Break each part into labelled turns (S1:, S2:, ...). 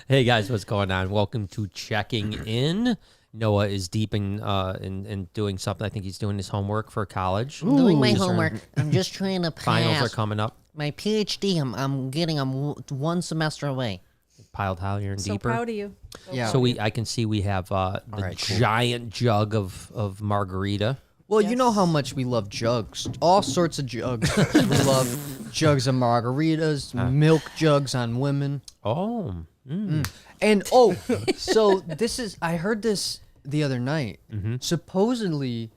S1: Hey guys, what's going on? Welcome to Checking In. Noah is deep in doing something. I think he's doing his homework for college.
S2: I'm doing my homework. I'm just trying to pass.
S1: Finals are coming up.
S2: My PhD, I'm one semester away.
S1: Piled higher and
S3: So
S1: deeper.
S3: proud of you.
S2: Yeah.
S1: So I can see we have the
S2: right, cool.
S1: giant jug of margarita.
S2: Well, you know how much we love jugs. All sorts of jugs. We love jugs of margaritas, milk jugs on women.
S1: Oh.
S2: And, so I heard this the other night. Supposedly,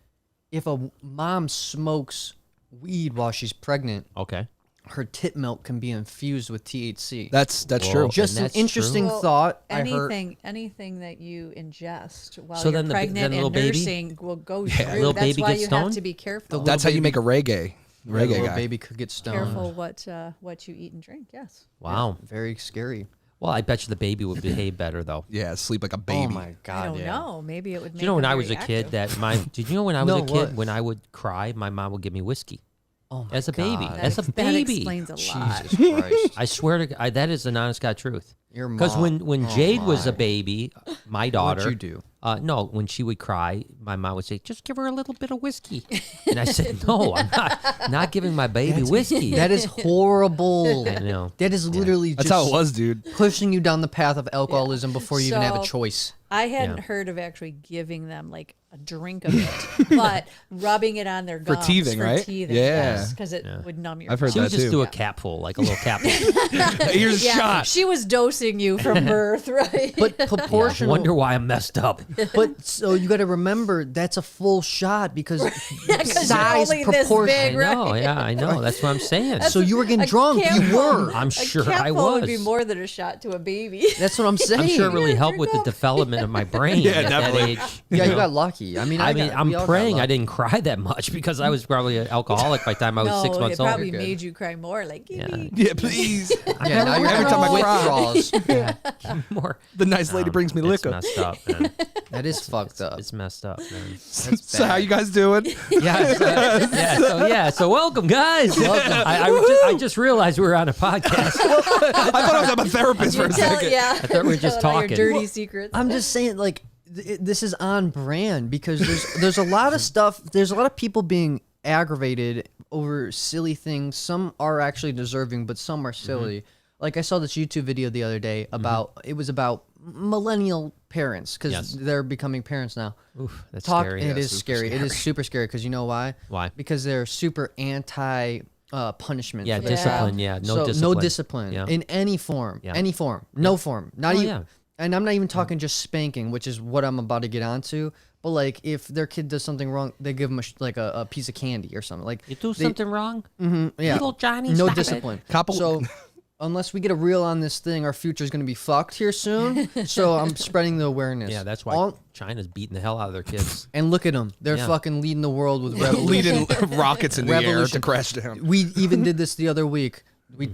S2: if a mom smokes weed while she's pregnant,
S1: Okay.
S2: her tit milk can be infused with THC.
S4: That's true.
S2: Just an
S1: that's
S2: interesting
S3: Well,
S2: thought. I heard.
S3: Anything that you ingest while
S1: So
S3: you're
S1: then
S3: pregnant
S1: little
S3: and
S1: baby?
S3: nursing will go through.
S1: Little
S3: That's
S1: baby
S3: why
S1: gets
S3: you
S1: stoned?
S3: have to be careful.
S4: That's how you make a reggae
S2: The little
S4: guy.
S2: baby could get stoned.
S3: Careful what you eat and drink. Yes.
S1: Wow.
S2: Very scary.
S1: Well, I bet you the baby would behave better though.
S4: Yeah, sleep like a baby.
S2: Oh my god!
S3: I don't
S2: yeah.
S3: know. Maybe it would. Make
S1: Do you know when
S3: them
S1: I was a
S3: very
S1: kid
S3: active.
S1: did you know when I was
S2: No,
S1: a kid
S2: what?
S1: when I would cry, my mom would give me whiskey
S2: Oh my
S1: as a baby.
S2: God.
S1: As a
S3: That
S1: baby.
S3: explains a lot.
S2: Jesus Christ!
S1: I swear to God, that is an honest God truth.
S2: Your mom.
S1: Because when Jade was a
S2: my.
S1: baby, my daughter.
S2: What'd you do?
S1: No, when she would cry, my mom would say, "Just give her a little bit of whiskey," and I said, "No, I'm not giving my baby whiskey."
S2: That is horrible.
S1: I know.
S2: That is literally
S4: That's
S2: just
S4: how it was, dude.
S2: pushing you down the path of alcoholism before you even have a
S3: So-
S2: choice.
S3: I hadn't
S1: Yeah.
S3: heard of actually giving them like a drink of it, but rubbing it on their
S4: For
S3: gums
S4: teething, right?
S3: Teething,
S4: Yeah.
S3: because it would numb your.
S4: I've heard
S1: She would
S4: that
S1: just
S4: too.
S1: do a capful, like a little capful.
S4: Here's a
S3: Yeah,
S4: shot.
S3: she was dosing you from birth, right?
S2: But
S1: I
S2: proportional.
S1: wonder why I'm messed up.
S2: But so you got to remember that's a full shot because
S3: 'cause you're
S2: size
S3: only this
S2: proportion.
S1: I
S3: big,
S1: know, yeah, I know. That's what I'm saying.
S2: So you were getting drunk. You were.
S1: I'm sure I
S3: a
S1: was.
S3: would be more than a shot to a baby.
S2: That's what I'm saying.
S1: I'm sure it really
S3: Yeah,
S1: helped with the
S3: drink up.
S1: development of my brain
S4: Yeah,
S1: at that
S4: definitely.
S1: age.
S2: Yeah,
S1: you
S2: you
S1: know?
S2: got lucky. I mean,
S1: I
S2: we
S1: I'm
S2: all got
S1: praying I
S2: lucky.
S1: didn't cry that much because I was probably an alcoholic by the time I was
S3: No,
S1: 6 months
S3: it
S1: old.
S3: probably
S2: You're good.
S3: made you cry more. Like, give me.
S4: Yeah, please.
S2: Yeah, now you're
S4: Every
S2: having
S4: time I
S2: withdrawals.
S1: More.
S4: The nice lady brings me
S1: It's
S4: liquor.
S1: messed up, man.
S2: That is fucked up.
S1: It's messed up, man.
S4: So how you guys doing?
S1: So welcome, guys. I just realized we were on a podcast.
S4: I thought I was at a therapist for a second.
S3: Yeah,
S1: I thought we were just
S3: telling all
S1: talking.
S3: your dirty secrets.
S2: I'm just saying, like, this is on brand because there's a lot of stuff. There's a lot of people being aggravated over silly things. Some are actually deserving, but some are silly. Like I saw this YouTube video the other day about it was about millennial parents because
S1: Yes.
S2: they're becoming parents now.
S1: Oof, that's scary.
S2: It
S4: Yeah,
S2: is
S4: super
S2: scary. It is super scary because you know why?
S1: Why?
S2: Because they're super anti punishment.
S1: Yeah,
S2: for their
S1: discipline.
S2: child.
S1: Yeah, no
S2: So,
S1: discipline.
S2: No discipline
S1: Yeah.
S2: in any form.
S1: Yeah.
S2: Any form. No form. Not
S1: Oh,
S2: even.
S1: yeah.
S2: And I'm not even talking just spanking, which is what I'm about to get onto. But like, if their kid does something wrong, they give them a piece of candy or something. Like
S1: You do
S2: they-
S1: something wrong?
S2: yeah.
S1: Little Johnny,
S2: No
S1: stop it.
S2: discipline.
S4: Couple-
S2: So. Unless we get a reel on this thing, our future is going to be fucked here soon. So I'm spreading the awareness.
S1: Yeah, that's why
S2: All-
S1: China's beating the hell out of their kids.
S2: and look at them. They're
S1: Yeah.
S2: fucking leading the world with revolution.
S4: Leading rockets in the air to
S2: Revolution.
S4: crash down.
S2: We even did this the other week.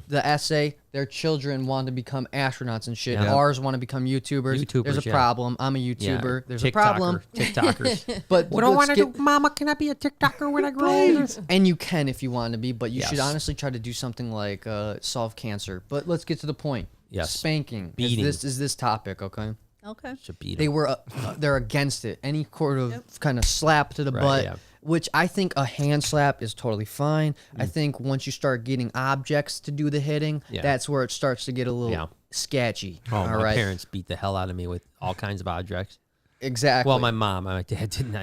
S2: The essay, their children want to become astronauts and shit.
S1: Yeah.
S2: Ours want to become YouTubers. There's a
S1: YouTubers, yeah.
S2: problem. I'm a YouTuber. There's a
S1: TikToker,
S2: problem.
S1: TikTokers.
S2: But
S1: What do I
S2: let's
S1: want to
S2: get-
S1: do? Mama, can I be a TikToker when I grow older?
S2: And you can if you want to be, but you should
S1: Yes.
S2: honestly try to do something like solve cancer. But let's get to the point.
S1: Yes.
S2: Spanking.
S1: Beating.
S2: Is this topic, okay?
S3: Okay.
S1: Should beat
S2: They
S1: 'em.
S2: were they're against it. Any sort of kind of slap to the
S1: Right,
S2: butt,
S1: yeah.
S2: which I think a hand slap is totally fine. I think once you start getting objects to do the hitting,
S1: Yeah.
S2: that's where it starts to get a little
S1: Yeah.
S2: sketchy.
S1: Oh,
S2: all
S1: my
S2: right,
S1: parents beat the hell out of me with all kinds of objects.
S2: exactly.
S1: Well, my mom, my dad didn't.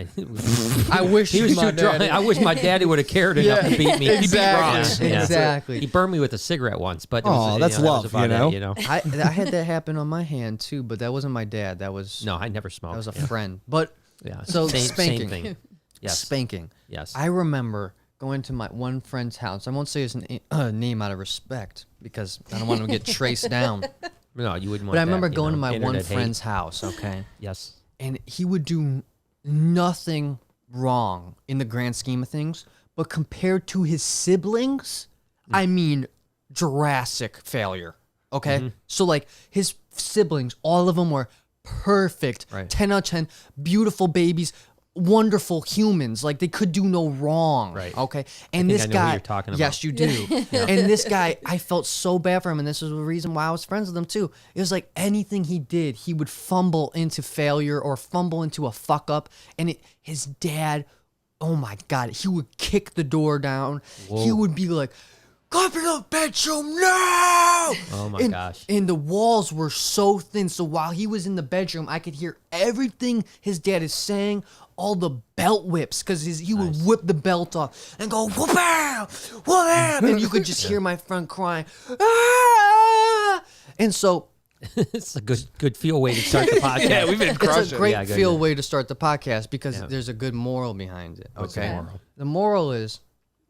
S2: I wish
S1: He was
S2: my
S1: too drunk.
S2: dad-
S1: I wish my daddy would have cared enough to beat me.
S2: Exactly.
S1: Yeah, yeah.
S2: Exactly.
S1: He burned me with a cigarette once, but it
S4: Aw,
S1: was,
S4: that's
S1: that was
S4: love,
S1: about
S4: you know?
S1: it, you know.
S2: I had that happen on my hand too, but that wasn't my dad. That was
S1: No, I never smoked.
S2: that was a
S1: yeah.
S2: friend. But
S1: Yeah.
S2: so
S1: same
S2: spanking.
S1: thing. Yes.
S2: Spanking.
S1: Yes.
S2: I remember going to my one friend's house. I won't say his name out of respect because I don't want him to get traced down.
S1: No, you wouldn't want.
S2: But I
S1: that,
S2: remember
S1: you
S2: going
S1: know,
S2: to my one
S1: internet hate.
S2: friend's house, okay?
S1: Yes.
S2: And he would do nothing wrong in the grand scheme of things, but compared to his siblings, I mean, Jurassic failure, okay? So, like, his siblings, all of them were perfect,
S1: Right.
S2: 10 out of 10, beautiful babies, wonderful humans. Like, they could do no wrong.
S1: Right.
S2: Okay. And
S1: I
S2: this
S1: know who
S2: guy,
S1: you're talking about.
S2: yes, you do. And this guy, I felt so bad for him, and this is the reason why I was friends with him too. It was like anything he did, he would fumble into failure or fumble into a fuck up, and his dad, oh my God, he would kick the door down.
S1: Whoa.
S2: He would be like, "Go up in the bedroom now!"
S1: Oh my gosh.
S2: And the walls were so thin, so while he was in the bedroom, I could hear everything his dad is saying, all the belt whips, because he would whip the belt off and go, "Whoop-am! Whoop-am!" And you could just hear my friend crying, "Ah!" And so
S1: It's a good feel way to start the podcast.
S4: Yeah, we've been
S2: it's
S4: crushing.
S2: a great
S1: Yeah, good,
S2: feel
S1: good.
S2: way to start the podcast because
S1: Yeah.
S2: there's a good moral behind it.
S1: What's the
S2: Okay.
S1: moral?
S2: The moral is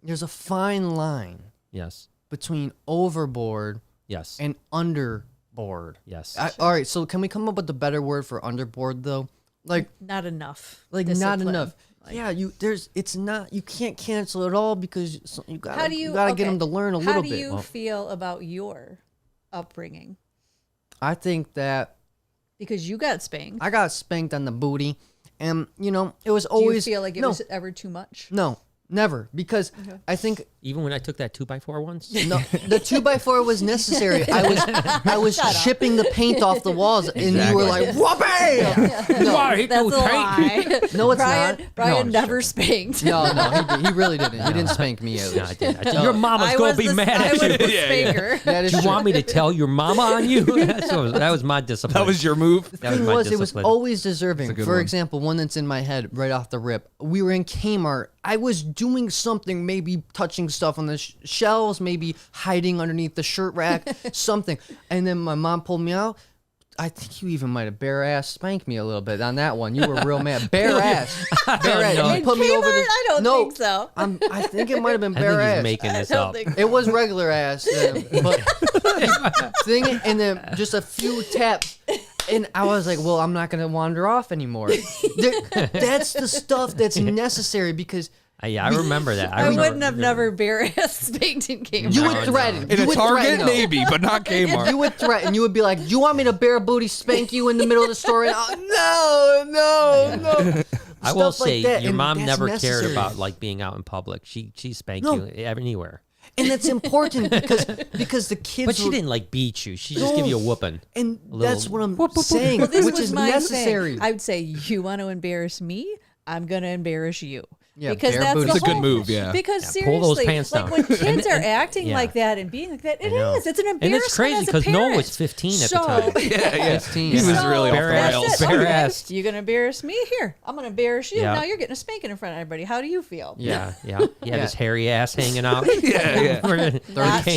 S2: there's a fine line
S1: Yes.
S2: between overboard
S1: Yes.
S2: and underboard.
S1: Yes.
S2: All right, so can we come up with a better word for underboard though? Like
S3: Not enough.
S2: not
S3: discipline.
S2: enough.
S3: Like,
S2: Yeah, it's not, you can't cancel it all because you
S3: How do
S2: you gotta get
S3: okay,
S2: them to learn a
S3: How
S2: little
S3: do
S2: bit.
S3: you feel about your upbringing?
S2: I think that
S3: Because you got spanked.
S2: I got spanked on the booty, and it was
S3: Do you
S2: always
S3: feel like it
S2: no,
S3: was ever too much?
S2: no, never, because I think
S1: Even when I took that 2x4 once.
S2: no, the 2x4 was necessary. I was chipping the paint off the walls, and you were like, "Whoopee!" No,
S1: Why?
S3: That's a lie.
S2: no, it's
S3: Brian,
S2: not.
S3: Brian
S2: No,
S3: never spanked.
S2: no, he really didn't. He didn't spank me at
S1: No, I
S2: least.
S1: didn't. Your mama's gonna be mad
S3: I
S1: at
S3: was
S1: you.
S3: the
S4: Yeah,
S3: spanker.
S2: That is
S1: You
S2: true.
S1: want me to tell your mama on you? That was my discipline.
S4: That was your move.
S1: That
S2: Thing
S1: my
S2: was, it was
S1: discipline.
S2: always deserving.
S4: good
S2: For
S4: one.
S2: example, one that's in my head right off the rip. We were in Kmart. I was doing something, maybe touching stuff on the shelves, maybe hiding underneath the shirt rack, something. And then my mom pulled me out. I think you even might have bare ass spanked me a little bit on that one. You were real mad. Bare ass. Bare ass.
S1: know.
S2: You put me over the.
S3: Kmart? I don't
S2: no,
S3: think so.
S2: I think it might have been
S1: I
S2: bare
S1: think he's
S2: ass.
S1: making this
S3: I don't
S1: up.
S3: think
S2: It was regular ass, but thing, and then just a few taps, and I was like, "Well, I'm not gonna wander off anymore." That's the stuff that's necessary because
S1: Yeah, I remember that.
S3: I
S1: remember-
S3: wouldn't have never bare ass spanked in Kmart.
S2: you
S1: No,
S2: would
S1: no.
S2: threaten.
S4: In
S2: You
S4: a
S2: would
S4: Target,
S2: threaten, though.
S4: maybe, but not Kmart.
S2: You would threaten. You would be like, "Do you want me to bare booty spank you in the middle of the store?" And no.
S1: I will
S2: Stuff like
S1: say
S2: that,
S1: your
S2: and
S1: mom
S2: that's
S1: never
S2: necessary.
S1: cared about like being out in public. She spanked
S2: No.
S1: you anywhere.
S2: And that's important because the kids.
S1: But she
S2: were-
S1: didn't like beat you. She just give you a whooping.
S2: And
S1: little
S2: that's what I'm
S1: whoop, whoop, whoop.
S2: saying,
S3: Well, this
S2: which
S3: was
S2: is
S3: my
S2: necessary.
S3: thing. I would say, you want to embarrass me? I'm going to embarrass you.
S2: Yeah,
S3: because
S2: bare
S3: that's
S2: booty.
S3: the
S4: It's a good
S3: whole-
S4: move, yeah.
S3: Because
S1: Yeah,
S3: seriously,
S1: pull those pants
S3: like
S1: down.
S3: when kids are acting
S1: yeah.
S3: like that and being like that, it
S1: know.
S3: is. It's an embarrassment.
S1: And it's crazy
S3: because
S1: Noah was 15 at the time.
S4: Yeah.
S2: 15.
S4: He was
S2: Yeah.
S4: really off the
S1: Bare ass.
S4: rails.
S3: That's it.
S1: Bare
S3: Okay.
S1: ass.
S3: You're going to embarrass me? Here, I'm going to embarrass you.
S1: Yeah.
S3: Now you're getting a spanking in front of everybody. How do you feel?
S1: Yeah. He had his hairy ass hanging out.
S4: Yeah.
S3: That's true.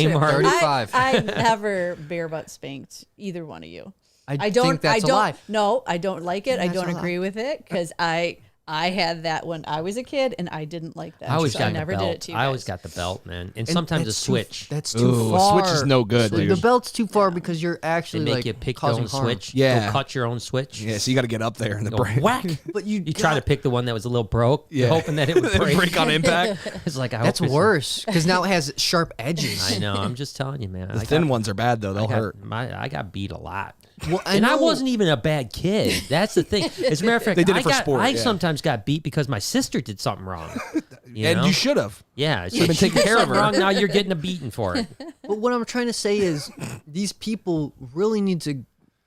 S1: Kmart.
S2: 35.
S3: I never bare butt spanked either one of you.
S2: I
S3: don't.
S2: think that's
S3: I
S2: a
S3: don't.
S2: lie.
S3: No, I don't like it. I
S2: That's
S3: don't
S2: a lie.
S3: agree with it because I had that when I was a kid and I didn't like that.
S1: I always
S3: so
S1: got
S3: I never
S1: the
S3: did
S1: belt.
S3: it to you.
S1: I always
S3: guys.
S1: got the belt, man, and
S2: And
S1: sometimes a
S2: that's
S1: switch.
S2: That's too
S4: Ooh, a
S2: far.
S4: switch is no good,
S2: The
S4: dude.
S2: belt's too far because you're
S1: They
S2: actually
S1: make
S2: like
S1: you pick your
S2: causing
S1: own
S2: harm.
S1: switch.
S4: Yeah.
S1: Go cut your own switch.
S4: Yeah, so you got to get up there in the
S1: Go
S4: brain.
S1: whack.
S2: But you
S1: try to
S2: got-
S1: pick the one that was a little broke,
S4: Yeah.
S1: hoping that it would break.
S4: Break on impact.
S1: It's like I
S2: That's
S1: hope it's-
S2: worse because now it has sharp edges.
S1: I know. I'm just telling you, man.
S4: The thin ones are bad, though. They'll hurt.
S1: I got beat a lot.
S2: Well,
S1: And I
S2: know-
S1: wasn't even a bad kid. That's the thing. As a matter of fact,
S4: They did it
S1: I
S4: for
S1: got,
S4: sport,
S1: I
S4: yeah.
S1: sometimes got beat because my sister did something wrong. You
S4: And
S1: know?
S4: you should have.
S1: Yeah, it's
S4: Should've
S1: like
S4: been taking
S1: she did
S4: care of
S1: something
S4: her.
S1: wrong, now you're getting a beating for it.
S2: But what I'm trying to say is, these people really need to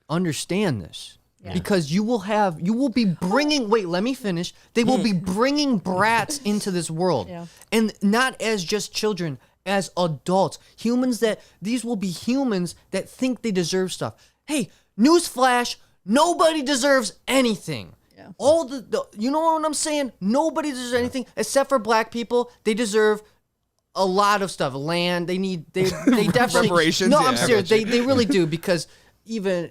S2: understand this.
S3: Yeah.
S2: Because you will be bringing, wait, let me finish. They will be bringing brats into this world.
S3: Yeah.
S2: And not as just children, as adults. These will be humans that think they deserve stuff. Hey, newsflash, nobody deserves anything.
S3: Yeah.
S2: All you know what I'm saying? Nobody deserves anything except for black people. They deserve a lot of stuff. Land. They definitely.
S4: Reparations?
S2: No,
S4: Yeah,
S2: I'm
S4: I
S2: serious.
S4: got you.
S2: They really do because even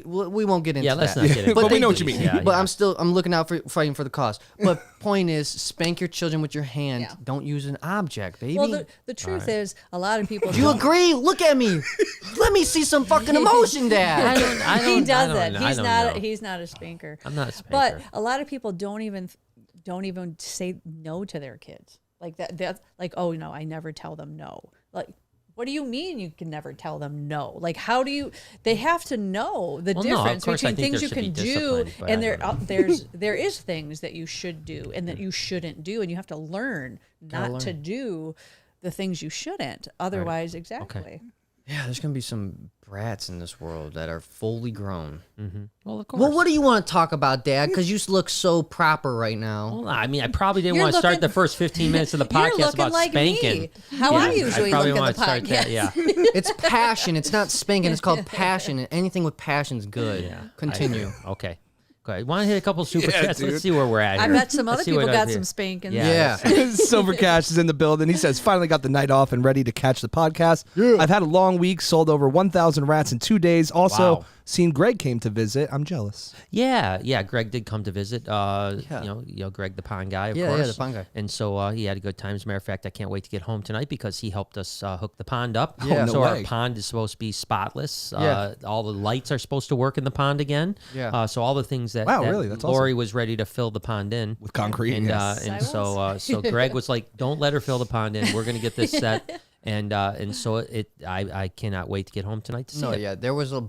S2: we won't get into
S1: Yeah,
S2: that.
S1: let's not get into
S4: But
S1: it.
S4: we know what you mean.
S1: Yeah,
S2: But
S1: yeah.
S2: I'm looking out for fighting for the cause. But point is, spank your children with your hand.
S3: Yeah.
S2: Don't use an object, baby.
S3: Well, the truth is, a lot of people.
S2: Do you
S3: don't-
S2: agree? Look at me. Let me see some fucking emotion,
S1: I
S2: Dad.
S1: don't,
S3: He
S1: I don't
S3: doesn't.
S1: know. I
S3: He's
S1: don't
S3: not.
S1: know.
S3: He's not a spanker.
S1: I'm not a
S3: But
S1: spanker.
S3: a lot of people don't even say no to their kids. Like that. That's like, oh no, I never tell them no. Like, What do you mean you can never tell them no? Like, how do you? They have to know the
S1: Well, no, of
S3: difference
S1: course, I
S3: between
S1: think
S3: things
S1: there
S3: you
S1: should
S3: can
S1: be
S3: do
S1: discipline, but
S3: and
S1: I don't know.
S3: there is things that you should do and that you shouldn't do, and you have to learn not to do the things you shouldn't. Otherwise, exactly.
S2: Yeah, there's gonna be some brats in this world that are fully grown.
S1: Well, of course.
S2: Well, what do you want to talk about, Dad? Because you look so proper right now.
S1: Well, I mean, I probably didn't
S3: You're
S1: want to start
S3: looking-
S1: the first 15 minutes of the
S3: You're
S1: podcast
S3: looking
S1: about
S3: like
S1: spanking.
S3: me. How I usually
S1: probably
S3: look in
S1: want
S3: the
S1: to start that,
S3: podcast.
S1: yeah.
S2: It's passion. It's not spanking. It's called passion. And anything with passion's good.
S1: Yeah.
S2: Continue.
S1: Okay. Go ahead. Want to hit a couple super
S4: Yeah,
S1: chats?
S4: dude.
S1: Let's see where we're at
S3: I
S1: here.
S3: bet some other
S1: Let's see
S3: people
S1: what
S3: got
S1: I-
S3: some spankings.
S2: Yeah.
S4: Silver Cash is in the building. He says, finally got the night off and ready to catch the podcast. I've had a long week, sold over 1,000 rats in 2 days. Also,
S1: Wow.
S4: seen Greg came to visit. I'm jealous.
S1: Yeah. Greg did come to visit. You know, Greg the pond guy, of
S2: Yeah,
S1: course.
S2: the pond guy.
S1: And so he had a good time. As a matter of fact, I can't wait to get home tonight because he helped us hook the pond up.
S2: Yeah.
S1: So
S4: no
S1: our
S4: way.
S1: pond is supposed to be spotless.
S2: Yeah.
S1: All the lights are supposed to work in the pond again.
S2: Yeah.
S1: So all the things that,
S4: Wow,
S1: that
S4: really? That's
S1: Lori was ready to fill the pond in
S4: With concrete,
S1: and
S4: yes.
S1: and
S3: I
S1: so so Greg was like, "Don't let her fill the pond in. We're gonna get this set." And so I cannot wait to get home tonight to see
S2: No,
S1: it.
S2: yeah, there was a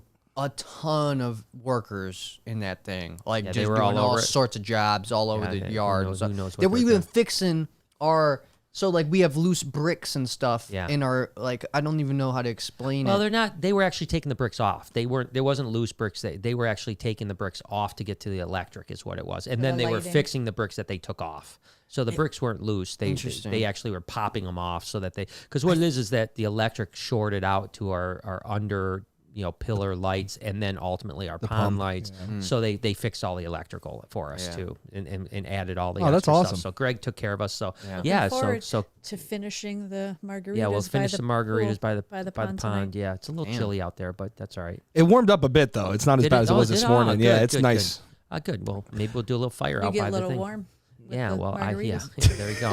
S2: ton of workers in that thing, like
S1: Yeah,
S2: just
S1: they were
S2: doing
S1: all
S2: all
S1: over it.
S2: sorts of jobs all over
S1: Yeah,
S2: the
S1: who
S2: yard.
S1: knows-
S2: So
S1: who knows what
S2: they were
S1: they're
S2: even
S1: doing.
S2: fixing our. So like we have loose bricks and stuff
S1: Yeah.
S2: in our like I don't even know how to explain
S1: Well,
S2: it.
S1: they're not. They were actually taking the bricks off. They weren't. There wasn't loose bricks. They were actually taking the bricks off to get to the electric, is what it was. And then
S3: the
S1: they were
S3: lighting.
S1: fixing the bricks that they took off. So the bricks weren't loose.
S2: Interesting.
S1: They actually were popping them off so that because what it is that the electric shorted out to our under pillar lights and then ultimately our pond
S4: pump,
S1: lights. So they fixed all the electrical for us
S2: Yeah.
S1: too and added all the
S4: Oh, that's
S1: extra
S4: awesome.
S1: stuff. So Greg took care of us. So
S2: Yeah.
S1: yeah,
S3: Forward
S1: so
S3: to finishing the margaritas.
S1: yeah, we'll finish
S3: by
S1: the margaritas
S3: pool,
S1: by the
S3: pond. tonight.
S1: Yeah, it's a little
S2: Damn.
S1: chilly out there, but that's all right.
S4: It warmed up a bit, though. It's not as
S1: Did
S4: bad
S1: it?
S4: as it
S1: Oh,
S4: was
S1: did
S4: this
S1: it?
S4: morning.
S1: Oh,
S4: yeah,
S1: good,
S4: it's
S1: good,
S4: nice.
S1: Good. Good. Well, maybe we'll do a little fire
S3: You
S1: out
S3: get
S1: by
S3: a
S1: the
S3: little
S1: thing.
S3: warm. with
S1: Yeah,
S3: the
S1: well, yeah,
S3: margaritas.
S1: there you go.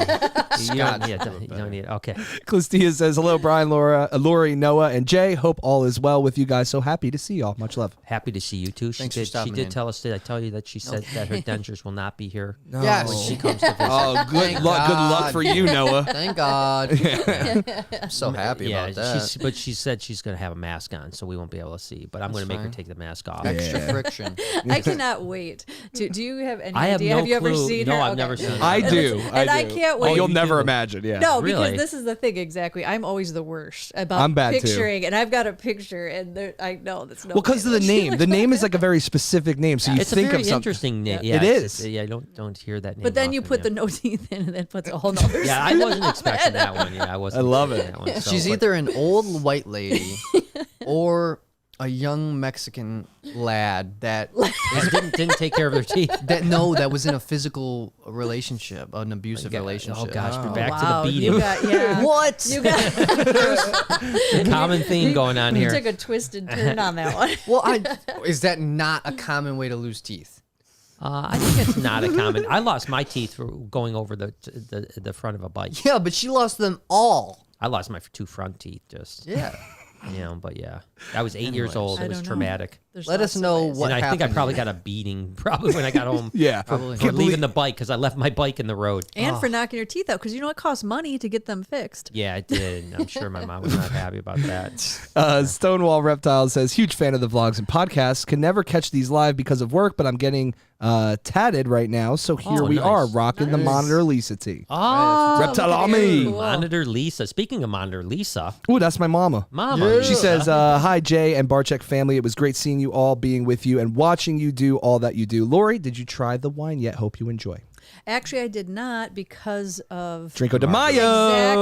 S1: you don't need it. Okay.
S4: Clistia says, hello, Brian, Lori, Noah, and Jay. Hope all is well with you guys. So happy to see y'all. Much love.
S1: Happy to see you too.
S2: Thanks for
S1: She
S2: stopping
S1: did
S2: in.
S1: tell us. Did I tell you that she said that her dentures will not be here
S2: Yes.
S1: when she comes to visit?
S4: Oh, good
S2: Thank
S4: luck. Good luck
S2: God.
S4: for you, Noah.
S2: Thank God. I'm so happy about that.
S1: But she said she's going to have a mask on, so we won't be able to see. But I'm going to make her
S2: fine.
S1: take the mask off.
S2: Extra friction.
S3: I cannot wait. Do you have any
S1: I have
S3: idea?
S1: no
S3: have you ever
S1: clue.
S3: seen
S1: No,
S3: her?
S1: I've
S3: Okay.
S1: never seen her.
S4: I
S3: And
S4: do.
S3: listen, and I
S4: do.
S3: can't
S4: Oh,
S3: wait.
S4: you'll
S1: You
S4: never
S1: do.
S4: imagine. Yeah.
S3: No,
S1: Really?
S3: because this is the thing exactly. I'm always the worst about
S4: I'm bad, too.
S3: picturing, and I've got a picture, and I know that's no.
S4: Well, because of the name. The name is like a very specific name, so you
S1: It's a
S4: think
S1: very
S4: of something.
S1: interesting name.
S4: It is.
S1: Yeah, I don't hear that name.
S3: But then you
S1: often,
S3: put
S1: yeah.
S3: the no teeth in, and then puts a whole nother.
S1: Yeah, I
S3: spin
S1: wasn't
S3: on
S1: expecting
S3: it.
S1: that one. Yeah, I wasn't.
S4: I love
S1: expecting
S4: it.
S1: That one, so,
S2: She's
S1: but-
S2: either an old white lady or a young Mexican lad that
S1: didn't take care of their teeth.
S2: that was in a physical relationship, an abusive relationship.
S1: Oh gosh, we're
S3: Oh,
S1: back
S3: wow,
S1: to the beating.
S3: You got, yeah.
S2: What?
S3: You got
S1: Common theme going on
S3: you
S1: here.
S3: took a twisted turn on that one.
S2: Well, is that not a common way to lose teeth?
S1: I think it's not a common. I lost my teeth for going over the front of a bike.
S2: Yeah, but she lost them all.
S1: I lost my two front teeth. Just
S2: Yeah.
S1: but yeah, I was 8 years old.
S3: I
S1: It was
S3: don't know.
S1: traumatic.
S3: There's
S2: Let
S3: lots
S2: us
S3: of
S2: know
S3: ways.
S2: what
S1: and I think I
S2: happened.
S1: probably got a beating probably when I got home.
S4: Yeah.
S2: Probably.
S1: For leaving the bike because I left my bike in the road.
S3: And for knocking your teeth out, because you know it costs money to get them fixed.
S1: Yeah, it did. And I'm sure my mom was not happy about that.
S4: Stonewall Reptile says, huge fan of the vlogs and podcasts. Can never catch these live because of work, but I'm getting tatted right now. So here
S1: Oh,
S4: we
S1: nice.
S4: are rocking the Monitor Lisa tee.
S1: Oh,
S4: Reptile
S3: look at
S4: Army.
S3: you. Cool.
S1: Monitor Lisa. Speaking of Monitor Lisa,
S4: Ooh, that's my mama.
S1: Mama.
S4: She says, hi, Jay and Barcheck family. It was great seeing you all, being with you, and watching you do all that you do. Lori, did you try the wine yet? Hope you enjoy.
S3: Actually, I did not because of
S4: Drinko de Mayo.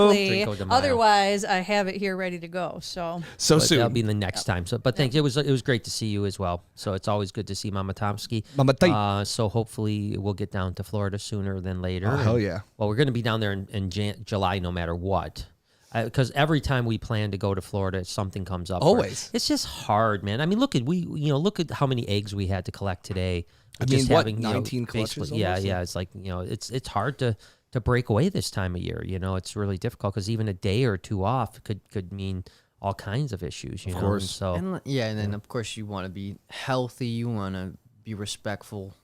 S3: exactly.
S1: Drinko de Mayo.
S3: Otherwise, I have it here ready to go. So
S4: So
S1: But
S4: soon.
S1: that'll be the next time. So, but thanks. It was great to see you as well. So it's always good to see Mama Tomsky.
S4: Mama T.
S1: So hopefully we'll get down to Florida sooner than later.
S4: Oh, hell yeah.
S1: Well, we're going to be down there in July no matter what. Because every time we plan to go to Florida, something comes up.
S4: Always.
S1: It's just hard, man. I mean, look at how many eggs we had to collect today.
S4: I mean,
S1: Just
S4: what,
S1: having,
S4: 19 clutches
S1: basically- Yeah,
S4: almost?
S1: yeah. It's like it's hard to break away this time of year. It's really difficult because even a day or two off could mean all kinds of issues. Of
S4: course.
S1: So
S2: And then of course you want to be healthy. You want to be respectful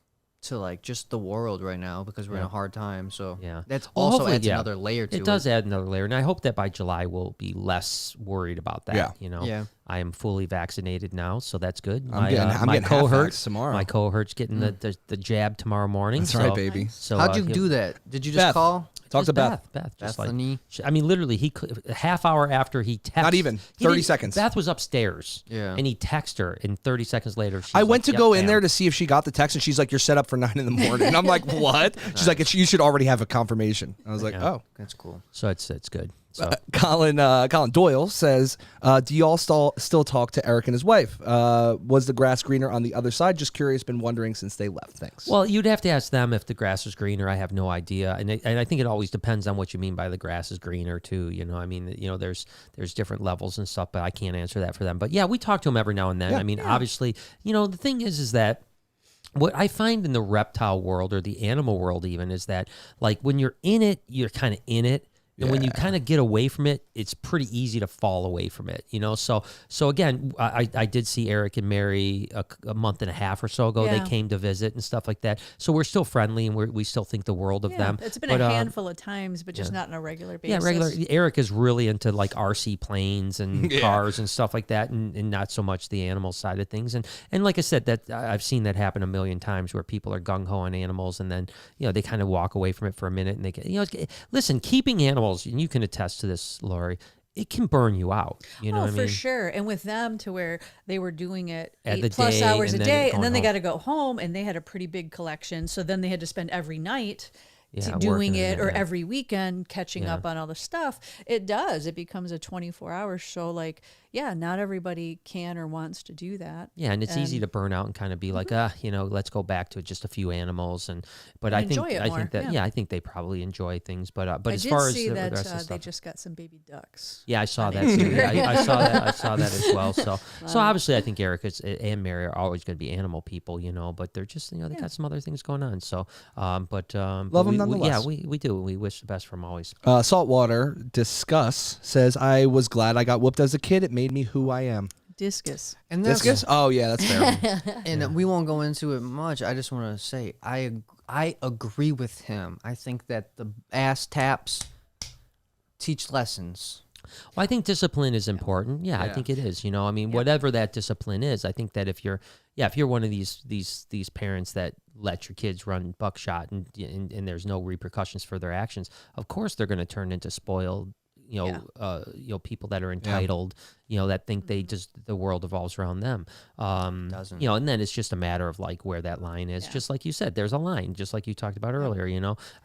S2: to like just the world right now because we're in a hard time. So
S1: Yeah.
S2: that's
S1: Well,
S2: also
S1: hopefully,
S2: adds another layer to it.
S1: It does add another layer, and I hope that by July we'll be less worried about that.
S4: Yeah.
S1: You know,
S2: Yeah.
S1: I am fully vaccinated now, so that's good.
S4: I'm getting half
S1: cohort
S4: vaxxed tomorrow.
S1: My cohort's getting the jab tomorrow morning.
S4: That's
S1: so,
S4: right, baby.
S1: So
S2: How'd you do that? Did you just
S4: Beth.
S2: call?
S4: Talk to Beth.
S1: Just
S2: Bethany?
S1: I mean, literally, a half hour after he texted.
S4: Not even, 30 seconds.
S1: Beth was upstairs.
S2: Yeah.
S1: And he texted her, and 30 seconds later, she's
S4: I went
S1: like,
S4: to go
S1: "Yep,
S4: in
S1: ma'am."
S4: there to see if she got the text, and she's like, "You're set up for 9 in the morning." And I'm like, "What?" She's like, "You should already have a confirmation." I was like,
S1: Yeah.
S4: "Oh."
S2: That's cool.
S1: So it's good. So
S4: Colin Doyle says, "Do y'all still talk to Eric and his wife? Was the grass greener on the other side? Just curious. Been wondering since they left. Thanks."
S1: well, you'd have to ask them if the grass is greener. I have no idea, and I think it always depends on what you mean by the grass is greener too. You know, I mean, you know, there's different levels and stuff, but I can't answer that for them. But yeah, we talk to them every now and then.
S4: Yeah.
S1: I mean, obviously, you know, the thing is that what I find in the reptile world or the animal world even is that like when you're in it, you're kind of in it. And when you kind of get away from it, it's pretty easy to fall away from it, you know? So again, I did see Eric and Mary a month and a half or so ago.
S3: Yeah.
S1: They came to visit and stuff like that. So we're still friendly and we still think the world of them.
S3: It's been
S1: But,
S3: a handful of times, but just not on a regular basis.
S1: yeah, regular. Eric is really into like RC planes and cars and stuff like that, and not so much the animal side of things. And like I said, that I've seen that happen a million times where people are gung ho on animals, and then you know they kind of walk away from it for a minute, and they get, you know, listen, keeping animals, and you can attest to this, Lori, it can burn you out. You know what I mean?
S3: For sure. And with them to where they were doing it
S1: At the
S3: 8+
S1: day,
S3: hours a
S1: and then
S3: day,
S1: going
S3: and then they
S1: home.
S3: got to go home, and they had a pretty big collection. So then they had to spend every night doing
S1: working
S3: it,
S1: on
S3: or
S1: yeah.
S3: every weekend catching up on all the stuff. It does. It becomes a 24-hour show. Like, yeah, not everybody can or wants to do that.
S1: Yeah, and it's easy to burn out and kind of be like, you know, let's go back to just a few animals, but I think
S3: enjoy it more,
S1: I think they probably enjoy things, but
S3: I
S1: as
S3: did
S1: far as
S3: see
S1: the
S3: that
S1: rest of the
S3: they
S1: stuff,
S3: just got some baby ducks.
S1: yeah, I saw that too. I saw that as well. So obviously, I think Eric and Mary are always going to be animal people, you know, but they're just, you know, they got some other things going on. So,
S4: Love
S1: them
S4: nonetheless.
S1: We do. We wish the best for them always.
S4: Saltwater Discuss says, "I was glad I got whooped as a kid. It made me who I am."
S3: Discus.
S2: And that's,
S4: Discus? Oh yeah, that's fair.
S2: and we won't go into it much. I just want to say I agree with him. I think that the ass taps teach lessons.
S1: Well, I think discipline is important. Yeah, I think it is. You know, I mean, whatever that discipline is, I think that if you're one of these parents that let your kids run buckshot and there's no repercussions for their actions, of course they're going to turn into spoiled, people that are entitled, that think they just the world revolves around them.
S2: Doesn't.
S1: And then it's just a matter of like where that line is. Just like you said, there's a line, just like you talked about earlier.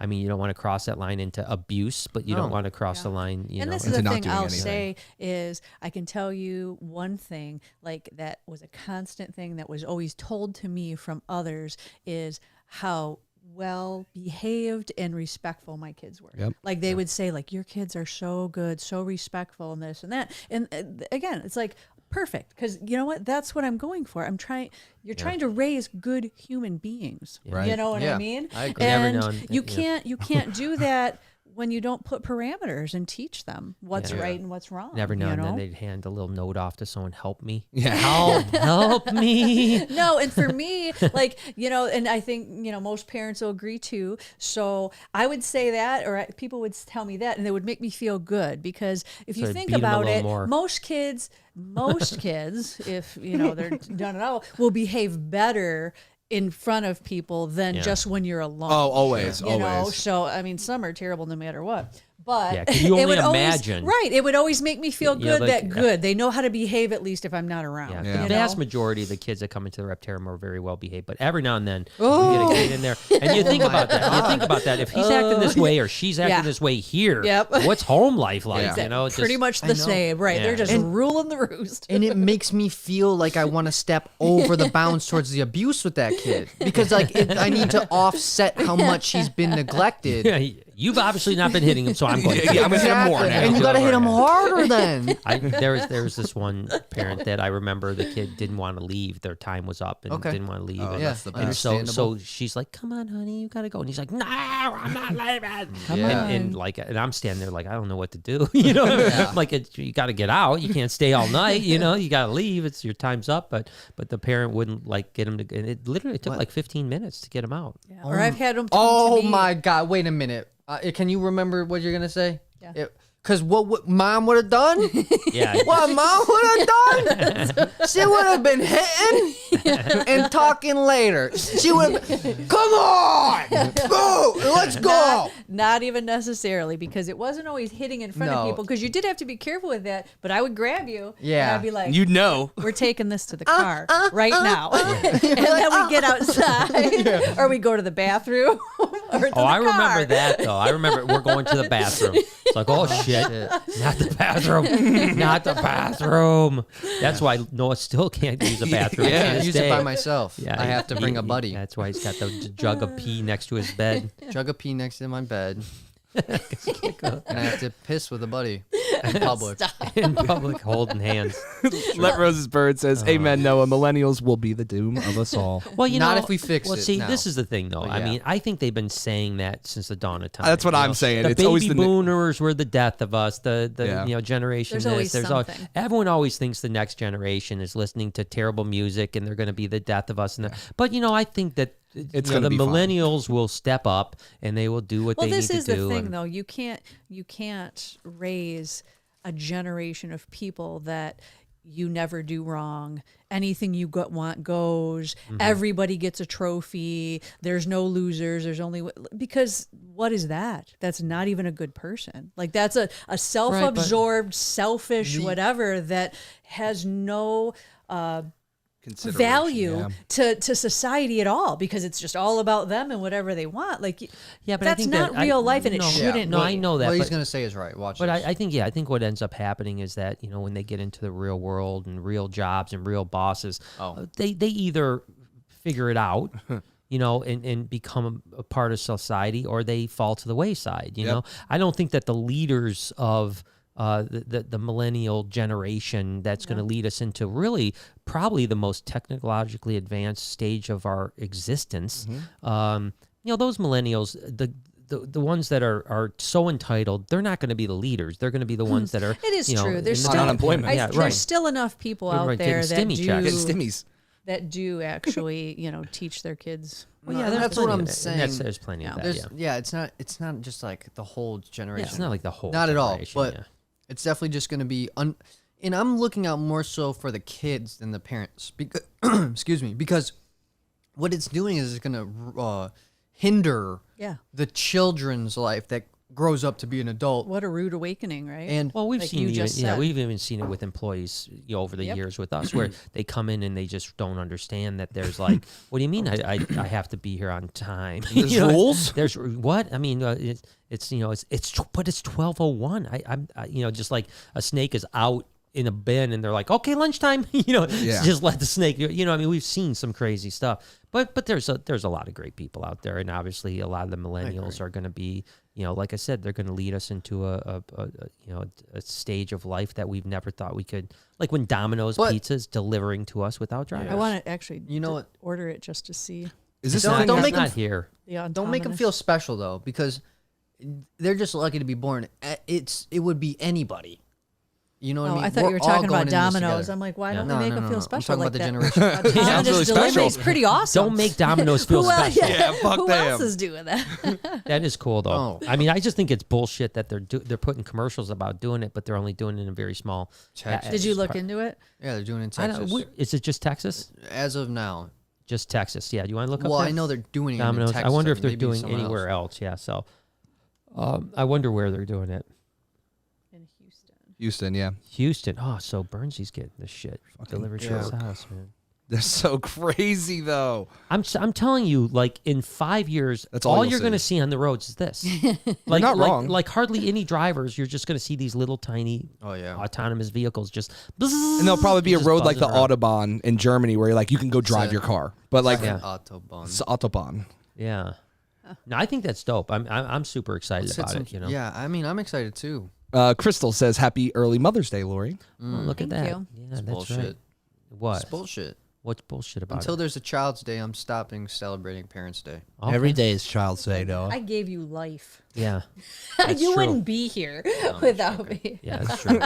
S1: I mean, you don't want to cross that line into abuse, but you don't want to cross the line.
S3: And this is the thing I'll say is I can tell you one thing like that was a constant thing that was always told to me from others is how well behaved and respectful my kids were.
S4: Yep.
S3: Like they would say like your kids are so good, so respectful and this and that. And again, it's like perfect because you know what? That's what I'm going for. You're trying to raise good human beings.
S1: Right.
S3: You know what I mean?
S2: I agree.
S3: And you can't do that when you don't put parameters and teach them what's right and what's wrong.
S1: Every now and then they'd hand a little note off to someone, help me.
S4: Yeah.
S1: Help me.
S3: No, and for me, like, and I think, most parents will agree too. So I would say that, or people would tell me that, and it would make me feel good because if you think about it, most kids, if, they're done it all, will behave better in front of people than just when you're alone.
S4: Oh, always.
S3: So, I mean, some are terrible no matter what. But
S1: can you only
S3: it would
S1: imagine?
S3: It would always make me feel good they know how to behave at least if I'm not around.
S1: Yeah. The vast majority of the kids that come into the Reptarium are very well behaved, but every now and then you get a kid in there, and you think about that. You think about that. If he's acting this way or she's acting this way here, what's home life like? It's
S3: pretty much the same, right? They're just ruling the roost,
S2: and it makes me feel like I want to step over the bounds towards the abuse with that kid because, like, I need to offset how much he's been neglected.
S1: You've obviously not been hitting him, so I'm going to.
S4: Yeah, I'm going to hit him more now.
S2: And you got to hit him harder then.
S1: There was this one parent that I remember the kid didn't want to leave. Their time was up and didn't want to leave.
S4: Oh,
S1: and,
S4: that's the
S1: and so she's like, "Come on, honey, you got to go." And he's like, "No, I'm not leaving." And I'm standing there like, I don't know what to do. You know, I'm like, you got to get out. You can't stay all night. You know, you got to leave. It's your time's up. But the parent wouldn't like get him to. And it literally took like 15 minutes to get him out.
S3: Yeah. Or I've had them.
S2: Oh my God! Wait a minute. Can you remember what you're gonna say?
S3: Yeah.
S2: Because what mom would have done?
S1: Yeah.
S2: What mom would have done? She would have been hitting and talking later. She would have, come on, go, let's go.
S3: Not even necessarily, because it wasn't always hitting in front of people, because you did have to be careful with that. But I would grab you.
S2: Yeah.
S3: And I'd be like,
S4: You'd know.
S3: we're taking this to the car right now. And then we get outside or we go to the bathroom. Or to the
S1: I
S3: car.
S1: remember that though. I remember we're going to the bathroom. It's like, oh shit, not the bathroom, not the bathroom. That's why Noah still can't use a bathroom.
S2: I can't use it by myself.
S1: Yeah,
S2: I have to bring a buddy.
S1: That's why he's got the jug of pee next to his bed.
S2: Jug of pee next to my bed. And I have to piss with a buddy in public.
S1: In public, holding hands.
S4: Let Rose's Bird says, "Amen, Noah. Millennials will be the doom of us all."
S1: Well, you
S2: Not
S1: know,
S2: if we fix
S1: well,
S2: it
S1: see,
S2: now.
S1: this is the thing, though.
S2: But
S1: I
S2: yeah.
S1: mean, I think they've been saying that since the dawn of time.
S4: That's what
S1: you
S4: I'm
S1: know?
S4: saying.
S1: The
S4: It's
S1: baby
S4: always the
S1: boomers were the death of us. The generation.
S3: There's
S1: this.
S3: always
S1: There's
S3: something.
S1: everyone always thinks the next generation is listening to terrible music and they're going to be the death of us. But you know, I think that
S4: It's
S1: you know,
S4: gonna
S1: the
S4: be fine.
S1: millennials will step up and they will do what they need to do.
S3: Well, this is the thing, though. You can't raise a generation of people that you never do wrong. Anything you want goes. Everybody gets a trophy. There's no losers. There's only because what is that? That's not even a good person. Like that's a self-absorbed, selfish, whatever that has no value to society at all, because it's just all about them and whatever they want. Like,
S1: but
S3: that's
S1: I think
S3: not real life, and it shouldn't.
S1: No,
S3: be.
S1: I know that.
S2: What he's
S1: but-
S2: gonna say is right. Watch
S1: But
S2: this.
S1: I think what ends up happening is that, you know, when they get into the real world and real jobs and real bosses, they either figure it out, you know, and become a part of society, or they fall to the wayside. You know, I don't think that the leaders of the millennial generation that's going to lead us into really probably the most technologically advanced stage of our existence. You know, those millennials, the ones that are so entitled, they're not going to be the leaders. They're going to be the ones that are.
S3: It is
S1: you know,
S3: true. There's
S1: in the
S3: still
S4: unemployment.
S3: There's still enough people out
S1: Right,
S3: there
S1: getting
S3: that
S1: stimmy checks.
S4: Getting stimmies.
S3: that do actually, you know, teach their kids.
S1: Well,
S2: No,
S1: yeah, there's
S2: that's what
S1: plenty
S2: I'm
S1: of that.
S2: saying.
S1: There's plenty of that.
S2: There's,
S1: Yeah.
S2: it's not just like the whole generation.
S1: Yeah, it's not like the whole.
S2: Not at all,
S1: generation,
S2: but
S1: yeah.
S2: it's definitely just going to be and I'm looking out more so for the kids than the parents, because excuse me, because what it's doing is it's going to hinder the children's life that grows up to be an adult.
S3: What a rude awakening, right?
S2: And
S1: Well, we've
S3: Like
S1: seen
S3: you
S1: even,
S3: just
S1: yeah,
S3: said.
S1: we've even seen it with employees, you know, over the years with us, where they come in and they just don't understand that there's like, what do you mean I have to be here on time?
S4: There's
S1: You know,
S4: rules?
S1: There's what? I mean, it's you know, but it's 12:01. I'm you know, just like a snake is out in a bin and they're like, okay, lunchtime, you know, just let the snake, you know, I mean, we've seen some crazy stuff, but there's a lot of great people out there. And obviously a lot of the millennials are going to be, you know, like I said, they're going to lead us into a stage of life that we've never thought we could, like when Domino's Pizza is delivering to us without drivers.
S3: I want to actually,
S2: You know what?
S3: order it just to see.
S4: Is this
S2: Don't-
S4: thing?
S2: don't
S1: It's
S2: make
S1: not
S2: them-
S1: here.
S3: The
S2: don't make them feel special though, because they're just lucky to be born. It would be anybody. You know what I mean?
S3: I thought
S2: We're
S3: you were
S2: all
S3: talking
S2: going
S3: about
S2: in this
S3: Domino's.
S2: together.
S3: I'm like, why
S1: Yeah.
S3: don't
S2: No,
S3: we make
S2: no,
S3: them
S2: no,
S3: feel
S2: no.
S3: special
S2: I'm
S3: like
S2: talking
S3: that?
S2: about the generation.
S4: Sounds really
S3: Domino's delivery
S4: special.
S3: is pretty awesome.
S1: Don't make Domino's feel
S3: Who else-
S1: special.
S4: Yeah, fuck
S3: Who
S4: them.
S3: else is doing that?
S1: That is cool though.
S2: Oh.
S1: I mean, I just think it's bullshit that they're putting commercials about doing it, but they're only doing it in a very small.
S2: Texas.
S3: Did you look into it?
S2: Yeah, they're doing it in
S1: I
S2: Texas.
S1: don't, is it just Texas?
S2: As of now.
S1: Just Texas. Yeah. Do you want to look up
S2: Well,
S1: that?
S2: I know they're doing it
S1: Domino's.
S2: in Texas.
S1: I wonder if they're
S2: maybe
S1: doing
S2: somewhere
S1: anywhere else. Yeah. So, I wonder where they're doing it.
S3: In Houston.
S4: Houston, yeah.
S1: Houston. Oh, so Burnsy's getting this shit delivered to his
S2: joke.
S1: house, man.
S4: They're so crazy though.
S1: I'm telling you, like in 5 years,
S4: That's all you'll
S1: you're going to
S4: see.
S1: see on the roads is this. Like,
S4: not wrong.
S1: Like hardly any drivers. You're just going to see these little tiny autonomous vehicles just.
S4: And there'll probably be a
S1: just
S4: road like the
S1: buzzing around.
S4: Autobahn in Germany where like you can go drive your car. But like
S2: Autobahn.
S4: it's Autobahn.
S1: Yeah. No, I think that's dope. I'm super excited about it. You know.
S2: Yeah, I mean, I'm excited too.
S4: Crystal says, "Happy early Mother's Day, Lori."
S1: Oh, look at
S3: Thank
S1: that.
S3: you.
S1: Yeah,
S2: It's
S1: that's
S2: bullshit.
S1: right. What?
S2: It's bullshit.
S1: What's bullshit about
S2: Until
S1: it?
S2: there's a Child's Day, I'm stopping celebrating Parents' Day.
S1: Okay.
S4: Every day is Child's Day, though.
S3: I gave you life.
S1: Yeah. That's
S3: You
S1: true.
S3: wouldn't be here without me.
S1: Yeah, that's true.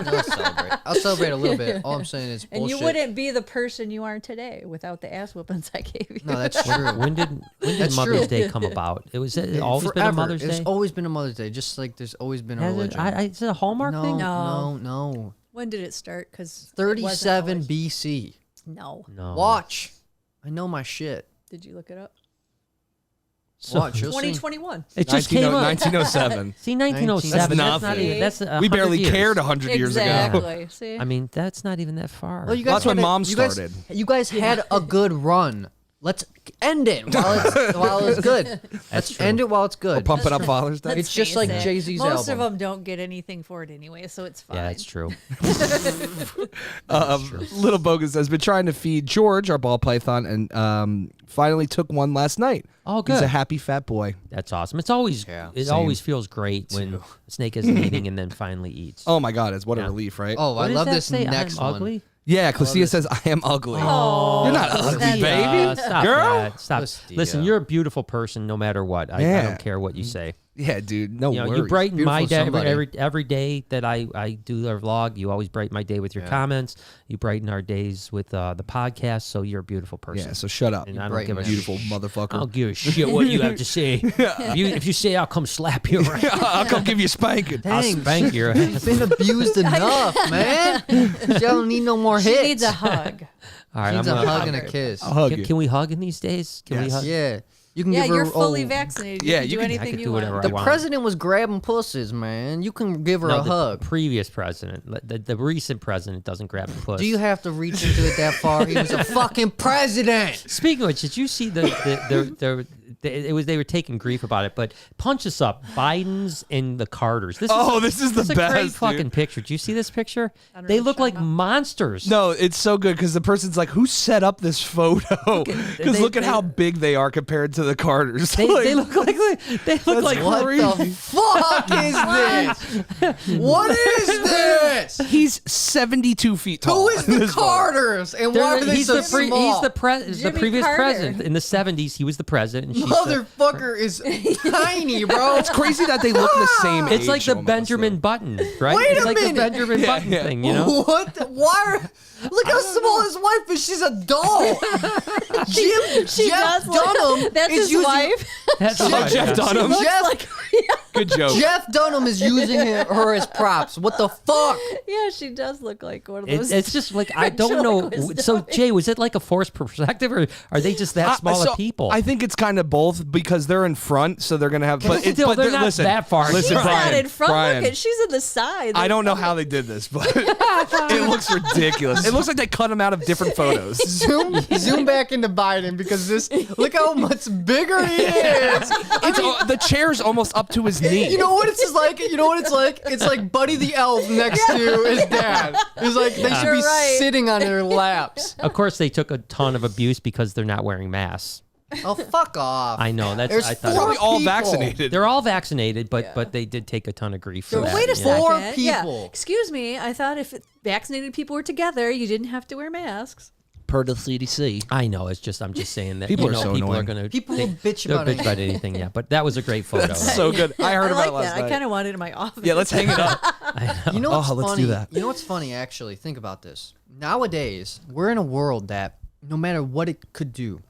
S2: I'll celebrate a little bit. All I'm saying is
S3: And
S2: bullshit.
S3: you wouldn't be the person you are today without the ass whoopings I gave you.
S2: No, that's true.
S1: When did
S2: That's
S1: Mother's
S2: true.
S1: Day come about? It was always been a
S2: Forever.
S1: Mother's
S2: It's
S1: Day.
S2: always been a Mother's Day, just like there's always been a
S1: Has it?
S2: religion.
S1: Is it a Hallmark
S2: no,
S1: thing?
S2: no.
S3: When did it start? Because
S2: 37 BC.
S3: No.
S1: No.
S2: Watch. I know my shit.
S3: Did you look it up?
S2: Watch. You'll see.
S3: 2021.
S1: It just came up.
S4: 1907.
S1: See, 1907. That's not
S4: nothing.
S1: even. That's
S4: We barely cared 100 years ago.
S3: Exactly. See?
S1: I mean, that's not even that far.
S2: Well, you
S4: Well,
S2: guys
S4: that's when
S2: had a-
S4: Mom
S2: you guys-
S4: started.
S2: You guys had a good run. Let's end it while it's good. Let's end it while it's good.
S4: Pumping up Father's Day.
S2: It's just like Jay-Z's
S3: Most
S2: album.
S3: of them don't get anything for it anyway, so it's fine.
S1: yeah, that's true.
S4: Little Bogus has been trying to feed George, our ball python, and finally took one last night.
S1: Oh,
S4: He's
S1: good.
S4: a happy fat boy.
S1: That's awesome. It's always
S4: Same.
S1: always feels great when a snake isn't eating and then finally eats.
S4: Oh my God, it's what a
S1: Yeah.
S4: relief, right?
S2: Oh,
S1: What
S2: I
S1: does
S2: love
S1: that
S2: this
S1: say?
S2: next
S1: I'm
S2: one.
S1: ugly?
S4: Yeah, Clicia says, I am ugly.
S3: Oh,
S4: You're not ugly, baby.
S1: Stop
S4: Girl.
S1: that. Stop.
S2: Clicia.
S1: Listen, you're a beautiful person no matter what. I
S4: Yeah.
S1: don't care what you say.
S4: Yeah, dude, no
S1: You know,
S4: worries.
S1: you brighten
S2: Beautiful
S1: my day
S2: somebody.
S1: every day that I do our vlog. You always brighten my day with your comments. You brighten our days with the podcast. So you're a beautiful person.
S4: Yeah, so shut up,
S1: And
S4: you
S1: I don't give a
S4: beautiful
S1: shit.
S4: motherfucker.
S1: I don't give a shit what you have to say. If you say, I'll come slap you around.
S4: I'll come give you a spanking.
S1: I'll
S2: Dang,
S1: spank your ass.
S2: She's been abused enough, man. She don't need no more
S3: she
S2: hits.
S3: needs a hug.
S1: All right,
S2: She needs
S1: I'm
S2: a
S1: gonna-
S2: hug and a kiss.
S4: I'll hug
S1: Can,
S4: you.
S1: can we hug in these days? Can we
S4: Yes.
S1: hug?
S2: Yeah. You can
S3: Yeah,
S2: give her
S3: you're fully
S2: oh,
S3: vaccinated.
S4: Yeah,
S3: You can
S4: you
S3: do
S4: can- I
S3: anything
S1: can
S3: you
S1: do
S3: want.
S1: whatever I
S2: The
S1: want.
S2: president was grabbing pussies, man. You can give her
S1: No,
S2: a hug.
S1: The previous president, the recent president doesn't grab the puss.
S2: Do you have to reach into it that far? He was a fucking president.
S1: Speaking of which, did you see they were taking grief about it, but punch us up, Biden's and the Carters. This
S4: This is the
S1: a great
S4: best,
S1: fucking
S4: dude.
S1: picture. Do you see this picture?
S3: don't know
S1: They
S3: what
S1: look
S3: you're
S1: like
S3: talking about.
S1: monsters.
S4: No, it's so good because the person's like, who set up this photo? Because look at how big they are compared to the Carters.
S1: They look like
S2: What
S1: crazy.
S2: the fuck is this? What is this?
S4: He's 72 feet tall.
S2: Who is
S4: in
S2: the
S4: this photo.
S2: Carters? And why are they
S1: he's
S2: so
S1: the
S2: small?
S1: the
S3: Jimmy
S1: previous
S3: Carter.
S1: president in the 70s. He was the president. And she's the,
S2: Motherfucker is tiny, bro.
S4: It's crazy that they look the same
S1: it's
S4: age
S1: like the
S4: almost,
S1: Benjamin
S4: though.
S1: Button, right?
S2: Wait
S1: it's
S2: a
S1: like
S2: minute.
S1: the Benjamin Button
S4: yeah.
S1: thing, you know?
S2: What? Why? Look how small his wife is. She's a doll.
S3: She
S2: Jeff
S3: does look-
S2: Dunham
S3: That's
S2: is
S3: his
S2: using,
S3: wife.
S1: That's
S4: Oh,
S1: right,
S4: Jeff
S1: yeah.
S4: Dunham.
S2: Jeff,
S4: Good joke.
S2: Jeff Dunham is using her as props. What the fuck?
S3: Yeah, she does look like one of those.
S1: It's just like I don't know.
S3: ventriloquist
S1: So
S3: dummies.
S1: Jay, was it like a forced perspective, or are they just that small
S4: So,
S1: of people?
S4: I think it's kind of both because they're in front, so they're gonna have. But,
S1: Still,
S4: but
S1: they're not
S4: listen,
S1: that far.
S4: Listen,
S3: She's
S4: Brian,
S3: not in front.
S4: Brian,
S3: Look at, she's in the side.
S4: I don't know how they did this, but it looks ridiculous. It looks like they cut them out of different photos.
S2: Zoom back into Biden because this. Look how much bigger he is.
S4: The chair's almost up to his knee.
S2: You know what it's like? You know what it's like? It's like Buddy the Elf next to his dad. It's like they should
S3: You're
S2: be
S3: right.
S2: sitting on their laps.
S1: of course, they took a ton of abuse because they're not wearing masks.
S2: Oh, fuck off.
S1: I know that's.
S2: There's
S1: I thought
S2: four
S4: Probably all
S2: people.
S4: vaccinated.
S1: they're all vaccinated, but they did take a ton of grief for
S2: So
S1: that.
S2: wait a
S1: yeah.
S2: second. Four
S3: Yeah.
S2: people.
S3: Excuse me. I thought if vaccinated people were together, you didn't have to wear masks.
S4: Per the CDC.
S1: I know. It's just I'm just saying that
S4: People
S1: you
S4: are
S1: know,
S4: so
S1: people
S4: annoying.
S1: are gonna
S2: People will bitch
S1: they'll
S2: about
S1: bitch about anything. Yeah, but that was a great photo.
S4: So good. I heard about
S3: like
S4: it last
S3: that. I
S4: night.
S3: kind of want it in my office.
S4: Yeah, let's hang it up.
S2: You know what's
S4: Oh, let's
S2: funny?
S4: do that.
S2: You know what's funny? Actually, think about this. Nowadays, we're in a world that no matter what it could do,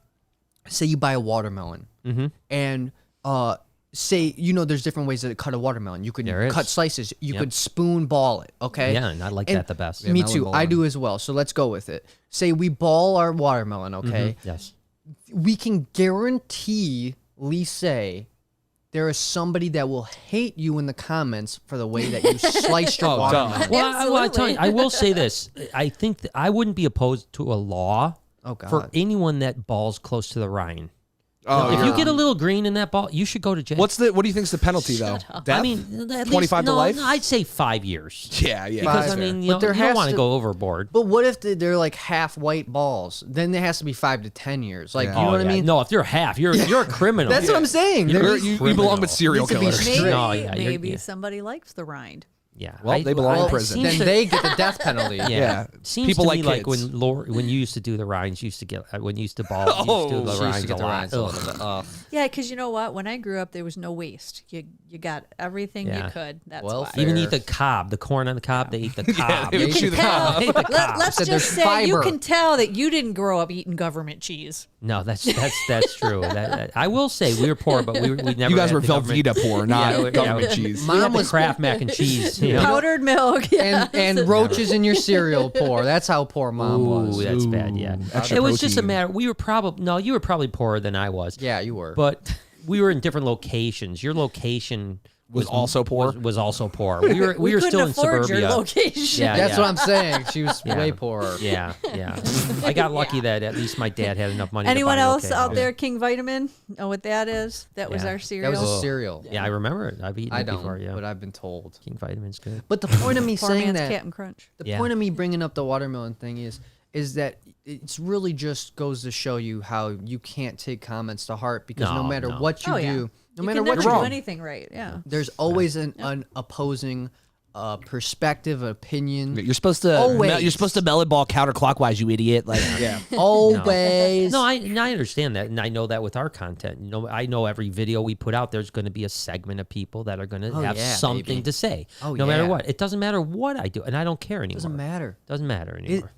S2: say you buy a watermelon, and say there's different ways to cut a watermelon. You could
S1: There is.
S2: cut slices. You
S1: Yep.
S2: could spoon ball it. Okay.
S1: Yeah, and I like
S2: And
S1: that the best.
S2: Me
S4: melon
S2: too. I
S4: bowling.
S2: do as well. So let's go with it. Say we ball our watermelon. Okay.
S1: Yes.
S2: We can guarantee, say, there is somebody that will hate you in the comments for the way that you sliced your watermelon.
S1: Well, I tell you,
S3: Absolutely.
S1: I will say this. I think that I wouldn't be opposed to a law
S2: Oh God.
S1: for anyone that balls close to the rind.
S4: Oh,
S1: if you get a little green in that ball, you should go to jail.
S4: What do you think's the penalty though? Death?
S1: I mean, at
S4: 25 to life?
S1: No, I'd say 5 years.
S4: Yeah.
S1: Because I mean, you don't want to go overboard.
S2: But what if they're like half white balls? Then it has to be 5 to 10 years. Like, you know what I mean?
S1: No, if you're half, you're a criminal.
S2: That's what I'm saying.
S4: You belong with serial
S2: Needs to be
S4: killers.
S2: straight.
S3: Maybe somebody likes the rind.
S1: Yeah.
S4: Well, they belong in prison.
S2: Then they get the death penalty.
S1: Yeah. Seems
S4: People
S1: to
S4: like
S1: me like
S4: kids.
S1: when you used to do the rinds, you used to get when you used to ball, you used to do the
S2: She used
S1: rinds
S2: to get
S1: a
S2: the
S1: lot.
S2: rinds a little bit. Ugh.
S3: Yeah, because you know what? When I grew up, there was no waste. You got everything you
S1: Yeah.
S3: could. That's
S2: Well,
S3: why.
S2: fair.
S1: Even eat the cob, the corn on the cob. They eat the cob.
S4: they
S3: You
S4: would chew
S3: can
S4: the
S3: tell.
S4: cob.
S3: Let's
S2: Said
S3: just
S2: there's
S3: say you
S2: fiber.
S3: can tell that you didn't grow up eating government cheese.
S1: No, that's true. I will say we were poor, but we never.
S4: You guys
S1: had
S4: were
S1: the government-
S4: Velveeta poor, not government
S1: we-
S4: cheese.
S1: We had
S2: Mom
S1: the
S2: was
S1: Kraft mac and cheese. You know?
S3: Powdered milk. Yeah.
S2: And roaches in your cereal poor. That's how poor mom was.
S1: Ooh, that's bad. Yeah,
S4: extra
S1: it was just a
S4: protein.
S1: matter. We were probably you were probably poorer than I was.
S2: Yeah, you were.
S1: But we were in different locations. Your location
S4: Was also poor?
S1: Was also poor. We were
S3: we couldn't
S1: still in
S3: afford
S1: suburbia.
S3: your location.
S1: Yeah,
S2: That's what I'm saying. She was
S1: Yeah.
S2: way poorer.
S1: Yeah. I got lucky that at least my dad had enough money.
S3: Anyone
S1: to buy me
S3: else
S1: okay
S3: out
S1: house.
S3: there? King Vitamin. Know what that is? That was
S1: Yeah.
S3: our
S2: That
S3: cereal.
S2: was a cereal.
S1: Yeah, I remember it. I've eaten
S2: I
S1: it
S2: don't,
S1: before. Yeah,
S2: but I've been told.
S1: King Vitamin's good.
S2: But the point of me
S3: Poor
S2: saying
S3: man's
S2: that,
S3: Captain Crunch.
S2: the
S1: Yeah.
S2: point of me bringing up the watermelon thing is that it's really just goes to show you how you can't take comments to heart because no
S1: No,
S2: matter
S1: no.
S2: what you
S3: Oh, yeah.
S2: do, no
S3: You
S2: matter
S3: can
S2: what
S3: never
S2: you
S3: do
S2: do,
S3: anything right. Yeah.
S2: there's always an opposing perspective, opinion.
S4: You're supposed to.
S2: Always.
S4: You're supposed to melon ball counterclockwise, you idiot. Like, yeah.
S2: Always.
S1: No, I understand that, and I know that with our content. You know, I know every video we put out, there's going to be a segment of people that are going to
S2: Oh,
S1: have
S2: yeah,
S1: something
S2: baby.
S1: to say.
S2: Oh,
S1: no matter
S2: yeah.
S1: what, it doesn't matter what I do, and I don't care anymore.
S2: Doesn't matter.
S1: Doesn't matter anymore.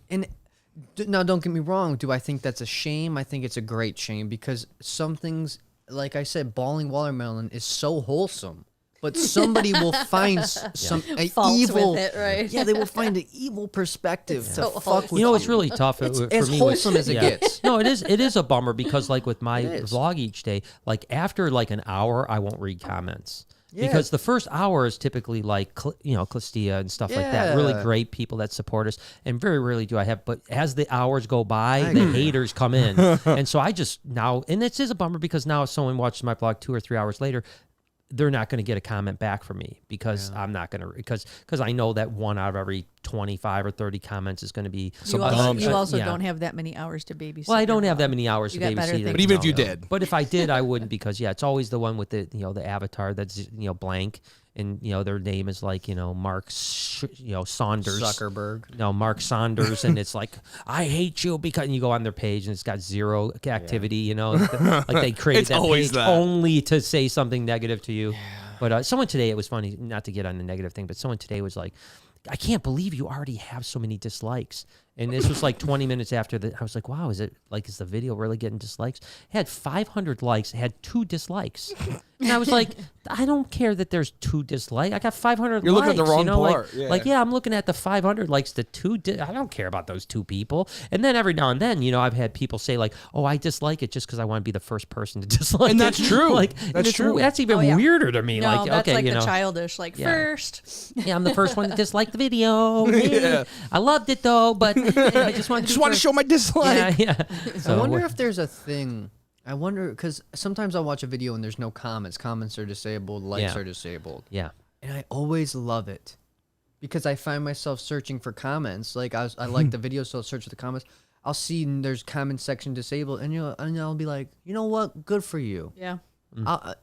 S2: Now, don't get me wrong. Do I think that's a shame? I think it's a great shame because some things, like I said, balling watermelon is so wholesome. But somebody will find some a
S3: Faults
S2: evil.
S3: with it, right?
S2: Yeah, they will find an evil perspective to
S3: so
S2: fuck with
S1: You know, it's really tough.
S2: It's
S1: for
S2: as
S1: me
S2: wholesome as it gets.
S1: No, it is. It is a bummer because, like, with my
S2: It is.
S1: vlog each day, like after like an hour, I won't read comments.
S2: Yeah.
S1: Because the first hour is typically like, Clistia and stuff like that. Really
S2: Yeah.
S1: great people that support us. And very rarely do I have, but as the hours go by, the haters come in. And so I just now, and it is a bummer because now if someone watches my vlog 2 or 3 hours later, they're not going to get a comment back from me because I'm not going to, because I know that 1 out of every 25 or 30 comments is going to be.
S3: You also
S1: yeah.
S3: don't have that many hours to babysit.
S1: Well, I don't
S3: your
S1: have that
S3: dog.
S1: many hours to
S3: You got better
S1: babysit.
S3: things
S4: But even if
S3: to
S4: you
S3: do.
S4: did.
S1: But if I did, I wouldn't because it's always the one with the avatar that's blank and their name is like Mark Saunders
S2: Zuckerberg.
S1: No, Mark Saunders, and it's like I hate you because you go on their page and it's got zero activity. Like they created
S4: It's
S1: that
S4: always
S1: page
S4: that.
S1: only to say something negative to you. But someone today, it was funny, not to get on the negative thing, but someone today was like, I can't believe you already have so many dislikes. And this was like 20 minutes after I was like, wow, is the video really getting dislikes? It had 500 likes, it had 2 dislikes. And I was like, I don't care that there's 2 dislikes. I got 500
S4: You're
S1: likes.
S4: looking at the wrong part.
S1: Like, I'm looking at the 500 likes to 2. I don't care about those 2 people. And then every now and then, I've had people say like, oh, I dislike it just because I want to be the first person to dislike it.
S4: And that's true.
S1: Like,
S4: That's true.
S1: That's even
S3: Oh, yeah.
S1: weirder to me.
S3: No,
S1: like,
S3: that's
S1: okay,
S3: like the childish. Like
S1: Yeah.
S3: first,
S1: yeah, I'm the first one to dislike the video.
S4: Yeah.
S1: I loved it though, but I just wanted
S4: to show my dislike.
S1: Yeah. So,
S2: I wonder if there's a thing. I wonder because sometimes I'll watch a video and there's no comments. Comments are disabled. Likes
S1: Yeah.
S2: are disabled.
S1: Yeah.
S2: And I always love it because I find myself searching for comments. Like I like the video, so I'll search for the comments. I'll see there's comment section disabled, and I'll be like, you know what? Good for you.
S3: yeah.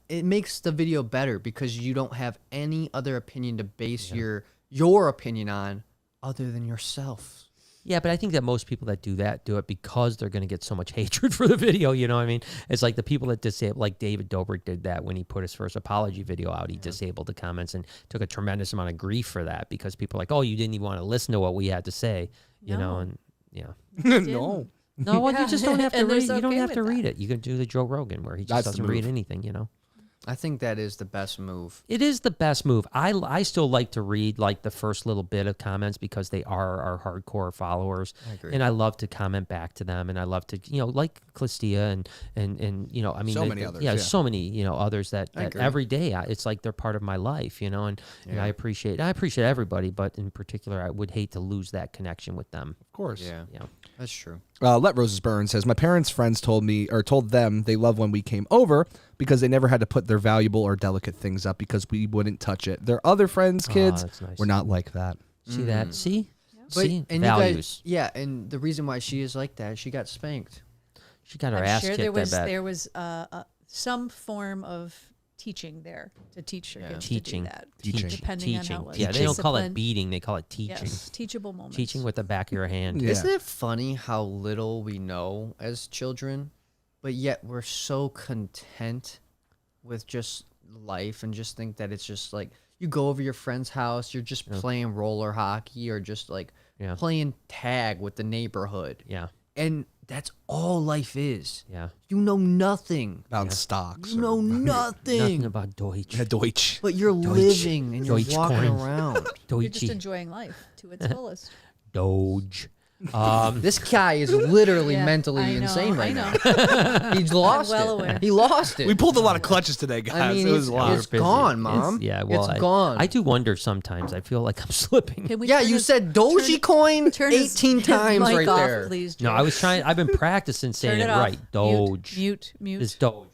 S2: It makes the video better because you don't have any other opinion to base your opinion on other than yourself.
S1: Yeah, but I think that most people that do it because they're going to get so much hatred for the video. You know what I mean? It's like the people that disable, like David Dobrik did that when he put his first apology video out. He disabled the comments and took a tremendous amount of grief for that because people are like, oh, you didn't even want to listen to what we had to say. You know, and yeah.
S4: No.
S1: No, well, you just don't have to
S3: And
S1: read.
S3: there's
S1: You don't
S3: okay
S1: have to
S3: with
S1: read
S3: that.
S1: it. You can do the Joe Rogan where he just
S4: That's the
S1: doesn't read
S4: move.
S1: anything.
S2: I think that is the best move.
S1: It is the best move. I still like to read like the first little bit of comments because they are our hardcore followers.
S2: I agree.
S1: And I love to comment back to them, and I love to like Clistia and I mean
S4: So many others,
S1: yeah,
S4: yeah.
S1: so many others that
S2: agree.
S1: every day it's like they're part of my life, and I appreciate everybody, but in particular I would hate to lose that connection with them.
S4: Of course.
S2: Yeah.
S1: Yeah.
S2: That's true.
S4: Let Roses Burn says, my parents' friends told them they love when we came over because they never had to put their valuable or delicate things up because we wouldn't touch it. Their other friends' kids were not like that.
S1: See that? See?
S2: But,
S1: See?
S2: and
S1: Values.
S2: You guys, and the reason why she is like that, she got spanked.
S1: She got her
S3: I'm
S1: ass
S3: sure
S1: kicked,
S3: there was some form of teaching there to teach your kids to do that. Depending on how it was.
S1: Yeah, they don't call it
S3: Discipline.
S1: beating. They call it teaching.
S3: Yes, teachable moments.
S1: Teaching with the back of your hand.
S4: Yeah.
S2: Isn't it funny how little we know as children, but yet we're so content with just life and just think that it's just like you go over your friend's house, you're just playing roller hockey or just like playing tag with the neighborhood.
S1: Yeah.
S2: And that's all life is.
S1: Yeah.
S2: You know nothing.
S4: About stocks.
S2: You know nothing.
S1: Nothing about Deutsch.
S4: Yeah, Deutsch.
S2: But you're living and you're
S1: Deutsch
S2: walking
S1: coin.
S2: around.
S3: You're just
S1: Deutsche.
S3: enjoying life to its fullest.
S1: Doge.
S2: This guy is literally
S3: Yeah,
S2: mentally
S3: I know,
S2: insane right
S3: I know.
S2: now. He's lost
S3: well
S2: it.
S3: aware.
S2: He lost it.
S4: We pulled a lot of clutches today, guys.
S2: I mean,
S4: it was a lot.
S2: it's gone, Mom.
S1: It's
S2: gone.
S1: I do wonder sometimes. I feel like I'm slipping.
S3: Can we
S2: Yeah,
S3: turn
S2: you
S3: his-
S2: said Dogecoin
S3: turn his-
S2: 18
S3: his
S2: times
S3: mic
S2: right
S3: off,
S2: there.
S3: Please,
S1: No,
S3: Joe.
S1: I was trying. I've been practicing saying
S3: Turn
S1: it
S3: it off.
S1: right. Doge.
S3: Mute.
S1: It's Doge,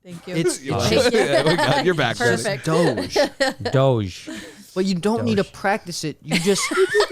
S3: Thank you.
S2: It's
S4: You're back. buddy.
S3: Perfect.
S2: Doge.
S1: right? Doge.
S2: But you don't need to practice it. You just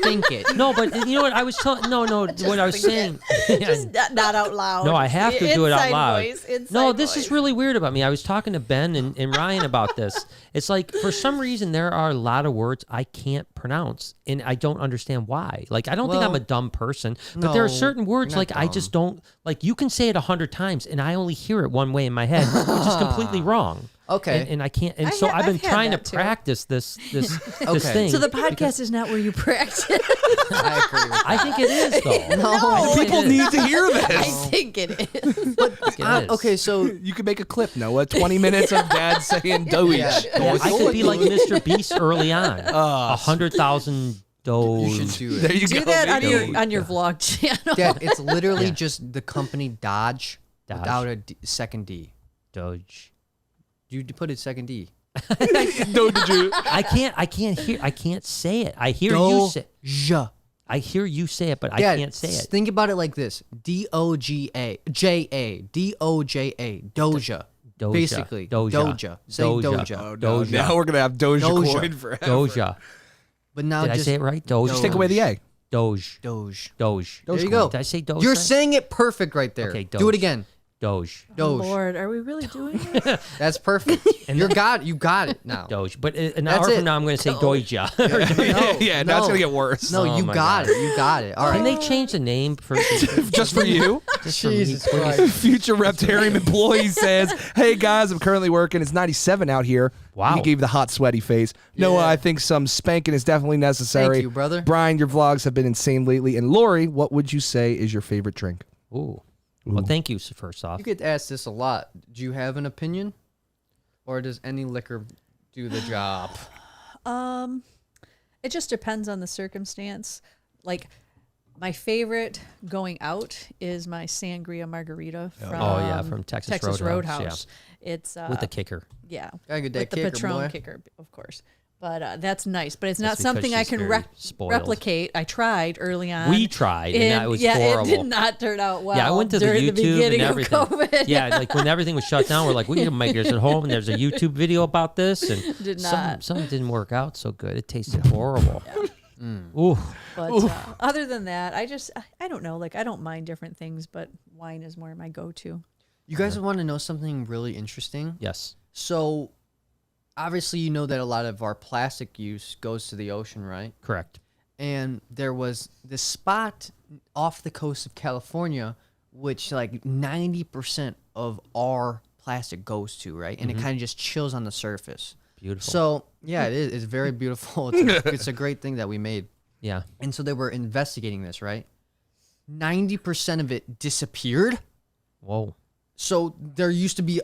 S2: think it.
S1: No, but you know what I was telling? No, what I was saying.
S3: Just not out loud.
S1: No, I have to do it out
S3: Inside
S1: loud.
S3: voice, inside
S1: No, this is
S3: voice.
S1: really weird about me. I was talking to Ben and Ryan about this. It's like, for some reason, there are a lot of words I can't pronounce, and I don't understand why. Like, I don't think I'm a dumb person, but there are
S2: no,
S1: certain words,
S2: you're not
S1: like, I just don't, like, you can say it 100 times, and I only hear it one way in my head, which is completely wrong.
S2: Okay.
S1: And I can't, and
S3: I
S1: so
S3: ha-
S1: I've been
S3: I've had
S1: trying to
S3: that too.
S1: practice this
S2: Okay.
S1: thing.
S3: So the podcast is not where you practice.
S2: I agree with
S1: I think it is, though.
S3: No,
S4: People need to hear
S3: I
S4: this.
S3: think it is.
S1: It is.
S2: Okay, so
S4: You could make a clip, Noah. 20 minutes of dad saying Doge.
S2: Yeah.
S1: Yeah, I could be like Mr. Beast early on.
S2: Oh.
S1: 100,000 Doge.
S2: you should do
S4: There
S2: it.
S4: you
S3: Do
S4: go.
S3: that on
S4: baby.
S3: your vlog channel.
S2: Dad, it's literally just the company Dodge,
S1: Dodge.
S2: without a second D.
S1: Doge.
S2: You put a second D.
S4: Doge.
S1: I can't say it. I hear you say
S2: Doja.
S1: I hear you say it, but I
S2: Dad,
S1: can't say it.
S2: Think about it like this: Doja, Doja, Doja.
S1: Doja.
S2: Basically,
S1: Doja.
S2: Doja. Say
S1: Doja.
S2: Doja.
S4: Oh, no.
S1: Doja.
S4: Now we're going to have Dogecoin
S2: Doja.
S4: forever.
S1: Doja.
S2: But now
S1: Did I
S2: just
S1: say it right? Doge.
S4: Just take away the A.
S1: Doge.
S2: Doge.
S1: Doge.
S2: There you go.
S1: Did I say Doge?
S2: You're
S1: right?
S2: saying it perfect right there.
S1: Okay,
S2: Do
S1: Doge.
S2: it again.
S1: Doge.
S2: Doge.
S3: Lord, are we really doing this?
S2: That's perfect. You got it now.
S1: Doge. But an
S2: That's
S1: hour
S2: it.
S1: from now, I'm going to say Doja.
S4: Yeah, now it's going to get worse.
S2: No,
S1: Oh
S2: you
S1: my
S2: got
S1: God.
S2: it. You got it. All
S1: Can
S2: right.
S1: they change the name for
S4: Just for you?
S1: just for me,
S2: Jesus
S1: please?
S2: Christ.
S4: Future Reptarium employee says, hey guys, I'm currently working. It's 97 out here.
S1: Wow.
S4: He gave the hot, sweaty face. Noah, I think some spanking is definitely necessary.
S2: Thank you, brother.
S4: Brian, your vlogs have been insane lately. And Lori, what would you say is your favorite drink?
S1: Ooh. Well, thank you, first off.
S2: You get asked this a lot. Do you have an opinion? Or does any liquor do the job?
S3: It just depends on the circumstance. Like, my favorite going out is my sangria margarita from
S1: Oh, yeah, from Texas Roadhouse,
S3: It's
S1: With the kicker.
S3: yeah,
S2: Gotta get that
S3: with the
S2: kicker,
S3: Patron
S2: boy.
S3: kicker, of course. But that's nice. But it's not
S1: That's because
S3: something I
S1: she's
S3: can
S1: very spoiled.
S3: replicate. I tried early on.
S1: We tried, and that was
S3: yeah,
S1: horrible.
S3: it did not turn out well.
S1: Yeah, I went to the
S3: during
S1: YouTube
S3: the beginning
S1: and everything.
S3: of COVID.
S1: Yeah, like when everything was shut down, we're like, we can make this at home, and there's a YouTube video about this, and
S3: Did
S1: some
S3: not.
S1: didn't work out so good. It tasted horrible. Ooh,
S3: But other than that, I don't know. Like, I don't mind different things, but wine is more my go-to.
S2: You guys want to know something really interesting?
S1: yes,
S2: So, obviously, you know that a lot of our plastic use goes to the ocean, right?
S1: correct.
S2: And there was this spot off the coast of California, which like 90% of our plastic goes to, right? And it kind of just chills on the surface.
S1: Beautiful.
S2: So, yeah, it is. It's very beautiful. It's a great thing that we made.
S1: Yeah.
S2: And so they were investigating this, right? 90% of it disappeared.
S1: Whoa.
S2: So there used to be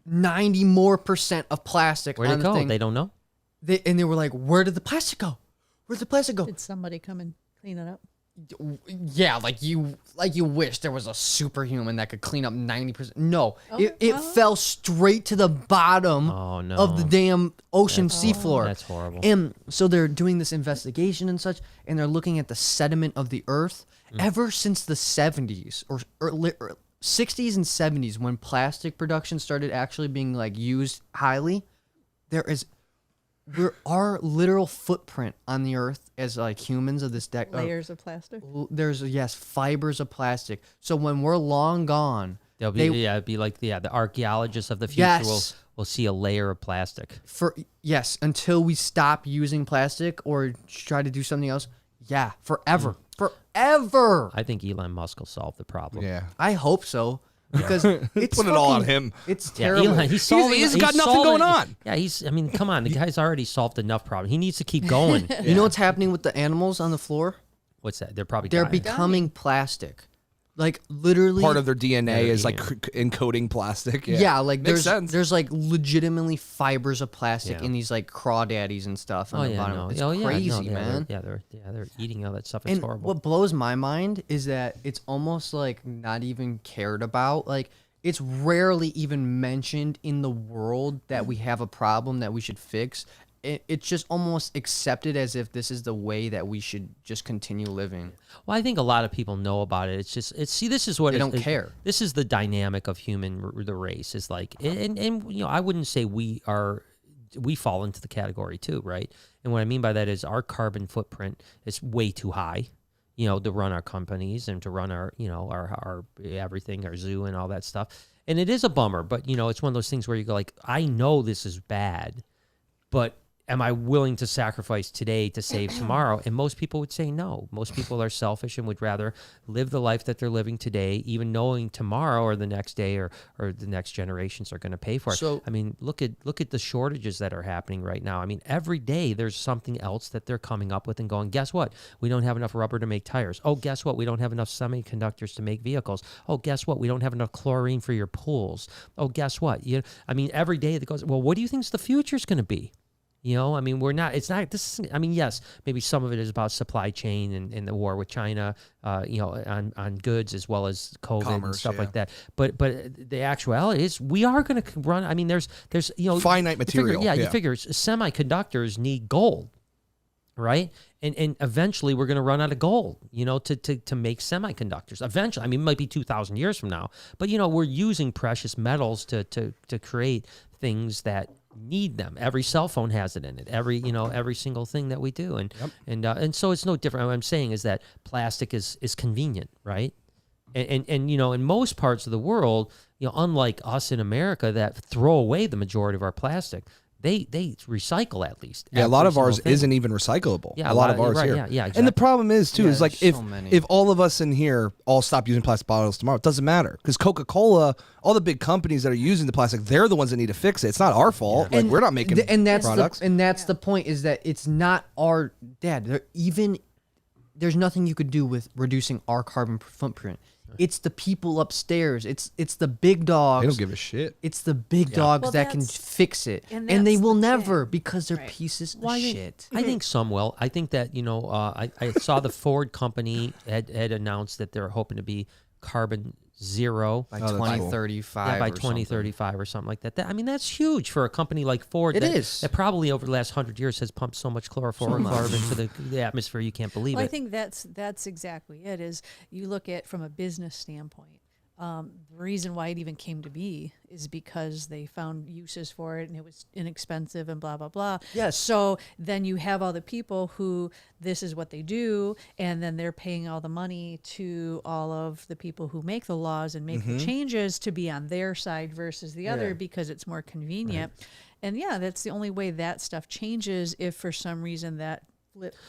S2: 90 more percent of plastic
S1: Where'd
S2: on
S1: it
S2: the
S1: go?
S2: thing.
S1: They don't know.
S2: And they were like, where did the plastic go? Where'd the plastic go?
S3: Did somebody come and clean it up?
S2: Yeah, like you wish there was a superhuman that could clean up 90%. No, it fell straight to the bottom of the damn ocean seafloor.
S1: That's horrible.
S2: And so they're doing this investigation and such, and they're looking at the sediment of the earth ever since the 70s or 60s and 70s, when plastic production started actually being like used highly. Our literal footprint on the earth as like humans of this
S3: layers of plastic.
S2: There's fibers of plastic. So when we're long gone,
S1: it'd be like the archaeologists of the future will see a layer of plastic.
S2: Until we stop using plastic or try to do something else. Yeah, forever. Forever.
S1: I think Elon Musk will solve the problem.
S2: Yeah. I hope so. Because it's
S4: put it all on him.
S2: It's terrible.
S1: Elon,
S4: he's got nothing going on.
S1: Yeah, come on, the guy's already solved enough problems. He needs to keep going.
S2: You know what's happening with the animals on the floor?
S1: What's that? They're
S2: dying. Becoming plastic. Like literally
S4: part of their DNA is like encoding plastic.
S2: Yeah, like
S4: Makes sense.
S2: there's like legitimately fibers of plastic in these like crawdaddies and stuff on the bottom. It's crazy, man.
S1: They're eating all that stuff. It's horrible.
S2: What blows my mind is that it's almost like not even cared about. Like it's rarely even mentioned in the world that we have a problem that we should fix. It's just almost accepted as if this is the way that we should just continue living.
S1: Well, I think a lot of people know about it. This is what
S2: they don't care.
S1: This is the dynamic of the race. Is like, and I wouldn't say we fall into the category too, right? And what I mean by that is our carbon footprint is way too high, to run our companies and to run our everything, our zoo and all that stuff. And it is a bummer, but it's one of those things where you go like, I know this is bad, but am I willing to sacrifice today to save tomorrow? And most people would say no. Most people are selfish and would rather live the life that they're living today, even knowing tomorrow or the next day or the next generations are going to pay for it. So, I mean, look at the shortages that are happening right now. I mean, every day there's something else that they're coming up with and going, guess what? We don't have enough rubber to make tires. Oh, guess what? We don't have enough semiconductors to make vehicles. Oh, guess what? We don't have enough chlorine for your pools. Oh, guess what? Every day that goes, well, what do you think the future's going to be? Yes, maybe some of it is about supply chain and the war with China, on goods as well as COVID and stuff like that. But the actuality is we are going to run. I mean, there's
S4: finite material.
S1: You figure semiconductors need gold, right? And eventually we're going to run out of gold, to make semiconductors. Eventually, it might be 2,000 years from now, but we're using precious metals to create things that need them. Every cell phone has it in it. Every single thing that we do, and so it's no different. What I'm saying is that plastic is convenient, right? And in most parts of the world, unlike us in America that throw away the majority of our plastic, they recycle at least.
S4: Yeah, a lot of ours isn't even recyclable. Yeah, a lot of ours here.
S1: Yeah, exactly.
S4: And the problem is too is like if all of us in here all stop using plastic bottles tomorrow, it doesn't matter because Coca-Cola, all the big companies that are using the plastic, they're the ones that need to fix it. It's not our fault. Yeah. Like we're not making products.
S2: That's the point is that it's not our dad. There's nothing you could do with reducing our carbon footprint. It's the people upstairs. It's the big dogs.
S4: They don't give a shit.
S2: It's the big dogs that can fix it, and they will never because they're pieces of shit.
S1: I think some will. I think that I saw the Ford company had announced that they're hoping to be carbon zero
S2: by 2035.
S1: By 2035 or something like that. That's huge for a company like Ford.
S2: It is.
S1: That probably over the last 100 years has pumped so much chlorofluorocarbon into the atmosphere you can't believe it.
S3: I think that's exactly it. Is you look at from a business standpoint. The reason why it even came to be is because they found uses for it and it was inexpensive and blah, blah, blah.
S2: Yes.
S3: So then you have all the people who this is what they do, and then they're paying all the money to all of the people who make the laws and make the changes to be on their side versus the other because it's more convenient. Right. And that's the only way that stuff changes if for some reason that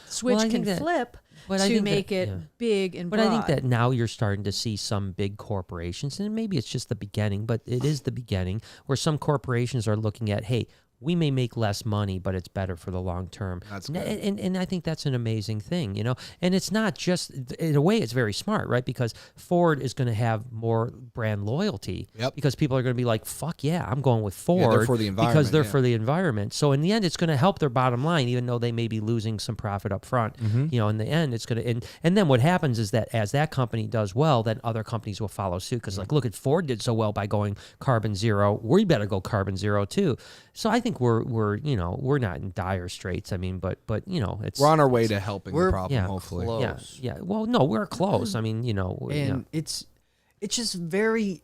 S3: switch can flip to make it big and broad.
S1: But I think that now you're starting to see some big corporations, and maybe it's just the beginning, but it is the beginning, where some corporations are looking at, hey, we may make less money, but it's better for the long term.
S4: That's good.
S1: And I think that's an amazing thing, and it's not just, in a way, it's very smart, right? Because Ford is going to have more brand loyalty because people are going to be like, fuck yeah, I'm going with Ford
S4: they're for the environment,
S1: because they're for the environment. So in the end, it's going to help their bottom line, even though they may be losing some profit up front. In the end, it's going to, and then what happens is that as that company does well, then other companies will follow suit. Because look at Ford did so well by going carbon zero. We better go carbon zero too. So I think we're not in dire straits. I mean, but it's,
S4: we're on our way to helping the problem. Hopefully,
S2: close.
S1: Yeah. Well, no, we're close. I mean,
S2: and it's just very,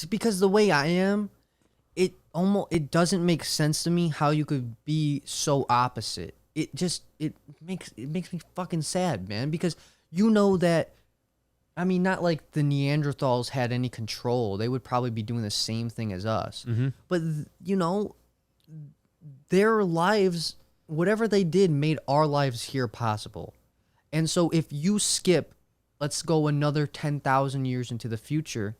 S2: because the way I am, it doesn't make sense to me how you could be so opposite. It makes me fucking sad, man, because that. I mean, not like the Neanderthals had any control. They would probably be doing the same thing as us. But, their lives, whatever they did, made our lives here possible. And so if you skip, let's go another 10,000 years into the future,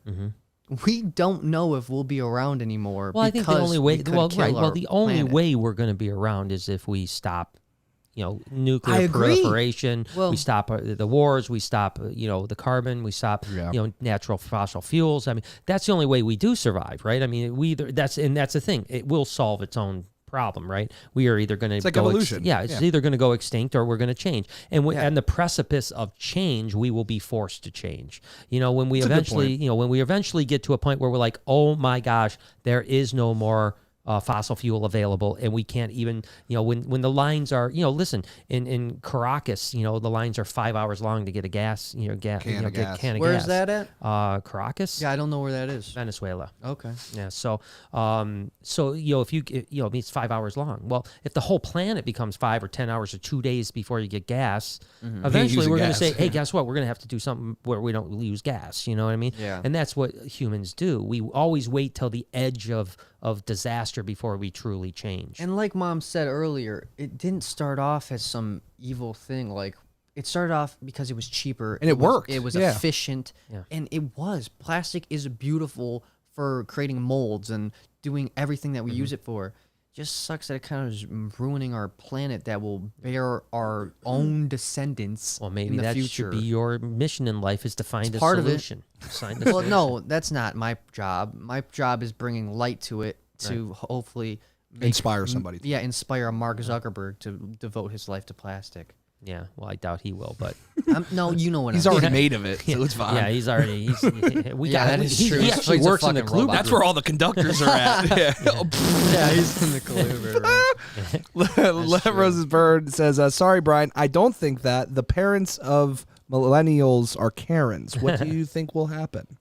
S2: we don't know if we'll be around anymore.
S1: Well, I think the only way, the only way we're going to be around is if we stop nuclear proliferation.
S2: Well,
S1: we stop the wars. We stop, the carbon. We stop, natural fossil fuels. I mean, that's the only way we do survive, right? I mean, that's the thing. It will solve its own problem, right? We are either going to
S4: like evolution.
S1: It's either going to go extinct or we're going to change. And and the precipice of change, we will be forced to change. When we eventually get to a point where we're like, oh my gosh, there is no more fossil fuel available, and we can't even, when the lines are, listen, in Caracas, the lines are 5 hours long to get a gas, can of gas.
S2: Where's that at?
S1: Caracas.
S2: Yeah, I don't know where that is.
S1: Venezuela.
S2: Okay.
S1: Yeah. So, if you, it's 5 hours long. Well, if the whole planet becomes 5 or 10 hours or 2 days before you get gas, eventually we're going to say, hey, guess what? We're going to have to do something where we don't use gas. You know what I mean?
S2: Yeah.
S1: And that's what humans do. We always wait till the edge of disaster before we truly change.
S2: And like Mom said earlier, it didn't start off as some evil thing. Like, it started off because it was cheaper.
S4: And it worked.
S2: It was efficient. Yeah. And it was. Plastic is beautiful for creating molds and doing everything that we use it for. Just sucks that it kind of is ruining our planet that will bear our own descendants.
S1: Well, maybe
S2: in the
S1: that
S2: future.
S1: should be your mission in life, is to find a
S2: part
S1: solution.
S2: Well, no, that's not my job. My job is bringing light to it to hopefully
S4: inspire somebody.
S2: Yeah, inspire Mark Zuckerberg to devote his life to plastic.
S1: Yeah, well, I doubt he will, but
S2: no, you know what
S4: he's already made of it, so it's fine.
S1: Yeah, he's already. He
S2: actually
S1: works in the club.
S4: That's where all the conductors are at.
S2: Yeah, he's in the club.
S4: Let Rose's Bird says, "Sorry, Brian, I don't think that the parents of millennials are Karens. What do you think will happen?"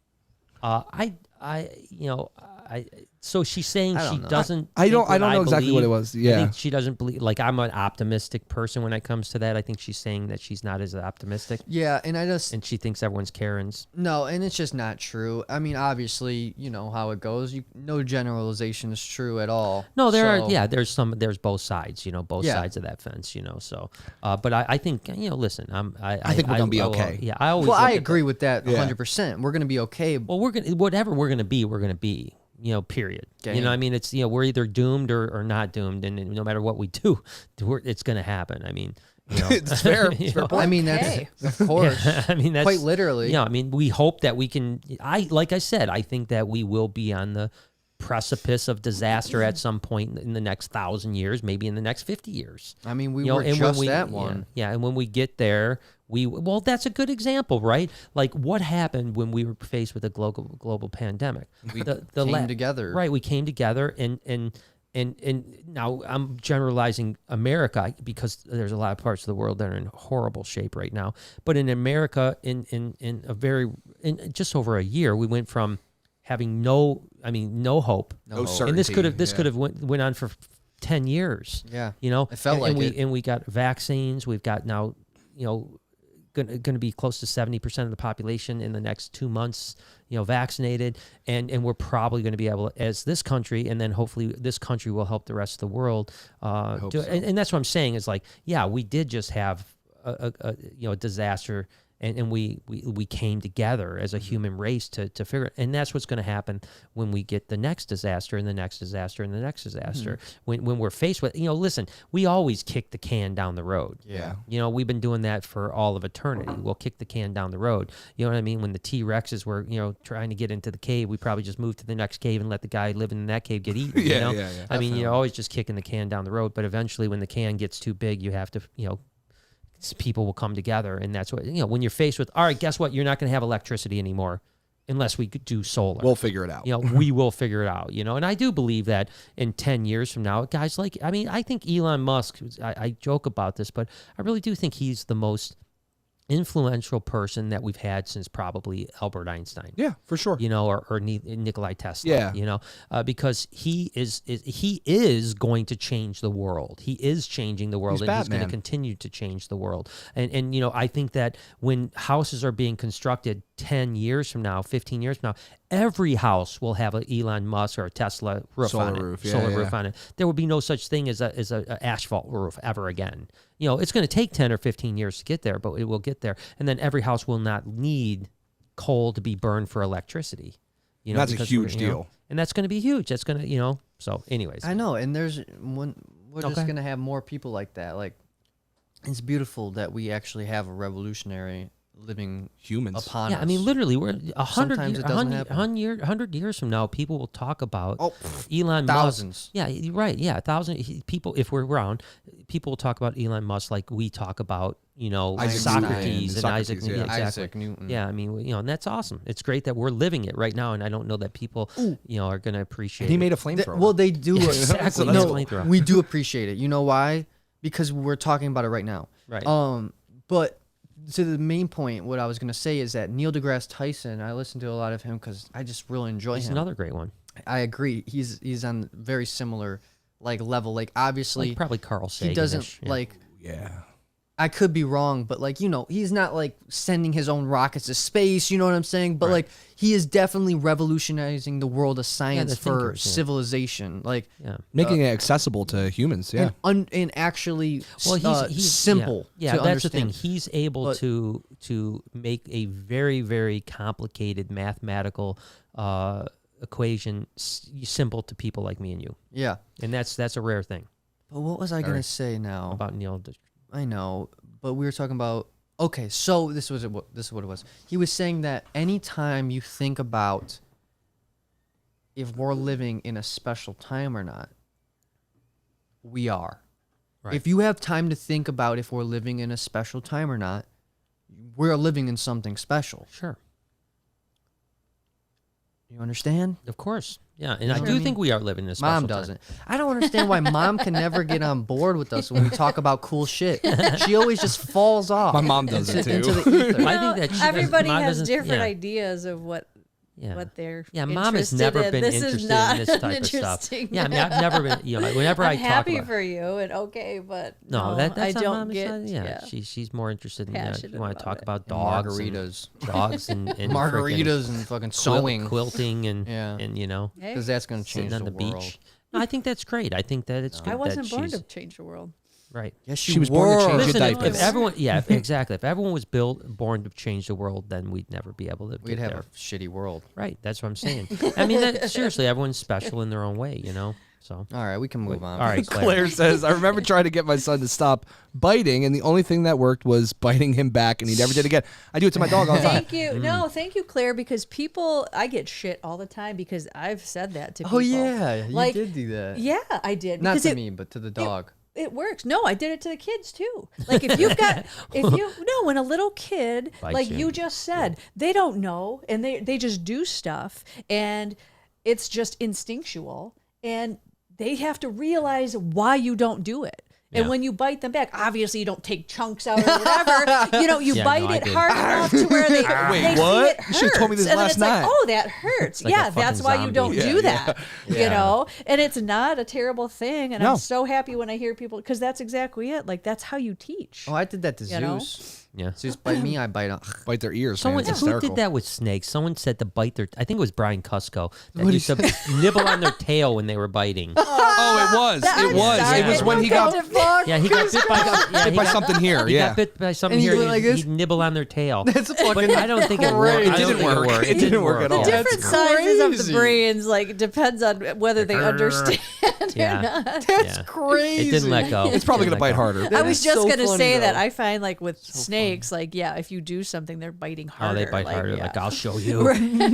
S1: So she's saying she doesn't.
S4: I don't know exactly what it was. Yeah,
S1: I think she doesn't believe. Like, I'm an optimistic person when it comes to that. I think she's saying that she's not as optimistic.
S2: Yeah, and
S1: she thinks everyone's Karens.
S2: No, and it's just not true. I mean, obviously, you know how it goes. No generalization is true at all.
S1: No, there's both sides. Both sides of that fence. So, but I think listen, I think
S4: we're gonna be okay.
S2: I agree with that 100%. We're gonna be okay.
S1: Well, whatever we're gonna be. Period.
S2: Okay.
S1: I mean, it's, we're either doomed or not doomed, and no matter what we do, it's going to happen. I mean,
S4: it's fair.
S2: I mean, that's of course.
S1: Yeah, I mean, that's
S2: quite literally.
S1: Yeah, I mean, we hope that we can. Like I said, I think that we will be on the precipice of disaster at some point in the next 1,000 years, maybe in the next 50 years.
S2: I mean, we were just that one.
S1: Yeah, and when we get there, that's a good example, right? Like, what happened when we were faced with a global pandemic?
S2: We came together.
S1: Right, we came together, and now I'm generalizing America because there's a lot of parts of the world that are in horrible shape right now. But in America, in just over a year, we went from having no hope,
S4: no certainty.
S1: And this could have went on for 10 years.
S2: Yeah,
S1: it
S2: felt like it.
S1: And we got vaccines. We've got now, going to be close to 70% of the population in the next 2 months, vaccinated, and we're probably going to be able, as this country, and then hopefully this country will help the rest of the world. And that's what I'm saying is, like, yeah, we did just have a disaster and we came together as a human race to figure it. And that's what's going to happen when we get the next disaster and the next disaster and the next disaster. When we're faced with, listen, we always kick the can down the road.
S4: Yeah.
S1: We've been doing that for all of eternity. We'll kick the can down the road. You know what I mean? When the T-Rexes were, trying to get into the cave, we probably just moved to the next cave and let the guy living in that cave get eaten.
S4: Yeah.
S1: I mean, you're always just kicking the can down the road, but eventually when the can gets too big, you have to, people will come together, and that's what, when you're faced with, all right, guess what? You're not going to have electricity anymore unless we do solar.
S4: We'll figure it out.
S1: We will figure it out, and I do believe that in 10 years from now, guys I think Elon Musk, I joke about this, but I really do think he's the most influential person that we've had since probably Albert Einstein.
S4: Yeah, for sure.
S1: Or Nikolai Tesla. Yeah. Because he is going to change the world. He is changing the world,
S4: He's
S1: He's going to continue to change the world. And I think that when houses are being constructed 10 years from now, 15 years from now, every house will have an Elon Musk or a Tesla roof on it. Solar roof on it. There will be no such thing as a asphalt roof ever again. It's going to take 10 or 15 years to get there, but it will get there. And then every house will not need coal to be burned for electricity.
S4: That's a huge deal.
S1: And that's going to be huge. That's going to, so anyways.
S2: I know. And we're just going to have more people like that. Like, it's beautiful that we actually have a revolutionary living
S4: humans
S2: upon us.
S1: I mean, literally, we're 100 years from now, people will talk about Elon
S2: thousands.
S1: Musk. Yeah, you're right. Yeah, 1,000 people. If we're around, people will talk about Elon Musk like we talk about Socrates and Isaac.
S2: Yeah,
S1: exactly.
S2: Isaac Newton.
S1: Yeah, I mean, and that's awesome. It's great that we're living it right now, and I don't know that people, are going to appreciate.
S4: He
S1: it.
S4: made a flamethrower.
S2: Well, they do.
S1: Exactly.
S2: No, we do appreciate it. You know why? Because we're talking about it right now.
S1: Right.
S2: But to the main point, what I was going to say is that Neil deGrasse Tyson, I listen to a lot of him because I just really enjoy him.
S1: He's another great one.
S2: I agree. He's on very similar level. Like, obviously,
S1: probably Carl Sagan.
S2: He doesn't
S4: Yeah.
S2: I could be wrong, but he's not sending his own rockets to space. You know what I'm saying? But he is definitely revolutionizing the world of science for civilization.
S4: Making it accessible to humans. Yeah,
S2: and actually, he's simple.
S1: Yeah,
S2: to
S1: that's
S2: understand.
S1: the thing. He's able to make a very, very complicated mathematical equation simple to people like me and you.
S2: Yeah,
S1: and that's a rare thing.
S2: But what was I gonna say now
S1: about Neil?
S2: I know, but we were talking about. Okay, so this is what it was. He was saying that anytime you think about if we're living in a special time or not, we are. Right. If you have time to think about if we're living in a special time or not, we're living in something special.
S1: Sure.
S2: You understand?
S1: Of course. Yeah, and I do think we are living in a special
S2: Mom doesn't. I don't understand why Mom can never get on board with us when we talk about cool shit. She always just falls off.
S4: My mom does it too.
S2: Into the ether.
S1: I think that
S3: everybody has different ideas of what they're
S1: Mom has never been interested in this type of stuff. Yeah, I mean, I've never been. Whenever I talk about,
S3: happy for you and okay, but
S1: that's
S3: I
S1: how
S3: don't
S1: Mom
S3: get.
S1: Is. Yeah, she's more interested in. You want to talk
S3: it.
S1: about dogs,
S2: margaritas,
S1: and
S2: margaritas and fucking sewing,
S1: quilting, and
S2: because that's going to change
S1: on the
S2: world.
S1: beach. No, I think that's great. I think that it's good.
S3: I wasn't
S1: that
S3: born to change the world.
S1: Right.
S2: Yes,
S4: she was born to change
S1: Listen,
S4: your
S1: if
S4: diapers.
S1: everyone, exactly. If everyone was born to change the world, then we'd never be able to.
S2: We'd have a shitty world.
S1: Right. That's what I'm saying. I mean, seriously, everyone's special in their own way, So.
S2: All right, we can move on.
S1: All right,
S4: Claire says, I remember trying to get my son to stop biting, and the only thing that worked was biting him back, and he never did again. I do it to my dog all the time.
S3: Thank you. No, thank you, Claire, because I get shit all the time because I've said that to people.
S2: Oh, yeah, you did do that.
S3: Yeah, I did.
S2: Not to me, but to the dog.
S3: It works. No, I did it to the kids too. Like when a little kid, you just said, they don't know and they just do stuff and it's just instinctual and they have to realize why you don't do it. And when you bite them back, obviously you don't take chunks out or whatever. You bite it hard enough to where they
S4: Wait,
S3: see
S4: what?
S3: it hurts.
S4: You should have told me this
S3: and
S4: last
S3: then it's
S4: night.
S3: like, oh, that hurts.
S1: Like
S3: that's why you don't do that.
S2: Yeah.
S3: And it's not a terrible thing. And I'm so happy when I hear people, because that's exactly it. Like, that's how you teach.
S2: Oh, I did that to Zeus.
S1: Yeah.
S2: So just bite me, I bite on.
S4: Bite their ears.
S1: Someone
S4: man. It's
S1: who
S4: hysterical.
S1: did that with snakes? Someone said to bite their. I think it was Brian Cusco that used to nibble on their tail when they were biting.
S4: Oh, it was. It was. It was when he got.
S1: Yeah, he got bit by,
S4: Bit by something here.
S1: He
S4: Yeah.
S1: got bit by something
S2: And
S1: here.
S2: he'd go like this?
S1: He'd nibble on their tail.
S2: That's fucking
S1: But I don't think it worked.
S4: It didn't work. It didn't work at all.
S3: The different
S2: That's
S3: sizes of the
S2: crazy.
S3: brains, like, depends on whether they understand
S1: Yeah.
S3: or not.
S2: That's
S1: Yeah.
S2: crazy.
S1: It didn't let go.
S4: It's probably
S1: It
S4: gonna
S1: didn't let
S4: bite
S1: go.
S4: harder.
S3: I was
S2: is
S3: just
S2: so
S3: gonna
S2: funny,
S3: say that.
S2: though.
S3: I find like with snakes, like if you do something, they're biting
S1: Oh,
S3: harder.
S1: they bite
S3: like,
S1: harder.
S3: yeah.
S1: Like, I'll show you.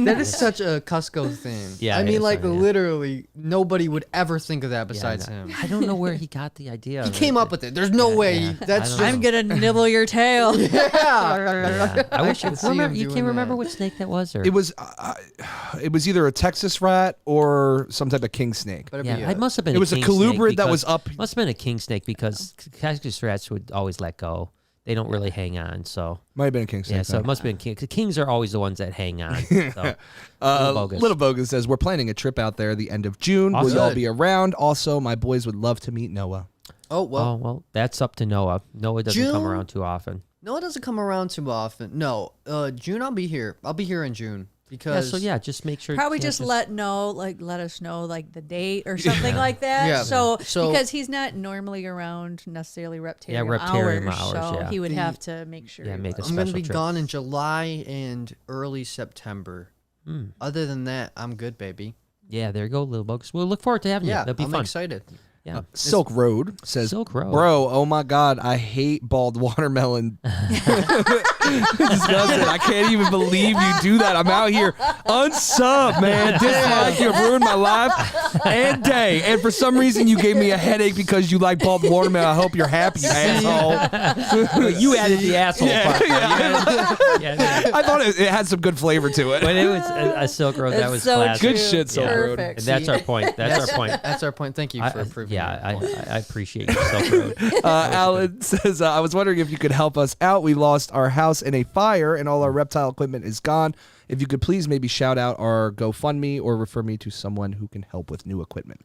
S2: That is such a Cusco thing.
S1: Yeah,
S2: I
S1: it
S2: mean,
S1: is,
S2: like
S1: yeah.
S2: literally nobody would ever think of that
S1: Yeah,
S2: besides
S1: no.
S2: him.
S1: I don't know where he got the idea.
S2: He
S1: of
S2: came
S1: it.
S2: up with it. There's no way.
S1: yeah.
S2: That's
S1: I
S2: just
S1: don't
S3: I'm gonna nibble your tail.
S2: yeah.
S1: Yeah. I wish
S2: could see him
S1: remember. You
S2: doing
S1: can't remember
S2: that.
S1: what snake that was, or
S4: It was either a Texas rat or some type of king snake.
S2: But
S1: yeah, it must have been.
S4: It was a
S1: king
S4: colubrid
S1: snake
S4: that was
S1: because-
S4: up.
S1: Must have been a king snake because Texas rats would always let go. They don't really hang on, so
S4: Might have been a king snake.
S1: yeah. So
S4: then.
S1: it must have been king. 'Cause kings are always the ones that hang on. So. Little bogus.
S4: Little Bogus says we're planning a trip out there the end of June. Will
S1: Awesome.
S4: y'all be around? Also, my boys would love to meet Noah.
S2: Oh well.
S1: Oh well, that's up to Noah. Noah doesn't come
S2: June?
S1: around too often.
S2: No, it doesn't come around too often. No, June I'll be here. I'll be here in June
S1: Yeah.
S2: because
S1: So yeah, just make sure.
S3: Probably
S1: yeah,
S3: just let us know like the date or something like that.
S2: Yeah.
S3: So
S2: So-
S3: because he's not normally around necessarily reptilian,
S1: reptilian
S3: hours,
S1: hours,
S3: so
S1: yeah.
S3: he would have to make sure.
S1: Yeah,
S3: he
S1: make
S3: was.
S1: a
S2: I'm gonna
S1: special
S2: be
S1: trip.
S2: gone in July and early September.
S1: Mm.
S2: Other than that, I'm good, baby.
S1: Yeah, there you go, little bogus. We'll look forward to having you.
S2: Yeah,
S1: That'll be
S2: I'm
S1: fun.
S2: excited.
S1: Yeah.
S4: Silk Road says,
S1: Silk Road.
S4: Bro, oh my God, I hate bald watermelon. Disgusting. I can't even believe you do that. I'm out here unsub, man. Dislike, you ruined my life and day. And for some reason, you gave me a headache because you like bald watermelon. I hope you're happy, you asshole.
S1: But you added the asshole part. Yeah.
S4: I thought it had some good flavor to it.
S1: But it was a Silk Road. That
S3: It's
S1: was
S3: so
S1: classic.
S4: Good
S3: true.
S4: shit, Silk Road.
S3: Perfect.
S1: And that's our point. That's our point.
S2: That's our point. Thank you for approving.
S1: I appreciate you, Silk Road.
S4: Alan says, I was wondering if you could help us out. We lost our house in a fire and all our reptile equipment is gone. If you could please maybe shout out our GoFundMe or refer me to someone who can help with new equipment.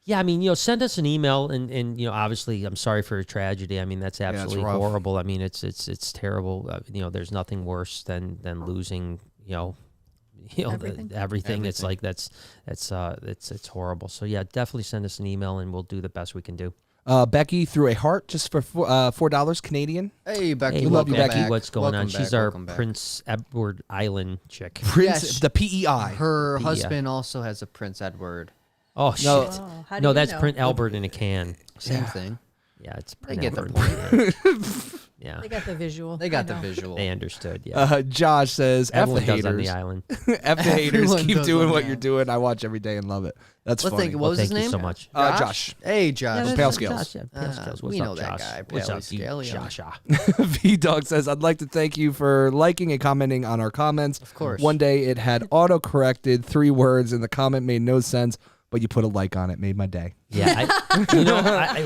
S1: Yeah, I mean, send us an email, and obviously, I'm sorry for your tragedy. I mean, that's absolutely
S4: rough.
S1: horrible. I mean, it's terrible. There's nothing worse than losing, everything. It's like it's horrible. So yeah, definitely send us an email, and we'll do the best we can do.
S4: Becky threw a heart just for $4 Canadian.
S2: Hey, Becky.
S1: Hey,
S4: love you,
S2: welcome
S4: Becky.
S2: back.
S1: What's going on?
S2: Welcome
S1: She's
S2: back,
S1: our
S2: welcome back.
S1: Prince Edward Island chick.
S4: Prince, the PEI.
S2: Her
S1: The,
S2: husband also has a Prince Edward.
S1: Oh
S4: No.
S1: shit!
S3: Oh, how do
S1: No,
S3: you
S1: that's
S3: know?
S1: Prince Albert in a can.
S2: Same thing.
S1: Yeah, it's
S2: They
S1: Prince
S2: get the
S1: Albert.
S2: point.
S1: Yeah,
S3: They got the visual.
S2: They got
S3: I
S2: the
S3: know.
S2: visual.
S1: they understood. Yeah,
S4: Josh says, F the
S1: everyone does on the
S4: haters.
S1: island.
S4: F the haters.
S2: Everyone
S4: Keep
S2: does
S4: doing
S2: on
S4: what
S2: the
S4: you're doing. I watch every day and love it. That's
S2: Let's
S4: funny.
S2: think. What was
S1: Thank
S2: his name?
S1: you so much.
S4: Josh.
S2: Hey, Josh.
S1: Yeah,
S4: Pale
S1: that's
S4: Scales.
S1: Josh, yeah, Pale Scales. What's
S2: we
S1: up,
S2: know that
S1: Josh?
S2: guy,
S1: What's
S2: Pale
S1: up, you
S2: Scales.
S1: Joshua?
S4: V-Dog says, I'd like to thank you for liking and commenting on our comments.
S2: Of course.
S4: One day it had auto-corrected 3 words and the comment made no sense, but you put a like on it. Made my day.
S1: Yeah,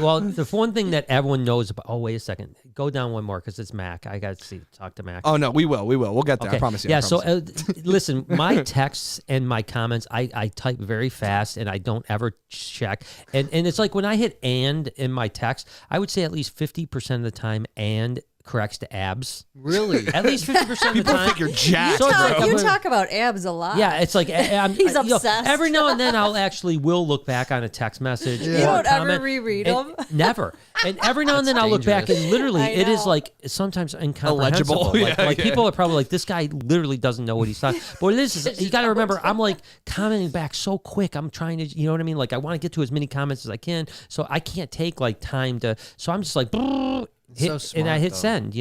S1: well, the one thing that everyone knows about. Oh, wait a second. Go down one more because it's Mac. I got to talk to Mac.
S4: Oh, no, we will. We'll get there. I promise you.
S1: Yeah.
S4: I
S1: So
S4: promise you.
S1: listen, my texts and my comments, I type very fast and I don't ever check. And it's like when I hit "and" in my text, I would say at least 50% of the time "and" corrects to abs.
S2: Really?
S1: At least 50% of the
S4: People
S1: time.
S4: think you're jacked,
S1: So it's
S4: bro.
S1: like
S3: You
S1: I'm-
S3: talk about abs a lot.
S1: Yeah, it's like
S3: He's obsessed.
S1: every now and then I'll look back on a text message.
S3: You
S1: or a
S3: don't ever
S1: comment,
S3: reread
S1: and-
S3: them?
S1: Never. And every now and then I'll look back and literally
S3: I
S1: it is
S3: know.
S1: like sometimes incomprehensible.
S4: Illegible.
S1: Like,
S4: Yeah,
S1: like
S4: yeah.
S1: people are probably like, this guy literally doesn't know what he's talking. But this is you got to remember, I'm like commenting back so quick. I'm trying to, you know what I mean? Like I want to get to as many comments as I can, so I can't take like time to. So I'm just like.
S2: So
S1: and I
S2: smart,
S1: hit
S2: though.
S1: send,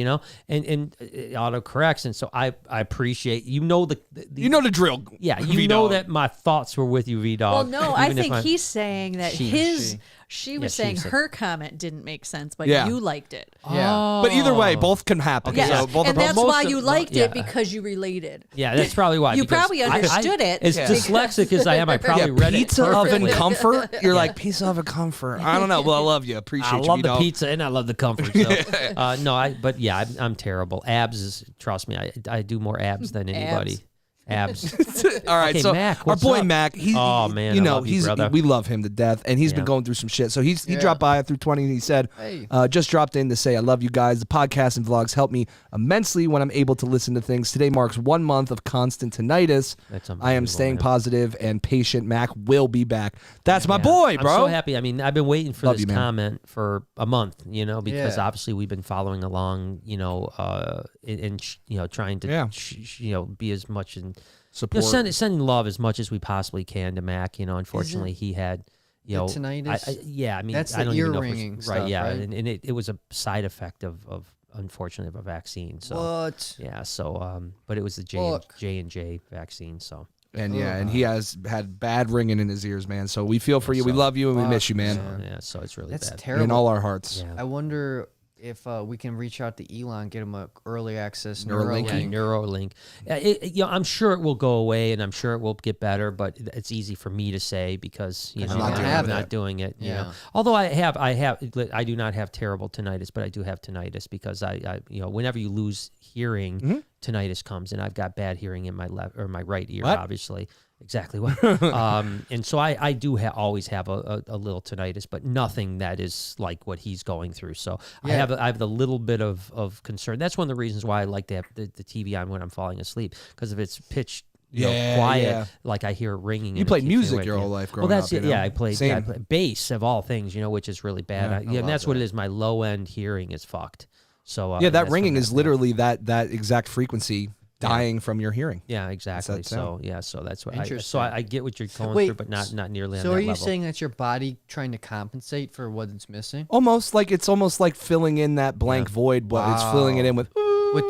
S1: and it auto corrects, and so I appreciate the
S4: You know the drill.
S1: yeah, you
S4: V-Dog.
S1: know that my thoughts were with you, V
S3: Well,
S1: Dog.
S3: no, I think he's saying that she was
S1: she
S3: saying
S1: said-
S3: her comment didn't make sense, but
S4: Yeah.
S3: you liked it.
S2: Yeah.
S4: But either way, both can happen.
S1: Okay,
S3: Yes,
S4: So both
S3: and
S4: are
S3: that's
S1: most
S3: why
S1: of-
S3: you liked
S1: yeah.
S3: it because you related.
S1: Yeah, that's probably why.
S3: You
S1: because
S3: probably understood it.
S1: As
S3: Yeah.
S1: dyslexic as I am, I probably read
S4: pizza
S1: it
S4: oven
S1: perfectly.
S4: comfort. You're like pizza oven comfort. I don't know. Well, I love you. Appreciate
S1: I
S4: you.
S1: love the
S4: V-Dog.
S1: pizza and I love the comfort. So, but yeah, I'm terrible. Abs is, trust me, I do more abs than anybody. Abs.
S4: All right,
S1: Okay,
S4: so
S1: Mac,
S4: our
S1: what's
S4: boy
S1: up?
S4: Mac,
S1: Oh, man,
S4: you
S1: I
S4: know,
S1: love you, brother.
S4: we love him to death, and he's been going through some shit. So he dropped by through 20, and he said,
S2: Hey.
S4: just dropped in to say, I love you guys. The podcast and vlogs help me immensely when I'm able to listen to things. Today marks 1 month of constant tinnitus.
S1: That's
S4: I am staying
S1: man.
S4: positive and patient. Mac will be back. That's my boy, bro.
S1: I'm so happy. I mean, I've been waiting for
S4: Love
S1: this
S4: you, man.
S1: comment for a month, because
S2: Yeah.
S1: obviously we've been following along, and trying to, be as much in
S4: Support.
S1: sending love as much as we possibly can to Mac. Unfortunately, he had,
S2: tinnitus?
S1: I mean,
S2: That's
S1: I
S2: the
S1: don't even know if
S2: ear-ringing
S1: right,
S2: stuff,
S1: yeah,
S2: right?
S1: and it was a side effect of unfortunately of a vaccine. So
S2: What?
S1: yeah, so but it was the J&J vaccine. So.
S4: And and he has had bad ringing in his ears, man. So we feel for you. We love you and we miss you, man.
S1: So it's really
S2: That's
S1: bad.
S2: terrible.
S4: In all our hearts.
S1: Yeah.
S2: I wonder if we can reach out to Elon, get him a early access
S4: Neuralink.
S2: Neuralink.
S1: Neuralink. I'm sure it will go away, and I'm sure it will get better. But it's easy for me to say because I'm not doing it. You know, although I do not have terrible tinnitus, but I do have tinnitus because I whenever you lose hearing, tinnitus comes, and I've got bad hearing in my left or my right ear, obviously. Exactly what. And so I do always have a little tinnitus, but nothing that is like what he's going through. So I have the little bit of concern. That's one of the reasons why I like to have the TV on when I'm falling asleep, because if it's pitched quiet, like I hear it ringing.
S4: You played music your whole life growing up.
S1: Well, that's it.
S4: You know?
S1: Yeah, I played bass of all things, which is really bad. And that's what it is. My low end hearing is fucked. So
S4: that ringing is literally that exact frequency dying from your hearing.
S1: Yeah, exactly. So that's what I get what you're going through, but not nearly on that
S2: So
S1: level.
S2: are you saying that's your body trying to compensate for what it's missing?
S4: It's almost like filling in that blank void, but it's filling it in with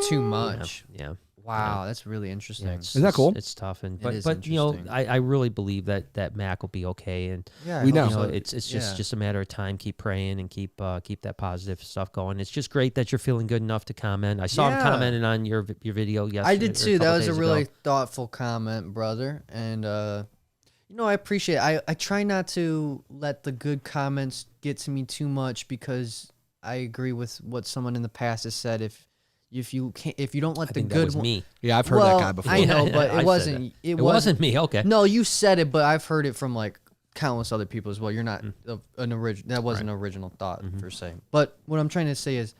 S2: too much.
S1: Yeah.
S2: Wow, that's really interesting.
S4: Isn't that cool?
S1: It's tough,
S2: It is
S1: but
S2: interesting.
S1: I really believe that Mac will be okay, and
S4: we know.
S1: it's just a matter of time. Keep praying and keep that positive stuff going. It's just great that you're feeling good enough to comment. I saw him commenting on your video yesterday.
S2: I did too. That was a really
S1: ago.
S2: thoughtful comment, brother, and I appreciate it. I try not to let the good comments get to me too much, because I agree with what someone in the past has said. If you don't let the good
S1: was me.
S4: Yeah, I've heard that guy before.
S2: I know, but
S1: I
S2: it wasn't.
S1: It wasn't me. Okay.
S2: No, you said it, but I've heard it from like countless other people as well. You're not an original. That wasn't an original thought per se. But what I'm trying to say is,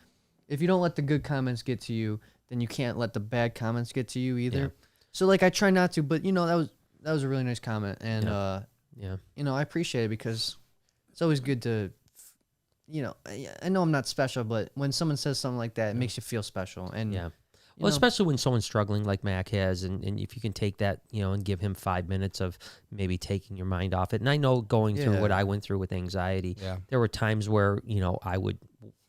S2: if you don't let the good comments get to you, then you can't let the bad comments get to you either.
S1: Yeah.
S2: So like I try not to, but that was a really nice comment, and I appreciate it, because it's always good to. I know I'm not special, but when someone says something like that, it makes you feel special. And
S1: well, especially when someone's struggling like Mac has, and if you can take that, and give him 5 minutes of maybe taking your mind off it. And I know going through what I went through with anxiety, there were times where, I would,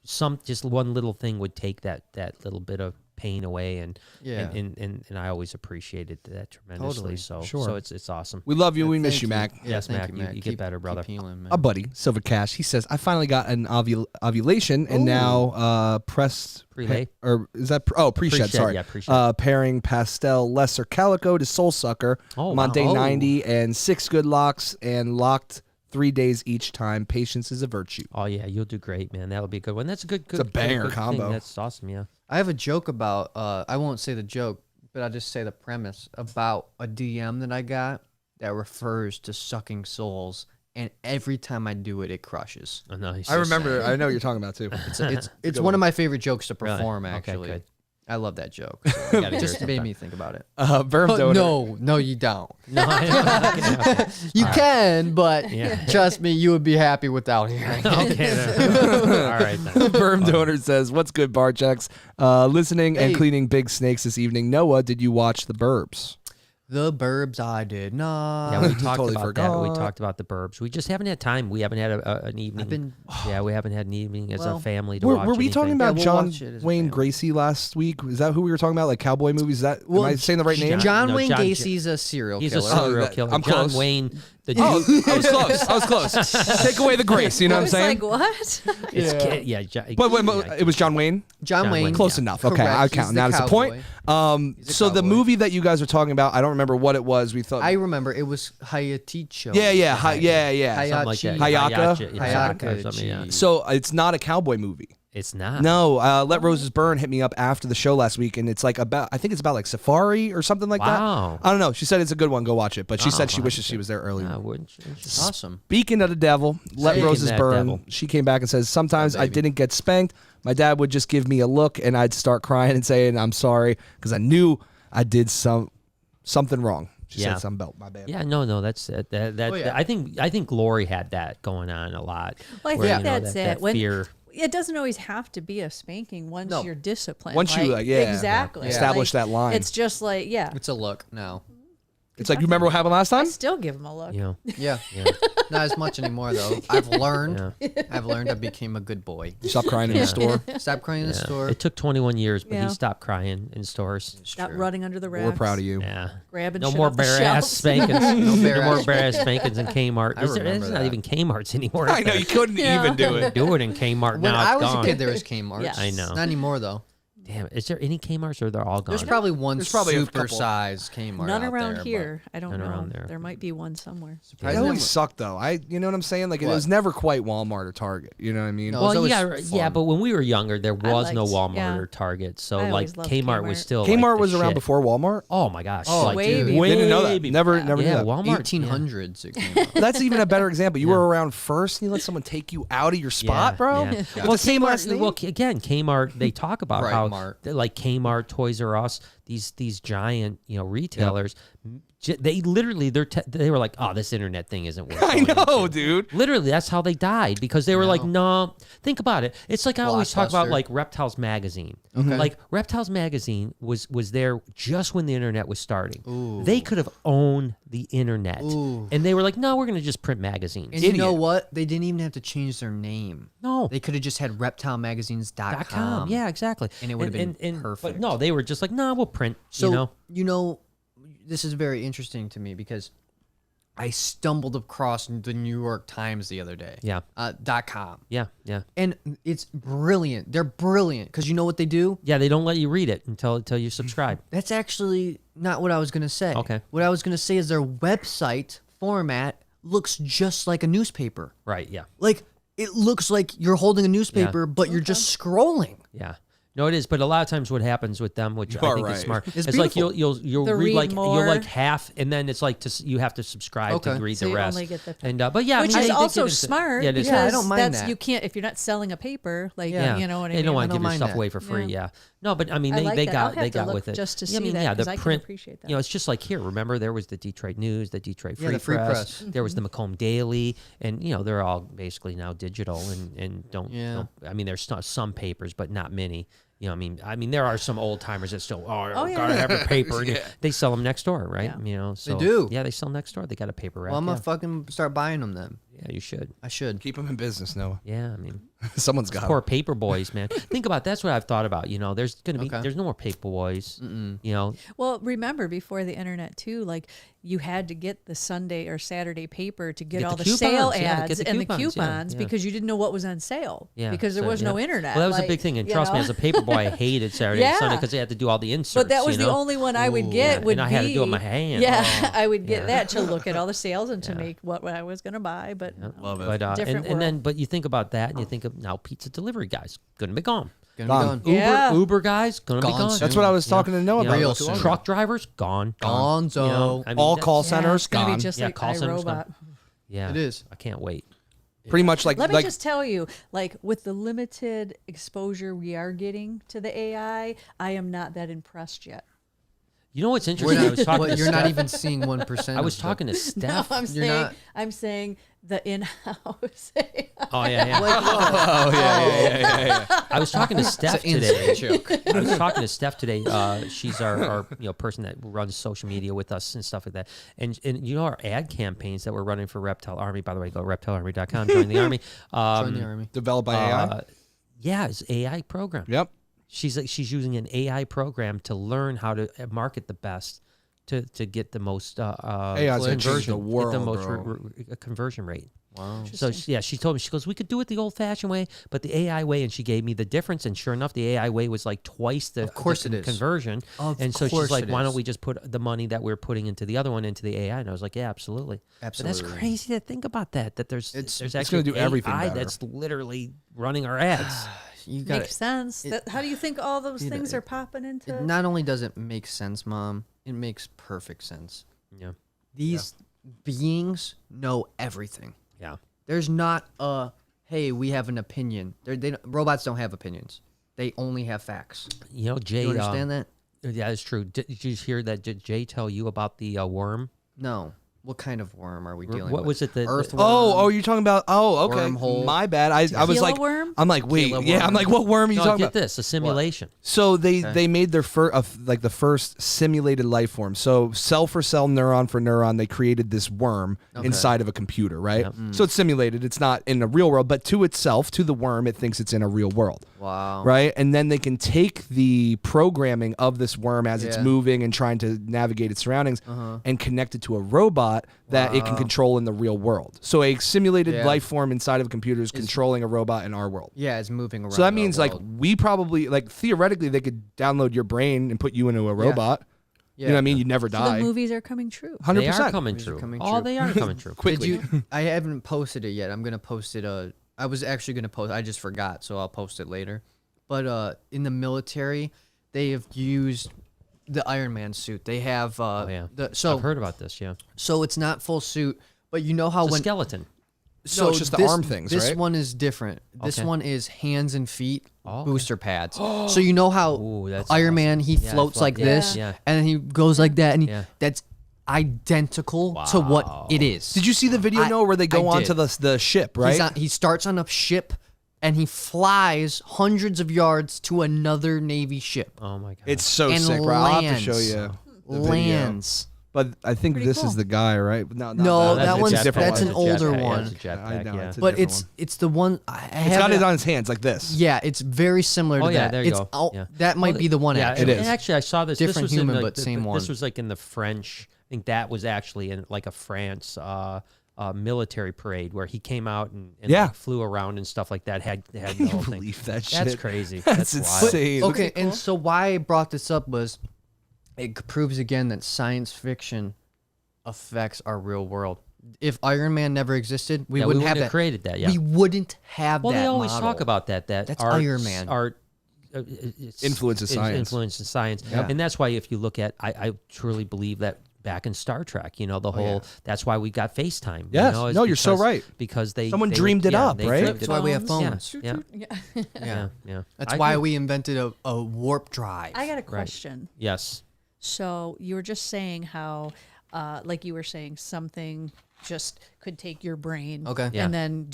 S1: just one little thing would take that little bit of pain away, and I always appreciated that tremendously.
S2: Totally.
S1: So it's awesome.
S4: We love you. We miss you, Mac.
S1: Yes, Mac. You get better, brother.
S2: Keep healing, man.
S4: A buddy, Silver Cash, he says, I finally got an ovulation and now pressed
S1: Prelay?
S4: Or is that pre-shed, sorry.
S1: Yeah, pre-shed.
S4: Pairing Pastel Lesser Calico to Soul Sucker.
S1: Oh,
S4: I'm on
S1: wow.
S4: day 90 and 6 good locks and locked 3 days each time. Patience is a virtue.
S1: Oh yeah, you'll do great, man. That'll be a good one. That's a good.
S4: It's a banger
S1: good
S4: combo.
S1: thing. That's awesome. Yeah.
S2: I have a joke about. I won't say the joke, but I'll just say the premise about a DM that I got that refers to sucking souls, and every time I do it, it crushes.
S1: Oh, nice.
S4: I remember. I know what you're talking about too.
S2: It's one of my favorite jokes to
S1: Really?
S2: perform.
S1: Okay,
S2: Actually,
S1: good.
S2: I love that joke. So
S1: Gotta
S2: it
S1: hear
S2: just
S1: it
S2: made
S1: sometime.
S2: me think about it.
S4: Verb donor.
S2: No, you don't.
S1: No, okay.
S2: You can, but
S1: Yeah.
S2: trust me, you would be happy without hearing it.
S1: Okay. Then. All right. Then.
S4: Verb donor says, "What's good, bar checks? Listening and
S2: Hey.
S4: cleaning big snakes this evening. Noah, did you watch The Burbs?"
S2: The Burbs, I did not.
S1: Yeah, we talked
S4: Totally
S1: about that. We
S4: forgot.
S1: talked about the Burbs. We just haven't had time. We haven't had an evening. We haven't had an evening as a
S2: Well,
S1: family to
S4: Were
S1: watch
S4: we
S1: anything.
S4: talking about
S2: we'll
S4: John
S2: watch it as a
S4: Wayne
S2: family.
S4: Gracie last week? Is that who we were talking about? Like cowboy movies? Is that am I saying the right name?
S2: John
S1: No,
S2: Wayne
S1: John-
S2: Gacy's a serial
S1: He's
S2: killer.
S1: a serial
S4: that-
S1: killer.
S4: I'm
S1: John
S4: close.
S1: Wayne. The
S4: Oh,
S1: dude.
S4: I was close. I was close. Take away the grace. You know
S3: I
S4: what I'm
S3: was
S4: saying?
S3: like, what?
S4: But it was John Wayne.
S2: John Wayne.
S4: Close enough. Okay,
S2: Correct.
S4: I
S2: He's
S4: count.
S2: the
S4: That is the point.
S2: He's a
S4: So the
S2: cowboy.
S4: movie that you guys were talking about, I don't remember what it was. We thought.
S2: I remember it was Hayaticho.
S4: Yeah.
S1: Something like that.
S2: Hayaka.
S4: Hayaka?
S1: Hayaka or something, yeah.
S2: Hayaka.
S4: So it's not a cowboy movie.
S1: It's not.
S4: No, Let Roses Burn hit me up after the show last week, and it's like I think it's about like Safari or something like that. I don't know. She said it's a good one. Go watch it. But she said she wishes she was there earlier.
S1: Wouldn't she?
S2: Awesome.
S4: Speaking of the devil, Let Roses Burn. She came back and says, sometimes I didn't get spanked. My dad would just give me a look, and I'd start crying and saying, I'm sorry, because I knew I did something wrong. She said something about my bad.
S1: Yeah, no, that's it. I think Lori had that going on a lot.
S3: Well, I think that's it.
S1: That fear.
S3: It doesn't always have to be a spanking once you're disciplined.
S4: Once you
S3: exactly
S4: establish that line.
S3: It's just like
S2: it's a look now.
S4: It's like, you remember what happened last time?
S3: I still give him a look.
S2: Yeah. Not as much anymore though. I've learned. I became a good boy.
S4: You stopped crying in the store.
S2: Stop crying in the store.
S1: It took 21 years, but he stopped crying in stores.
S3: Stop running under the racks.
S4: We're proud of you.
S1: Yeah.
S3: Grabbing
S1: no
S3: shit
S1: more
S3: off the
S1: bare ass
S3: shelves.
S1: spankings. No more bare ass spankings in Kmart. It's not even Kmart's anymore.
S4: I know, you couldn't even do it.
S1: Do it in Kmart
S2: When
S1: now.
S2: I
S1: It's
S2: was
S1: gone.
S2: a kid, there was Kmart's.
S3: Yes.
S1: I know.
S2: Not anymore though.
S1: Damn, is there any Kmart's or they're all gone?
S2: There's probably one
S4: There's probably a
S2: super
S4: couple.
S2: size Kmart.
S3: None
S2: out
S3: around
S2: there,
S3: here. I don't
S1: None
S3: know.
S1: around there.
S3: There might be one somewhere.
S4: It
S2: Surprisingly,
S4: always sucked though. You know what I'm saying? Like, it was never quite Walmart or Target. You know what I mean?
S2: No.
S1: Well,
S2: always
S1: yeah,
S2: fun.
S1: but when we were younger, there was no
S3: liked-
S1: Walmart
S3: yeah.
S1: or Target, so
S3: I
S1: like
S3: always loved
S1: Kmart was
S3: Kmart.
S1: still.
S4: Kmart
S1: like, the
S4: was around
S1: shit.
S4: before Walmart.
S1: Oh my gosh!
S2: Oh,
S1: like,
S3: way
S2: dude.
S4: Didn't know that.
S1: before
S4: Never
S1: that.
S4: knew
S1: Yeah,
S4: that.
S1: Walmart.
S2: 1800s it came out.
S4: That's even a better example. You were around first, and you let someone take you out of your spot, bro.
S1: Yeah.
S4: With
S1: Well,
S4: the same last
S1: Kmart.
S4: name?
S1: Well, again, Kmart. They talk about
S2: Right,
S1: how
S2: Mart.
S1: like Kmart, Toys R Us, these giant retailers. They literally they were like, oh, this internet thing isn't working.
S4: I know, dude.
S1: Literally, that's how they died because they were like, no. Think about it. It's like I always talk about
S2: Blockbuster.
S1: like Reptiles Magazine.
S2: Okay.
S1: Like Reptiles Magazine was there just when the internet was starting. They could have owned the internet, and they were like, no, we're gonna just print magazines.
S2: And you know what? They didn't even have to change their name.
S1: No.
S2: They could have just had reptilemagazines.com.
S1: .com. Yeah, exactly.
S2: And it would have been perfect.
S1: But no, they were just like, no, we'll print.
S2: So, this is very interesting to me because I stumbled across the New York Times the other day.
S1: Yeah.
S2: .com.
S1: Yeah.
S2: And it's brilliant. They're brilliant because you know what they do?
S1: Yeah, they don't let you read it until you subscribe.
S2: That's actually not what I was going to say.
S1: Okay.
S2: What I was going to say is their website format looks just like a newspaper.
S1: Right, yeah.
S2: Like, it looks like you're holding a newspaper, but you're just scrolling.
S1: Yeah. No, it is, but a lot of times what happens with them, which I think is smart,
S2: It's
S1: like
S2: beautiful.
S1: you'll
S3: They'll
S1: read
S3: read
S1: like
S3: more.
S1: you'll like half, and then it's like you have to subscribe to read
S3: So
S1: the
S3: you
S1: rest.
S3: only get the-
S1: And but yeah,
S3: Which
S1: I mean,
S3: is
S1: they
S3: also
S1: get into-
S3: smart
S1: Yeah, it is.
S3: because
S2: I don't mind
S3: that's
S2: that.
S3: you can't if you're not selling a paper like
S1: Yeah,
S3: you know what I
S1: they
S3: mean.
S1: don't want to
S2: I
S1: give
S2: don't
S1: your stuff
S2: mind
S1: away
S2: that.
S1: for free.
S3: Yeah.
S1: Yeah. No, but I mean,
S3: I like
S1: they
S3: that. I'll
S1: got
S3: have to
S1: with
S3: look
S1: it
S3: just to
S1: Yeah,
S3: see
S1: I mean,
S3: that,
S1: yeah,
S3: 'cause
S1: the
S3: I can
S1: print.
S3: appreciate that.
S1: It's just like here. Remember, there was the Detroit News, the Detroit Free
S2: the Free
S1: Press.
S2: Press.
S1: There was the Macomb Daily, and they're all basically now digital and don't. I mean, there's some papers, but not many. I mean, there are some old timers that still gotta have a paper. They sell them next door, right? So,
S2: They do.
S1: Yeah, they sell next door. They got a paper rack.
S2: Well, I'm going to fucking start buying them then.
S1: Yeah, you should.
S2: I should.
S4: Keep them in business, Noah.
S1: Yeah, I mean,
S4: Someone's got
S1: poor
S4: them.
S1: paper boys, man. Think about that's what I've thought about. There's gonna be
S2: Okay.
S1: there's no more paper boys.
S3: Well, remember before the internet too, like you had to get the Sunday or Saturday paper to get
S1: Get
S3: all
S1: the
S3: the sale
S1: coupons, yeah, to
S3: ads
S1: get the
S3: and the
S1: coupons, yeah,
S3: coupons
S1: yeah.
S3: because you didn't know what was on sale.
S1: Yeah,
S3: because there
S1: so,
S3: was
S1: yeah.
S3: no internet.
S1: Well, that was a
S3: like,
S1: big thing, and
S3: you
S1: trust me,
S3: know?
S1: as a paper boy, I hated Saturday and Sunday
S3: Yeah.
S1: because they had to do all the inserts.
S3: But that was the only one I would get. Would
S1: and I
S3: be,
S1: had to do it with my hand.
S3: Yeah, I would get that to look at all the sales and to make what I was going to buy. But
S4: Love it.
S1: But
S3: Different
S1: and then
S3: world.
S1: but you think about that, and you think of now pizza delivery guys gonna be gone.
S2: Gone.
S3: Yeah.
S1: Uber guys gonna be
S2: Gone
S1: gone.
S2: soon.
S4: That's what I was talking to Noah about.
S2: Real
S4: not too long
S2: soon.
S4: ago.
S1: Truck drivers gone.
S2: Gonzo.
S1: I mean,
S4: All
S1: that's-
S4: call
S3: yeah,
S4: centers
S3: it's going to
S4: gone.
S3: be just
S1: Yeah,
S3: like
S1: call centers
S3: iRobot.
S1: gone. Yeah,
S2: It is.
S1: I can't wait.
S4: Pretty much like
S3: Let me just tell you, like with the limited exposure we are getting to the AI, I am not that impressed yet.
S1: You know what's interesting? I was talking. to
S2: You're not
S1: Steph-
S2: even seeing 1%.
S1: I was talking to Steph.
S3: I'm saying the in-house.
S1: Oh yeah.
S4: Oh yeah.
S1: I was talking to Steph today. I was talking to Steph today. She's our person that runs social media with us and stuff like that. And our ad campaigns that we're running for Reptile Army. By the way, go reptilearmy.com. Join the army.
S2: Join the army.
S4: Developed by AI.
S1: Yeah, it's AI program.
S4: Yep.
S1: She's using an AI program to learn how to market the best to get the most
S4: AI's gonna change
S1: conversion,
S4: the world,
S1: get the most
S4: bro.
S1: conversion rate.
S2: Wow.
S1: So she told me, she goes, we could do it the old-fashioned way, but the AI way, and she gave me the difference, and sure enough, the AI way was like twice the, conversion. And so she's like, why don't we just put the money that we're putting into the other one into the AI? And I was like, yeah, absolutely. But that's crazy to think about that there's actually
S4: gonna do everything
S1: AI
S4: better.
S1: that's literally running our ads.
S2: you got
S3: makes sense. How do you think all those things are popping into?
S2: Not only does it make sense, Mom, it makes perfect sense.
S1: Yeah.
S2: These beings know everything.
S1: Yeah.
S2: There's not hey, we have an opinion. Robots don't have opinions. They only have facts.
S1: You know, Jay.
S2: You understand that?
S1: Yeah, it's true. Did you hear that? Did Jay tell you about the worm?
S2: No. What kind of worm are we dealing with?
S1: What was it? The
S2: earthworm?
S4: Oh, you're talking about? Oh, okay.
S2: Wormhole.
S4: My bad. I was like,
S3: worm?
S4: I'm like, wait, yeah. I'm like, what worm are you
S1: No,
S4: talking
S1: get
S4: about?
S1: this, a simulation.
S4: So they made their the first simulated life form. So cell for cell, neuron for neuron, they created this worm inside of a computer, right?
S1: Yep.
S4: So it's simulated. It's not in the real world, but to itself, to the worm, it thinks it's in a real world.
S2: Wow.
S4: Right? And then they can take the programming of this worm as it's moving and trying to navigate its surroundings and connect it to a robot that it can control in the real world. So a simulated life form inside of a computer is controlling a robot in our world.
S2: Yeah, it's moving around.
S4: So that means like we probably like theoretically they could download your brain and put you into a robot.
S2: Yeah.
S4: You know what I mean? You'd never
S3: So
S4: die.
S3: the movies are coming true.
S4: 100%.
S1: They are coming true. They are coming true.
S4: Quickly.
S2: I haven't posted it yet. I'm gonna post it. I was actually gonna post. I just forgot, so I'll post it later. But in the military, they have used the Iron Man suit. They have so
S1: I've heard about this. Yeah.
S2: So it's not full suit, but you know how
S1: It's a
S2: when
S1: skeleton.
S2: so
S4: it's just the arm things,
S2: This
S4: right?
S2: one is different. This
S1: Okay.
S2: one is hands and feet
S1: okay.
S2: booster pads. So you know how
S1: Ooh, that's
S2: Iron
S1: awesome.
S2: Man he
S1: Yeah,
S2: floats like
S1: yeah,
S2: this,
S1: yeah.
S2: and then he goes like that, and
S1: Yeah.
S2: that's identical to what it is.
S4: Did you see the video, Noah, where they go
S2: I
S4: onto
S2: did.
S4: the ship, right?
S2: He starts on a ship, and he flies hundreds of yards to another Navy ship.
S1: Oh my god.
S4: It's so
S2: And
S4: sick, bro. I'll have to show
S2: lands.
S4: you the video.
S2: Lands.
S4: But I think
S3: Pretty
S4: this
S3: cool.
S4: is the guy, right? No,
S2: No,
S4: that
S2: that
S4: it's
S2: one's-
S4: a different
S2: that's
S4: one.
S2: an older one.
S1: It's a jetpack,
S4: I know,
S1: yeah.
S4: it's a
S2: But
S4: different
S2: it's the one I
S4: It's
S2: have.
S4: got it on his hands like this.
S2: Yeah, it's very similar to
S1: Oh, yeah,
S2: that.
S1: there you
S2: It's
S1: go.
S2: all-
S1: Yeah.
S2: That might be the one.
S1: Yeah,
S2: actually.
S4: it is.
S1: Actually, I saw this.
S2: Different
S1: this was
S2: human,
S1: in the,
S2: but same one.
S1: This was like in the French. I think that was actually in like a France military parade where he came out and like, flew around and stuff like that. Had the
S4: Can
S1: whole
S4: you
S1: thing.
S4: believe that shit?
S1: That's crazy.
S4: That's
S1: wild.
S4: insane.
S2: Okay, and so why I brought this up was it proves again that science fiction affects our real world. If Iron Man never existed, we wouldn't have that.
S1: created that. Yeah.
S2: We wouldn't have
S1: Well,
S2: that.
S1: they always
S2: model.
S1: talk about that.
S2: That's
S1: art,
S2: Iron Man.
S1: Art
S4: Influences science.
S1: Influences science.
S2: Yeah.
S1: And that's why if you look at, I truly believe that back in Star Trek, you know, the whole, that's why we got FaceTime.
S4: Yes.
S1: You know, is
S4: No, you're so
S1: because-
S4: right.
S1: Because
S4: Someone dreamed it up,
S1: they
S4: right?
S1: dreamed it
S2: That's why
S1: up.
S2: we have
S3: Phones.
S2: phones.
S1: Yeah.
S3: Yeah.
S1: Yeah.
S2: That's
S1: I
S2: why
S1: agree.
S2: we invented a warp drive.
S3: I got a question.
S1: Yes.
S3: So you were just saying how, like you were saying, something just could take your brain,
S2: Okay.
S1: Yeah.
S3: and then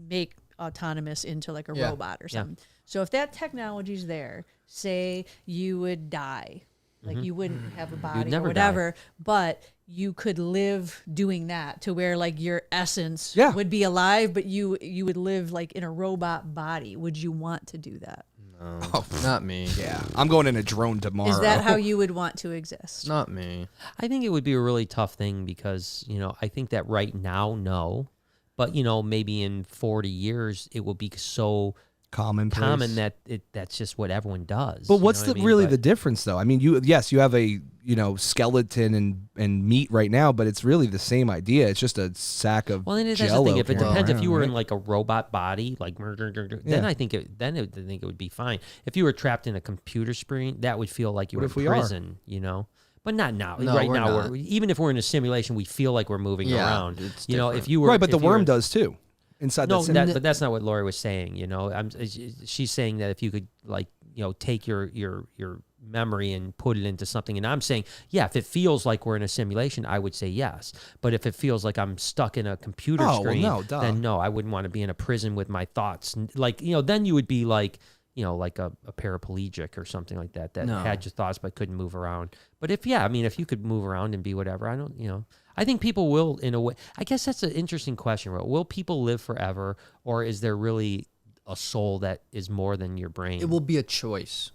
S3: make autonomous into like a
S2: Yeah.
S3: robot or something. So if that technology's there, say you would die, like you wouldn't have a body
S1: never
S3: or whatever, but you could live doing that to where like your essence would be alive, but you would live like in a robot body. Would you want to do that?
S2: Oh, not me.
S4: Yeah, I'm going in a drone tomorrow.
S3: Is that how you would want to exist?
S2: Not me.
S1: I think it would be a really tough thing because, you know, I think that right now, no. But, you know, maybe in 40 years, it will be so common that that's just what everyone does.
S4: But what's
S1: you know
S4: really
S1: But-
S4: the difference, though? I mean, you have a skeleton and meat right now, but it's really the same idea. It's just a sack of
S1: Well, and that's the
S4: Jell-O
S1: thing. If it
S4: carrying
S1: depends, if
S4: around,
S1: you were in
S4: right?
S1: like a robot body, like then
S4: Yeah.
S1: I think it would be fine. If you were trapped in a computer screen, that would feel like you
S4: What
S1: were
S4: if
S1: in
S4: we are?
S1: prison, you know. But not now.
S2: No,
S1: right
S2: we're
S1: now,
S2: not.
S1: even if we're in a simulation, we feel like we're moving
S2: Yeah,
S1: around.
S2: it's
S1: You know,
S2: different.
S1: if you were
S4: right, but the
S1: if you were-
S4: worm does too. Inside
S1: No,
S4: that
S1: but that's not what Lori was saying. You know, she's saying that if you could, like, you know, take your memory and put it into something, and I'm saying, yeah, if it feels like we're in a simulation, I would say yes. But if it feels like I'm stuck in a computer screen,
S4: no, duh.
S1: then no, I wouldn't want to be in a prison with my thoughts. Like, you know, then you would be like, you know, like a paraplegic or something like that
S2: No.
S1: had your thoughts but couldn't move around. But if you could move around and be whatever, I think people will, in a way. I guess that's an interesting question. Will people live forever, or is there really a soul that is more than your brain?
S2: It will be a choice.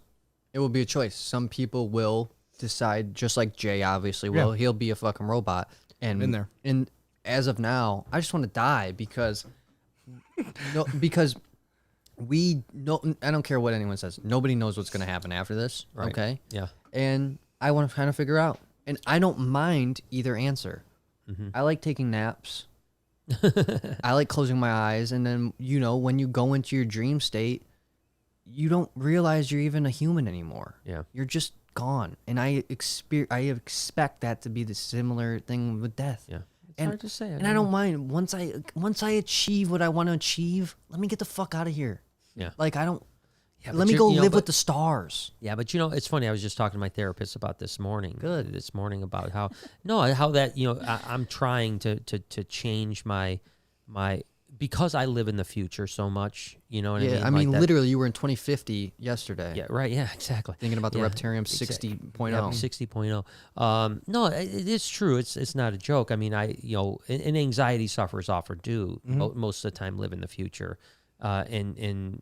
S2: It will be a choice. Some people will decide, just like Jay obviously will. He'll be a fucking robot. And
S4: Been there.
S2: And as of now, I just want to die because we know. I don't care what anyone says. Nobody knows what's going to happen after this.
S1: Right.
S2: Okay.
S1: Yeah.
S2: And I want to kind of figure out. And I don't mind either answer.
S1: Mm-hmm.
S2: I like taking naps. I like closing my eyes, and then when you go into your dream state, you don't realize you're even a human anymore.
S1: Yeah,
S2: you're just gone. And I expect that to be the similar thing with death.
S1: Yeah, it's hard to say.
S2: I don't mind once I achieve what I want to achieve. Let me get the fuck out of here.
S1: Yeah,
S2: like I don't. Yeah, let me go live with the stars.
S1: Yeah, but it's funny. I was just talking to my therapist about this morning. About how that I'm trying to change my because I live in the future so much. You know what I mean?
S2: I mean, literally, you were in 2050 yesterday.
S1: Yeah, right. Yeah, exactly.
S2: Thinking about the Reptarium 60.0.
S1: Yeah, 60.0. No, it's true. It's not a joke. I mean, an anxiety sufferers often do most of the time live in the future, and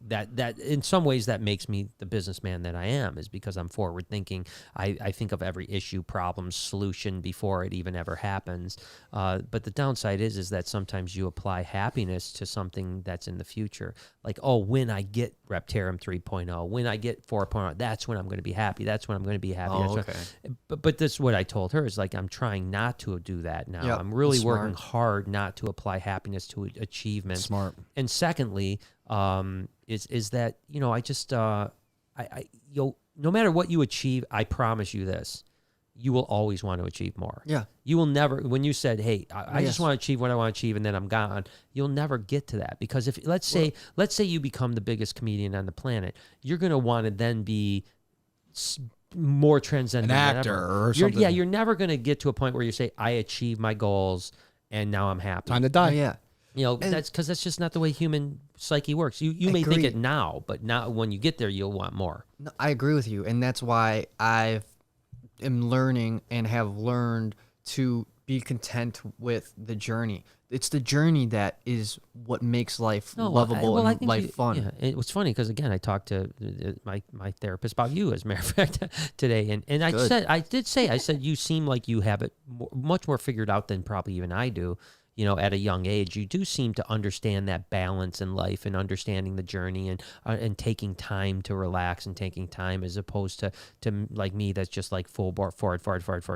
S1: that in some ways that makes me the businessman that I am, is because I'm forward thinking. I think of every issue, problem, solution before it even ever happens. But the downside is that sometimes you apply happiness to something that's in the future. Like, when I get Reptarium 3.0, when I get 4.0, that's when I'm going to be happy. That's when I'm going to be happy.
S2: Okay.
S1: But this is what I told her, is like, I'm trying not to do that now.
S2: Yep,
S1: I'm really working hard not to apply happiness to achievement.
S4: Smart.
S1: And secondly, is that I just no matter what you achieve, I promise you this, you will always want to achieve more.
S2: Yeah,
S1: you will never. When you said, "Hey, I just want to achieve what I want to achieve," and then I'm gone, you'll never get to that, because if let's say you become the biggest comedian on the planet, you're gonna want to then be more transcendent,
S4: an actor or something.
S1: You're never gonna get to a point where you say, "I achieved my goals and now I'm happy."
S4: Time to die.
S2: Yeah.
S1: That's because that's just not the way human psyche works. You may think it now, but not when you get there, you'll want more.
S2: No, I agree with you, and that's why I am learning and have learned to be content with the journey. It's the journey that is what makes life lovable and life fun.
S1: Yeah, it was funny because, again, I talked to my therapist about you, as a matter of fact, today, and I said you seem like you have it much more figured out than probably even I do. At a young age, you do seem to understand that balance in life and understanding the journey and taking time to relax and taking time, as opposed to like me, that's just like full bore forward.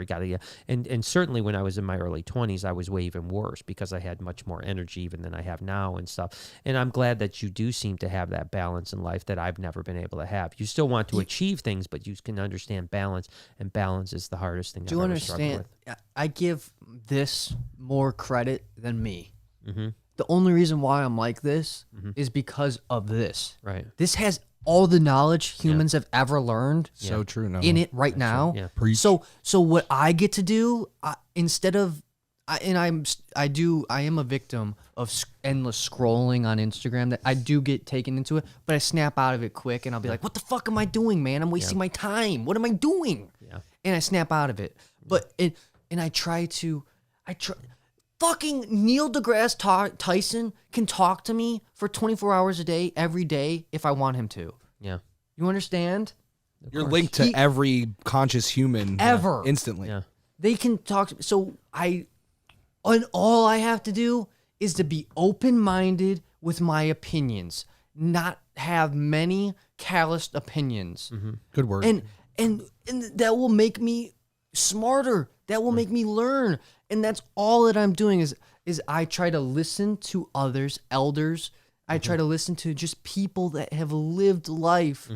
S1: Gotta. And certainly when I was in my early 20s, I was way even worse because I had much more energy even than I have now and stuff. And I'm glad that you do seem to have that balance in life that I've never been able to have. You still want to achieve things, but you can understand balance, and balance is the hardest thing I've ever struggled with.
S2: I give this more credit than me.
S1: Mm-hmm.
S2: The only reason why I'm like this is because of this.
S1: Right.
S2: This has all the knowledge humans have ever learned.
S4: So true. No.
S2: In it right now.
S1: Yeah.
S4: Preach.
S2: So what I get to do, instead of, I am a victim of endless scrolling on Instagram, that I do get taken into it, but I snap out of it quick, and I'll be like, what the fuck am I doing, man? I'm wasting my time. What am I doing?
S1: Yeah.
S2: And I snap out of it. But I try fucking Neil deGrasse Tyson can talk to me for 24 hours a day, every day, if I want him to.
S1: Yeah.
S2: You understand?
S4: You're linked to every conscious human
S2: ever
S4: instantly.
S1: Yeah.
S2: They can talk to me. So all I have to do is to be open-minded with my opinions, not have many calloused opinions.
S1: Mm-hmm.
S4: Good word.
S2: And that will make me smarter. That will make me learn. And that's all that I'm doing is I try to listen to others, elders. I try to listen to just people that have lived life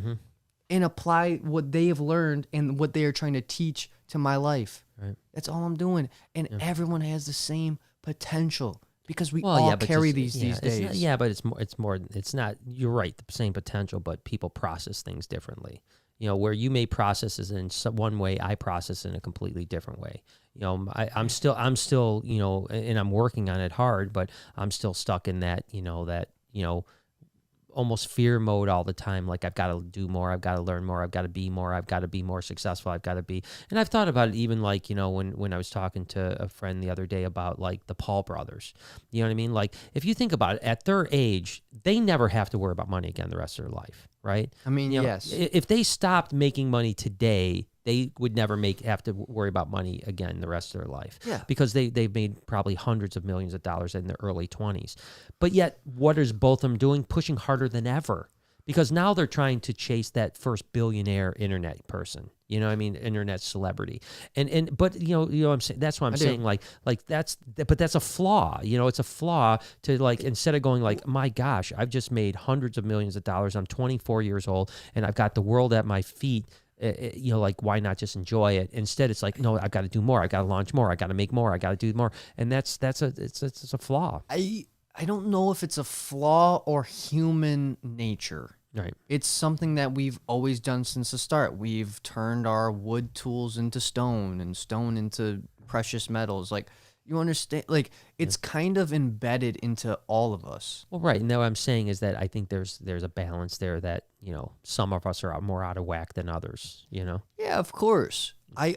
S2: and apply what they have learned and what they are trying to teach to my life.
S1: Right.
S2: That's all I'm doing. And everyone has the same potential because we all carry these days.
S1: It's not, you're right, the same potential, but people process things differently. Where you may process it in one way, I process it in a completely different way. I'm still, and I'm working on it hard, but I'm still stuck in that, almost fear mode all the time. Like, I've got to do more. I've got to learn more. I've got to be more. I've got to be more successful. I've got to be. And I've thought about it even like, when I was talking to a friend the other day about like the Paul brothers, you know what I mean? Like, if you think about it, at their age, they never have to worry about money again the rest of their life. Right.
S2: I mean, yes.
S1: If they stopped making money today, they would never have to worry about money again the rest of their life.
S2: Yeah.
S1: Because they've made probably hundreds of millions of dollars in their early 20s. But yet, what is both of them doing? Pushing harder than ever. because now they're trying to chase that first billionaire internet person. You know what I mean? Internet celebrity. But you know what I'm saying? That's what I'm saying. But that's a flaw. You know, it's a flaw to like, instead of going like, my gosh, I've just made hundreds of millions of dollars. I'm 24 years old and I've got the world at my feet. You know, like, why not just enjoy it? Instead, it's like, no, I've got to do more. I got to launch more. I got to make more. I got to do more. And it's a flaw.
S2: I don't know if it's a flaw or human nature.
S1: Right.
S2: It's something that we've always done since the start. We've turned our wood tools into stone and stone into precious metals. Like, you understand? Like, it's kind of embedded into all of us.
S1: Well, right. And what I'm saying is that I think there's a balance there that, you know, some of us are more out of whack than others, you know?
S2: Yeah, of course. I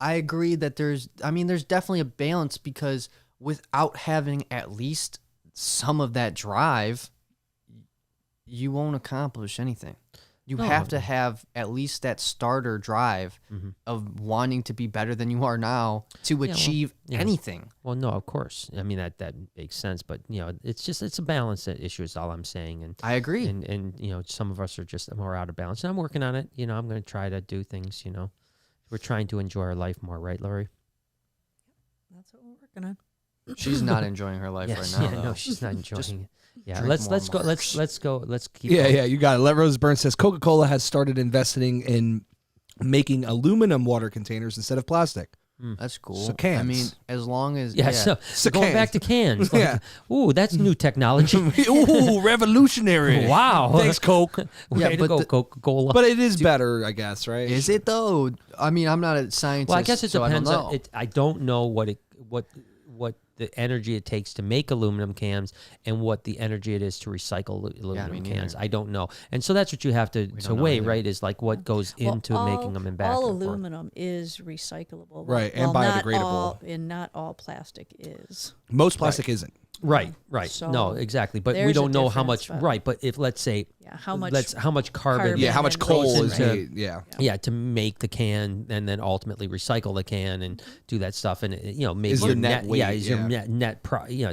S2: agree that there's definitely a balance, because without having at least some of that drive, you won't accomplish anything. You have to have at least that starter drive of wanting to be better than you are now to achieve anything.
S1: Well, no, of course. I mean, that makes sense. But, you know, it's a balance issue is all I'm saying. And
S2: I agree.
S1: And you know, some of us are just more out of balance. And I'm working on it. You know, I'm going to try to do things, you know. We're trying to enjoy our life more, right, Lori?
S3: That's what we're working on.
S2: She's not enjoying her life right now.
S1: Yeah, no, she's not enjoying it. Yeah,
S2: drink
S1: let's go.
S2: more
S1: Let's keep.
S4: Yeah,
S1: going.
S4: yeah, you got it. Let Rose Burns says Coca-Cola has started investing in making aluminum water containers instead of plastic.
S2: That's cool.
S4: So cans.
S2: I mean, as long as
S1: So going back to cans. Like,
S4: Yeah.
S1: Ooh, that's new technology.
S4: Ooh, revolutionary.
S1: Wow.
S4: Thanks, Coke.
S1: Way to go, Coca-Cola.
S4: But it is better, I guess, right?
S2: Is it though? I mean, I'm not a scientist.
S1: Well, I guess it
S2: so
S1: depends
S2: I don't know.
S1: on it. I don't know what the energy it takes to make aluminum cans and what the energy it is to recycle aluminum cans. I don't know. And so that's what you have to weigh, right? Is like what goes into making them and back.
S3: All
S1: and forth.
S3: aluminum is recyclable.
S4: Right, and biodegradable.
S3: Not all plastic is.
S4: Most plastic isn't.
S1: Right.
S3: So
S1: no, exactly. But we
S3: there's
S1: don't
S3: a
S1: know how
S3: difference,
S1: much.
S3: but-
S1: Right. But if let's say,
S3: how much
S1: carbon.
S4: Yeah, how much
S3: and
S4: coal
S3: waste
S4: is
S3: and-
S4: made. Yeah.
S1: Yeah, to make the can and then ultimately recycle the can and do that stuff, and you know, maybe
S4: Is
S1: your
S4: the net weight,
S1: is your net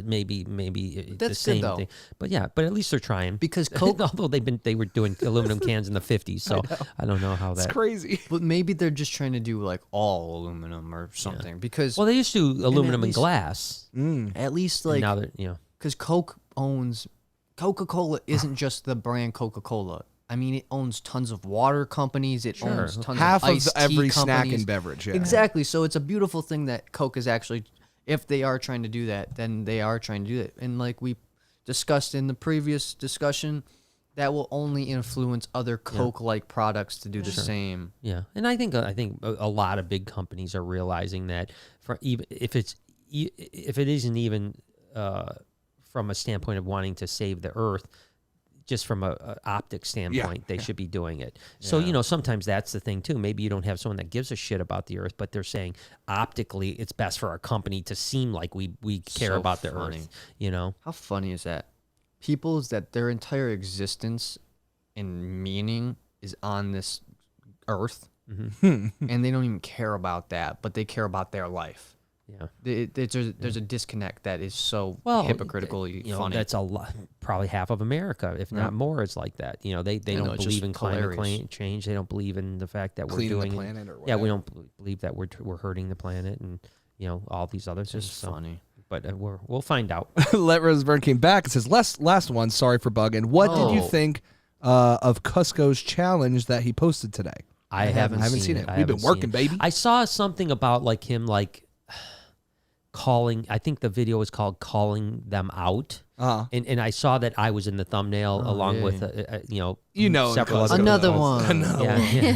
S1: maybe the
S2: That's
S1: same
S2: good, though.
S1: thing. But at least they're trying,
S2: Because Coke,
S1: although they were doing aluminum cans in the 50s, so I don't know how
S4: It's
S1: that.
S4: crazy.
S2: but maybe they're just trying to do like all aluminum or something. Because
S1: Well, they used to do aluminum and
S2: least-
S1: glass.
S2: at least
S1: And
S2: like
S1: now they're
S2: because Coca-Cola isn't just the brand Coca-Cola. I mean, it owns tons of water companies. It owns tons
S4: Half
S2: of
S4: of
S2: iced
S4: every
S2: tea
S4: snack
S2: companies.
S4: and beverage. Yeah.
S2: Exactly. So it's a beautiful thing that Coke is actually, if they are trying to do that, then they are trying to do it. And like we discussed in the previous discussion, that will only influence other Coke-like products to do the same.
S1: Yeah, and I think a lot of big companies are realizing that for even if it isn't even from a standpoint of wanting to save the earth, just from a optic standpoint, they should be doing it. So, you know, sometimes that's the thing too. Maybe you don't have someone that gives a shit about the earth, but they're saying optically it's best for our company to seem like we care
S2: So
S1: about the
S2: funny.
S1: earth, you know?
S2: How funny is that? People's that their entire existence and meaning is on this earth, and they don't even care about that, but they care about their life.
S1: Yeah.
S2: There's a disconnect that is so
S1: Well,
S2: hypocritically
S1: you know,
S2: funny.
S1: that's a lot, probably half of America, if not more, is like that. You know, they
S2: know,
S1: don't
S2: it's
S1: believe
S2: just
S1: in climate
S2: hilarious.
S1: change. They don't believe in the fact that
S4: Cleaning
S1: we're
S4: the
S1: doing
S4: planet or
S1: Yeah, we
S4: whatever.
S1: don't believe that we're hurting the planet and, you know, all these other things.
S2: just
S1: So,
S2: funny.
S1: but we'll find out.
S4: Let Roseburn came back. It says last one. Sorry for bugging. What did you
S2: Oh.
S4: think of Cusco's challenge that he posted today?
S1: I haven't
S4: seen it.
S1: I
S4: We've been
S1: haven't
S4: working,
S1: seen
S4: baby.
S1: I saw something about like him calling. I think the video was called "Calling Them Out." And I saw that I was in the thumbnail along with several other
S2: Another
S1: people.
S2: one.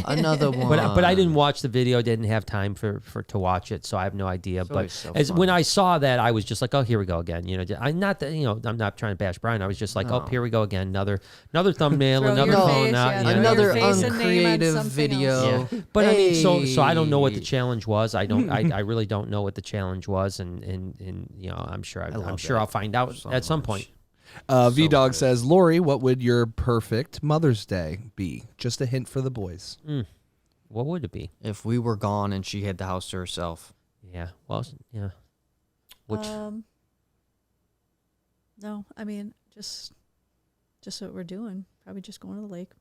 S2: Another one.
S1: But I didn't watch the video. Didn't have time for to watch it, so I have no idea. But
S2: always so
S1: when
S2: funny.
S1: I saw that, I was just like, oh, here we go again. You know, I'm not that. You know, I'm not trying to bash Brian. I was just like, oh, here we go again. Another thumbnail,
S3: Throw
S1: another
S3: your
S1: phone
S3: face,
S1: out.
S3: yeah,
S1: you know.
S3: throw
S2: Another
S3: your face and name on
S2: uncreative
S3: something
S2: video.
S3: else.
S1: Yeah. But I mean, so I don't know what the
S2: Hey.
S1: challenge was. I don't. I really don't know what the challenge was, and you know, I'm sure I'll find out at some point.
S4: V Dog says, Lori, what would your perfect Mother's Day be? Just a hint for the boys.
S1: What would it be?
S2: If we were gone and she had the house to herself.
S1: Yeah. Well, yeah. Which
S3: No, I mean just what we're doing. Probably just going to the lake.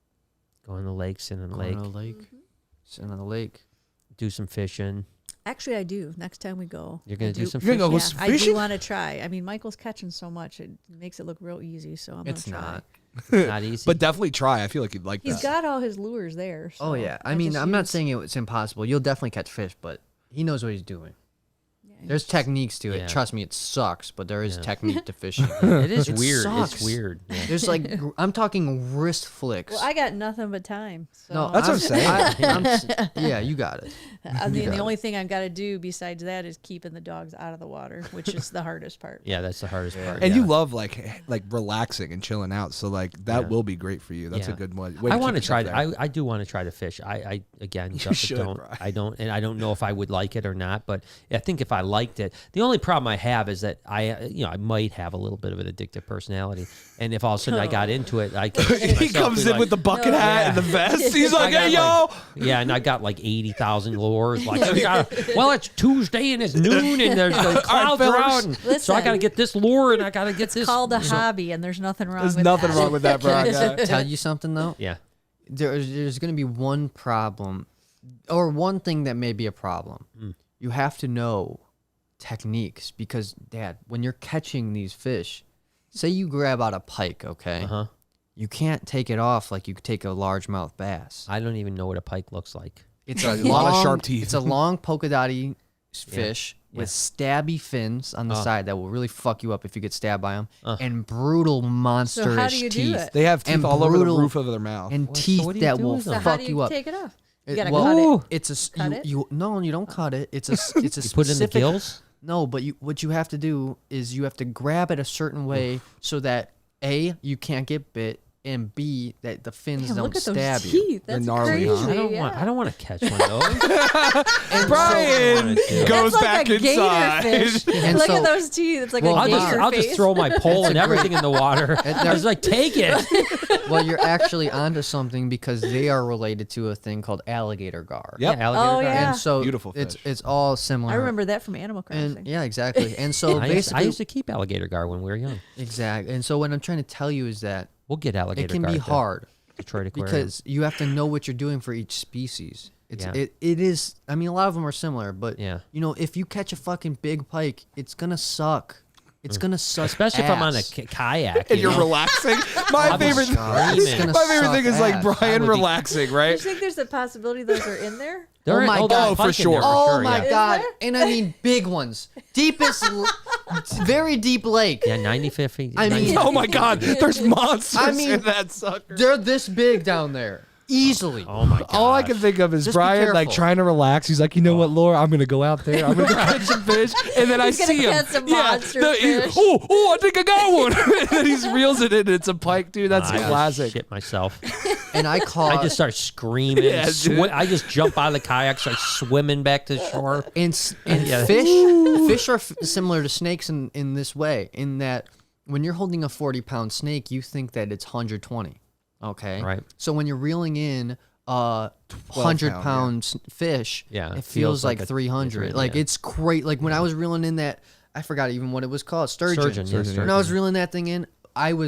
S1: Go in the lake, sit in the lake.
S2: Go to the lake. Sit in the lake.
S1: Do some fishing.
S3: Actually, I do. Next time we go.
S1: You're going to do some
S4: fishing?
S1: fishing?
S4: Go
S3: Yeah, I
S4: fishing?
S3: do want to try. I mean, Michael's catching so much. It makes it look real easy, so I'm going to try.
S2: Not.
S1: It's not easy.
S4: But definitely try. I feel like you'd like
S3: He's
S4: that.
S3: got all his lures there. So
S2: Oh yeah. I mean,
S3: just
S2: I'm not
S3: use-
S2: saying it's impossible. You'll definitely catch fish, but he knows what he's doing. There's techniques to it.
S1: Yeah.
S2: Trust me, it sucks, but there is technique to fishing.
S1: it is
S2: It
S1: weird.
S2: sucks.
S1: It's weird. Yeah.
S2: There's like I'm talking wrist flicks.
S3: Well, I got nothing but time. So
S2: no,
S4: That's what I'm saying.
S2: yeah, you got it.
S3: I mean, the only thing I've got to do besides that is keeping the dogs out of the water, which is the hardest part.
S1: Yeah, that's the hardest part.
S4: And
S1: yeah.
S4: you love like relaxing and chilling out, so like that will be great for you. That's a
S1: Yeah.
S4: good one.
S1: I want to try. I do want to try to fish. I again
S4: should,
S1: don't.
S4: Brian.
S1: I don't know if I would like it or not. But I think if I liked it, the only problem I have is that I might have a little bit of an addictive personality, and if all of a sudden I got into it, I could see
S4: He
S1: myself
S4: comes
S1: be
S4: in with the bucket hat and the vest. He's like, "Hey, yo!"
S1: Yeah, and I got like 80,000 lures. Like, well, it's Tuesday and it's noon and there's the clouds are out, and so I got to get this lure and I got to get this.
S3: Called a hobby, and there's nothing wrong
S4: There's
S3: with
S4: nothing
S3: that.
S4: wrong with that, bro.
S2: Tell you something though.
S1: Yeah.
S2: There's going to be one problem, or one thing that may be a problem. You have to know techniques because, Dad, when you're catching these fish, say you grab out a pike, okay?
S1: Uh-huh.
S2: You can't take it off like you take a largemouth bass.
S1: I don't even know what a pike looks like.
S2: It's
S4: a lot of sharp teeth.
S2: It's a long polka dotty fish with stabby fins on the side that will really fuck you up if you get stabbed by them, and brutal monsterish
S3: So how do you do
S2: teeth.
S3: it?
S4: They have teeth
S2: And
S4: all over the
S2: brutal-
S4: roof of their mouth.
S2: And
S1: What- so
S2: teeth
S1: what do you
S2: that
S1: do
S2: will
S1: with them?
S3: So how
S2: fuck
S3: do
S2: you
S3: you
S2: up.
S3: take it off? You
S2: It-
S3: gotta
S2: well,
S3: cut it.
S2: It's a
S3: Cut it?
S2: no, you don't cut it. It's a it's a
S1: You put it in the
S2: specific
S1: gills.
S2: No, but what you have to do is you have to grab it a certain way so that A, you can't get bit, and B, that the fins
S3: Damn,
S2: don't
S3: look at those
S2: stab you.
S3: teeth. That's
S4: gnarly,
S3: crazy.
S4: huh?
S1: I don't want to catch one of those.
S2: And
S4: Brian
S1: so-
S4: goes
S3: That's
S4: back
S3: like a
S4: inside.
S3: gator fish.
S2: And
S3: Look
S2: so-
S3: at those teeth. It's like
S2: Well,
S3: a gator
S1: I'll
S3: face.
S1: just throw my pole and everything in the water. I was like, take it.
S2: Well, you're actually onto something because they are related to a thing called alligator gar.
S4: Yep.
S1: Yeah, alligator
S3: Oh,
S1: gar.
S3: yeah.
S2: And so
S4: Beautiful
S2: it's
S4: fish.
S2: it's all similar.
S3: I remember that from Animal Crossing.
S2: And yeah, exactly. And so
S1: I
S2: basically,
S1: used to keep alligator gar when we were young.
S2: exactly. And so what I'm trying to tell you is that
S1: We'll get alligator
S2: it can
S1: gar
S2: be
S1: at the
S2: hard.
S1: Detroit Aquarium.
S2: Because you have to know what you're doing for each species. It's
S1: Yeah.
S2: it is. I mean, a lot of them are similar, but
S1: Yeah.
S2: you know, if you catch a fucking big pike, it's gonna suck. It's gonna suck.
S1: especially if I'm on a
S2: ass.
S1: kayak.
S4: And
S1: you
S4: you're
S1: know?
S4: relaxing. My
S1: I'll be
S4: favorite,
S1: screaming.
S2: It's gonna
S4: my favorite
S2: suck
S4: thing is like
S2: ass.
S4: Brian
S2: I would be-
S4: relaxing,
S3: Do
S4: right?
S3: you think there's a possibility those are in there?
S1: There
S2: Oh
S1: is-
S2: my
S1: there's
S2: God.
S1: a
S4: Oh, for
S1: pike in
S4: sure.
S1: there,
S2: Oh
S1: sure,
S2: my
S1: yeah.
S2: god!
S3: there?
S2: And I mean big ones, deepest, very deep lake.
S1: Yeah, 95 feet.
S2: I mean-
S4: Oh my God, there's monsters
S2: I mean-
S4: in that sucker.
S2: They're this big down there, easily.
S1: oh my god.
S4: All I can think of is
S2: Just be
S4: Brian like
S2: careful.
S4: trying to relax. He's like, you know what, Laura, I'm gonna go out there. I'm gonna go catch some fish, and then
S3: He's
S4: I
S3: gonna
S4: see him.
S3: catch some monster fish.
S4: Oh, I think I got one. And then he reels it in. And it's a pike, dude. That's
S1: I
S4: a
S1: just
S4: classic.
S1: Shit myself.
S2: And I caught
S1: I just start screaming.
S4: Yeah, dude.
S1: I just jump out of the kayak, start swimming back to the shore.
S2: and
S1: Yeah.
S2: fish are similar to snakes in this way, in that when you're holding a 40-pound snake, you think that it's 120. Okay.
S1: Right.
S2: So when you're reeling in a
S4: 12-pound,
S2: 100-pound fish,
S1: Yeah,
S2: it feels like
S1: a
S2: 300. Like
S1: yeah.
S2: it's great. Like when I was reeling in that, I forgot even what it was called. Sturgeon.
S1: Sturgeon.
S2: When I was reeling that thing in, I've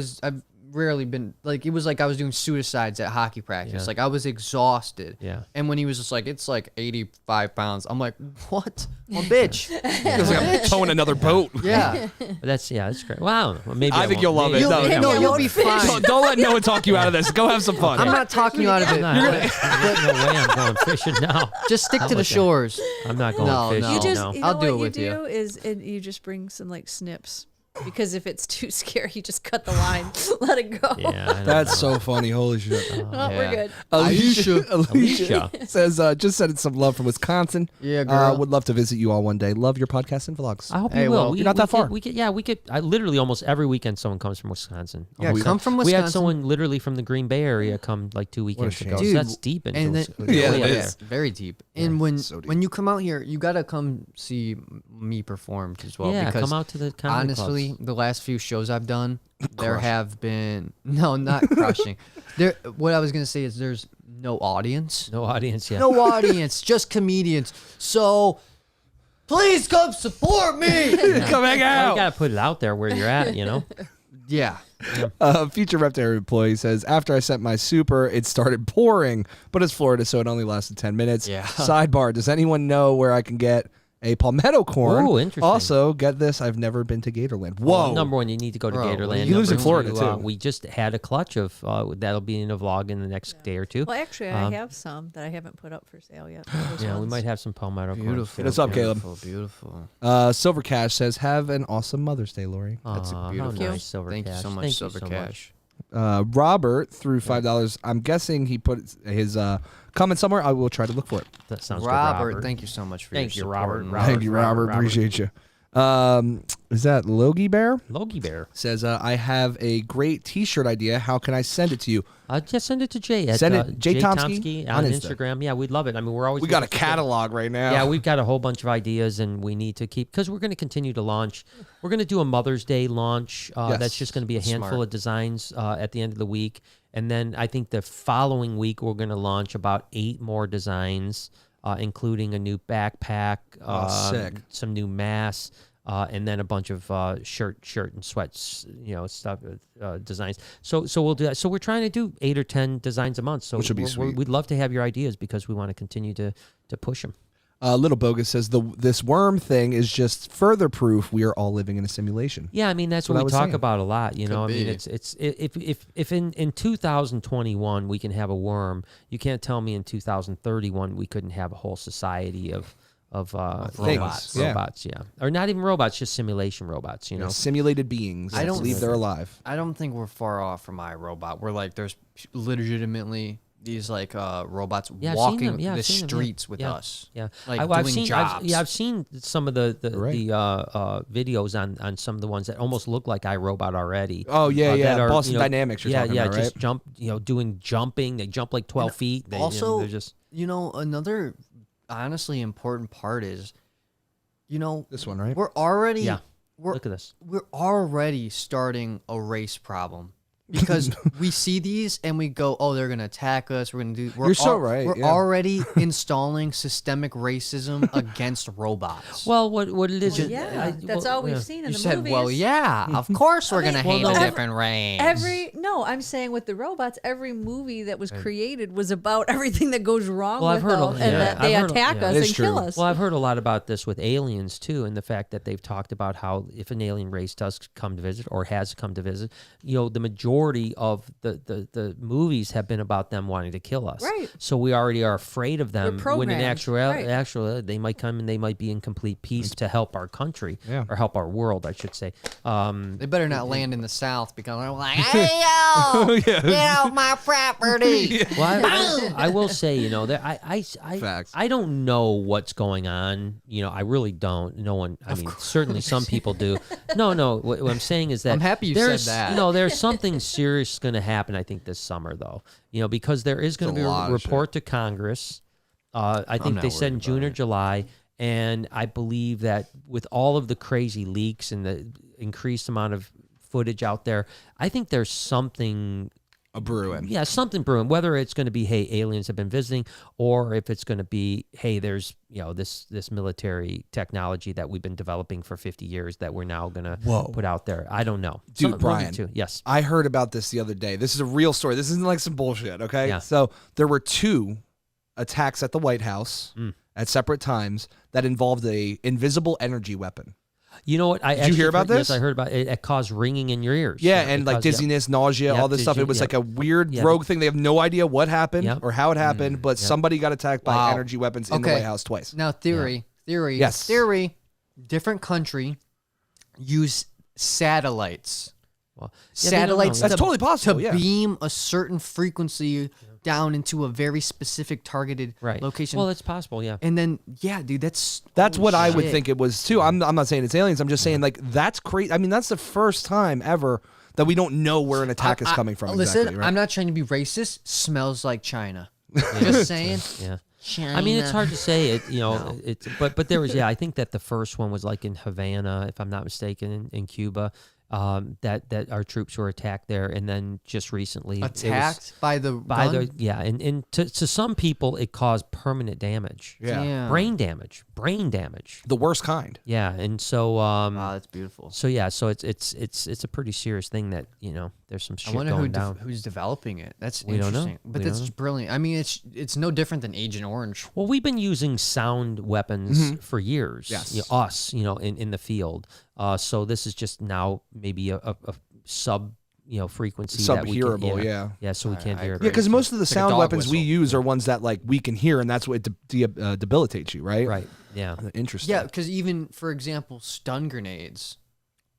S2: rarely been like, it was like I was doing suicides at hockey practice.
S1: Yeah.
S2: Like I was exhausted.
S1: Yeah.
S2: And when he was just like, it's like 85 pounds. I'm like, what? Well, bitch.
S4: It was like I'm towing another boat.
S2: Yeah.
S1: But that's great. Wow. Well, maybe
S4: I think you'll love it.
S2: You'll,
S4: No,
S2: no,
S4: no,
S2: you'll be fine.
S4: Don't let no one talk you out of this. Go have some fun.
S2: I'm not talking you out of it.
S1: No, there's no way I'm going fishing now.
S2: Just stick to the
S1: Okay.
S2: shores.
S1: I'm not going
S2: No,
S1: fishing.
S2: no.
S3: You just,
S1: no.
S3: you
S2: I'll
S3: know
S2: do it
S3: what
S2: with
S3: you
S2: you.
S3: do is you just bring some like snips. Because if it's too scary, you just cut the line, let it go.
S1: Yeah, I don't
S4: That's
S1: know.
S4: so funny. Holy shit.
S3: Oh,
S2: Yeah.
S3: we're good.
S4: Alicia says, just sending some love from Wisconsin.
S2: Yeah, girl.
S4: Would love to visit you all one day. Love your podcast and vlogs.
S1: I hope
S2: Hey,
S1: you will.
S2: well,
S1: We,
S4: you're not
S1: we
S4: that far.
S1: Could, we could, yeah, we could. I literally almost every weekend someone comes from Wisconsin.
S2: Yeah,
S1: Almost.
S2: come from
S1: We had
S2: Wisconsin.
S1: someone literally from the Green Bay area come like 2 weekends ago.
S4: shame.
S1: So
S2: Dude,
S1: that's deep into
S2: and then,
S1: Wisconsin.
S4: Yeah,
S1: Way
S4: it
S1: up
S4: is.
S1: there.
S2: very deep. And when
S4: so deep.
S2: when you come out here, you gotta come see me perform as well.
S1: Yeah,
S2: because
S1: come out to the comedy
S2: honestly,
S1: clubs.
S2: the last few shows I've done, there have been not crushing. There, what I was gonna say is there's no audience,
S1: No audience yet.
S2: no audience, just comedians. So please come support me.
S4: Come hang
S1: You
S4: out.
S1: gotta put it out there where you're at. You know.
S2: Yeah.
S4: Future Reptile employee says, after I sent my super, it started pouring, but it's Florida, so it only lasted 10 minutes.
S2: Yeah.
S4: Sidebar, does anyone know where I can get a palmetto corn?
S1: Oh, interesting.
S4: Also, get this, I've never been to Gatorland. Whoa.
S1: Well, number one, you need to go to Gatorland.
S4: He lives in
S1: Number
S4: Florida,
S1: two,
S4: too.
S1: We just had a clutch of, that'll be in a vlog in the next day or two.
S3: Well, actually, I have some that I haven't put up for sale yet.
S1: Yeah, we might have some palmetto corn.
S2: Beautiful.
S4: What's up, Caleb?
S2: Beautiful.
S4: Silver Cash says, have an awesome Mother's Day, Lori.
S2: That's a beautiful.
S1: How nice, Silver
S2: Thank
S1: Cash.
S2: you so much, Silver Cash.
S4: Robert threw $5. I'm guessing he put his comment somewhere. I will try to look for it.
S1: That sounds
S2: Robert,
S1: good, Robert.
S2: thank you so much for
S1: Thank
S2: your
S1: you,
S2: support.
S1: Robert.
S4: Thank you, Robert. Appreciate you. Is that Logie Bear?
S1: Logie Bear.
S4: Says, I have a great T-shirt idea. How can I send it to you?
S1: Just send it to Jay. At,
S4: Send it, Jay
S1: Tomsky on
S4: Insta.
S1: Instagram. Yeah, we'd love it. I mean, we're always
S4: We got a
S1: looking for-
S4: catalog right now.
S1: Yeah, we've got a whole bunch of ideas, and we need to keep because we're going to continue to launch. We're going to do a Mother's Day launch.
S4: Yes.
S1: That's just going to be a handful
S2: Smart.
S1: of designs at the end of the week, and then I think the following week we're going to launch about 8 more designs, including a new backpack,
S4: sick.
S1: some new masks. And then a bunch of shirt and sweats, stuff, designs. So we'll do that. So we're trying to do 8 or 10 designs a month. So
S4: Which would be sweet.
S1: we'd love to have your ideas because we want to continue to push them.
S4: Little Bogus says, this worm thing is just further proof we are all living in a simulation.
S1: Yeah, I mean that's
S4: what
S1: what
S4: I
S1: we
S4: was
S1: talk
S4: saying.
S1: about a lot. You know, I
S2: Could
S1: mean
S2: be.
S1: it's if in 2021 we can have a worm, you can't tell me in 2031 we couldn't have a whole society of
S2: robots.
S1: robots, yeah, or not even robots, just simulation robots. You know,
S4: Simulated beings.
S2: I don't
S4: believe they're alive.
S2: I don't think we're far off from iRobot. We're like, there's legitimately these like robots
S1: Yeah, I've seen
S2: walking
S1: them. Yeah,
S2: the
S1: I've seen them, yeah.
S2: streets with
S1: Yeah.
S2: us.
S1: Yeah,
S2: Like
S1: I've
S2: doing
S1: seen,
S2: jobs.
S1: I've seen some of the
S4: Right.
S1: videos on some of the ones that almost look like iRobot already.
S4: Oh, yeah,
S1: that are,
S4: Boston Dynamics you're talking about,
S1: just
S4: right?
S1: jump, doing jumping. They jump like 12 feet. They,
S2: Also,
S1: they're just
S2: another honestly important part is,
S4: This one, right?
S2: we're already
S1: Yeah.
S2: we're
S1: look at this.
S2: we're already starting a race problem. Because we see these and we go, oh, they're gonna attack us. We're gonna do.
S4: You're so right,
S2: We're
S4: yeah.
S2: already installing systemic racism against robots.
S1: Well, what it is?
S3: Well, yeah, that's all we've seen in
S2: you
S3: the
S2: said,
S3: movies.
S2: well, yeah, of course we're gonna hate
S1: no,
S2: a different race.
S3: I'm saying with the robots, every movie that was created was about everything that goes wrong
S1: Well, I've
S3: with
S1: heard
S3: them,
S1: of-
S3: and
S1: yeah,
S3: that they
S1: I've heard of-
S3: attack
S1: yeah.
S3: us
S4: It is
S3: and kill
S4: true.
S3: us.
S1: Well, I've heard a lot about this with aliens too, and the fact that they've talked about how if an alien race does come to visit or has come to visit, the majority of the movies have been about them wanting to kill us.
S3: Right.
S1: So we already are afraid of them. When in
S3: programmed,
S1: actuality,
S3: right.
S1: they might come and they might be in complete peace to help our country or help our world, I should say.
S2: They better not land in the South because they're like, hey yo, get out my property.
S1: Well, I will say,
S4: Facts.
S1: I don't know what's going on. I really don't. No one. I mean, certainly some people do. No. What I'm saying is that
S2: I'm happy you
S1: there's,
S2: said that.
S1: There's something serious going to happen. I think this summer, though. Because there is going to be
S4: a lot
S1: a
S4: of
S1: report to Congress. I think
S2: not
S1: they said in
S2: worried
S1: June
S2: about
S1: or
S2: it.
S1: July, and I believe that with all of the crazy leaks and the increased amount of footage out there, I think there's something.
S4: A brewing.
S1: Yeah, something brewing. Whether it's going to be, hey, aliens have been visiting, or if it's going to be, hey, there's this military technology that we've been developing for 50 years that we're now going to put out there. I don't know,
S4: Dude,
S1: one of
S4: Brian.
S1: the two. Yes.
S4: I heard about this the other day. This is a real story. This isn't like some bullshit, okay?
S1: Yeah.
S4: So there were 2 attacks at the White House at separate times that involved a invisible energy weapon.
S1: You know what?
S4: Did you hear about this?
S1: Yes, I heard about it. It caused ringing in your ears.
S4: Yeah,
S1: It
S4: and like
S1: caused- yeah.
S4: dizziness, nausea,
S1: Yep,
S4: all this stuff. It was
S1: yep.
S4: like a weird
S1: Yep.
S4: rogue thing. They have no idea what happened
S1: Yep.
S4: or how it happened, but somebody got attacked by
S2: Wow.
S4: energy weapons in the
S2: Okay.
S4: White House twice.
S2: Now, theory.
S4: Yes.
S2: Different country use satellites.
S1: Well, yeah, they don't know.
S2: Satellites
S4: That's
S2: to,
S4: totally possible,
S2: to
S4: yeah.
S2: beam a certain frequency down into a very specific targeted
S1: Right.
S2: location.
S1: Well, it's possible. Yeah.
S2: and then, yeah, dude, that's
S4: That's what I would
S2: shit.
S4: think it was too. I'm not saying it's aliens. I'm just saying like that's crazy. I mean, that's the first time ever that we don't know where an attack is coming from.
S2: Listen,
S4: exactly, right?
S2: I'm not trying to be racist. Smells like China. Just saying.
S1: Yeah.
S2: China.
S1: I mean, it's hard to say it, it's but there was, I think that the first one was like in Havana, if I'm not mistaken, in Cuba. that our troops were attacked there, and then just recently
S2: attacked by the
S1: and to some people it caused permanent damage.
S2: Yeah.
S1: Brain damage,
S4: the worst kind.
S1: Yeah, and so
S2: wow, that's beautiful.
S1: So it's a pretty serious thing that there's some shit
S2: I wonder
S1: going down.
S2: who's developing it. That's
S1: We don't know.
S2: interesting, but that's brilliant. I mean, it's no different than Agent Orange.
S1: Well, we've been using sound weapons for years.
S4: Yes.
S1: Us, in the field. So this is just now maybe a sub frequency that we can,
S4: hearable.
S1: Yeah, so we can't hear it.
S4: Yeah, because most of the
S2: It's like a
S4: sound
S2: dog
S4: weapons we
S2: whistle.
S4: use are ones that like we can hear, and that's what debilitates you, right?
S1: Right. Yeah.
S4: Interesting.
S2: Yeah, because even for example, stun grenades.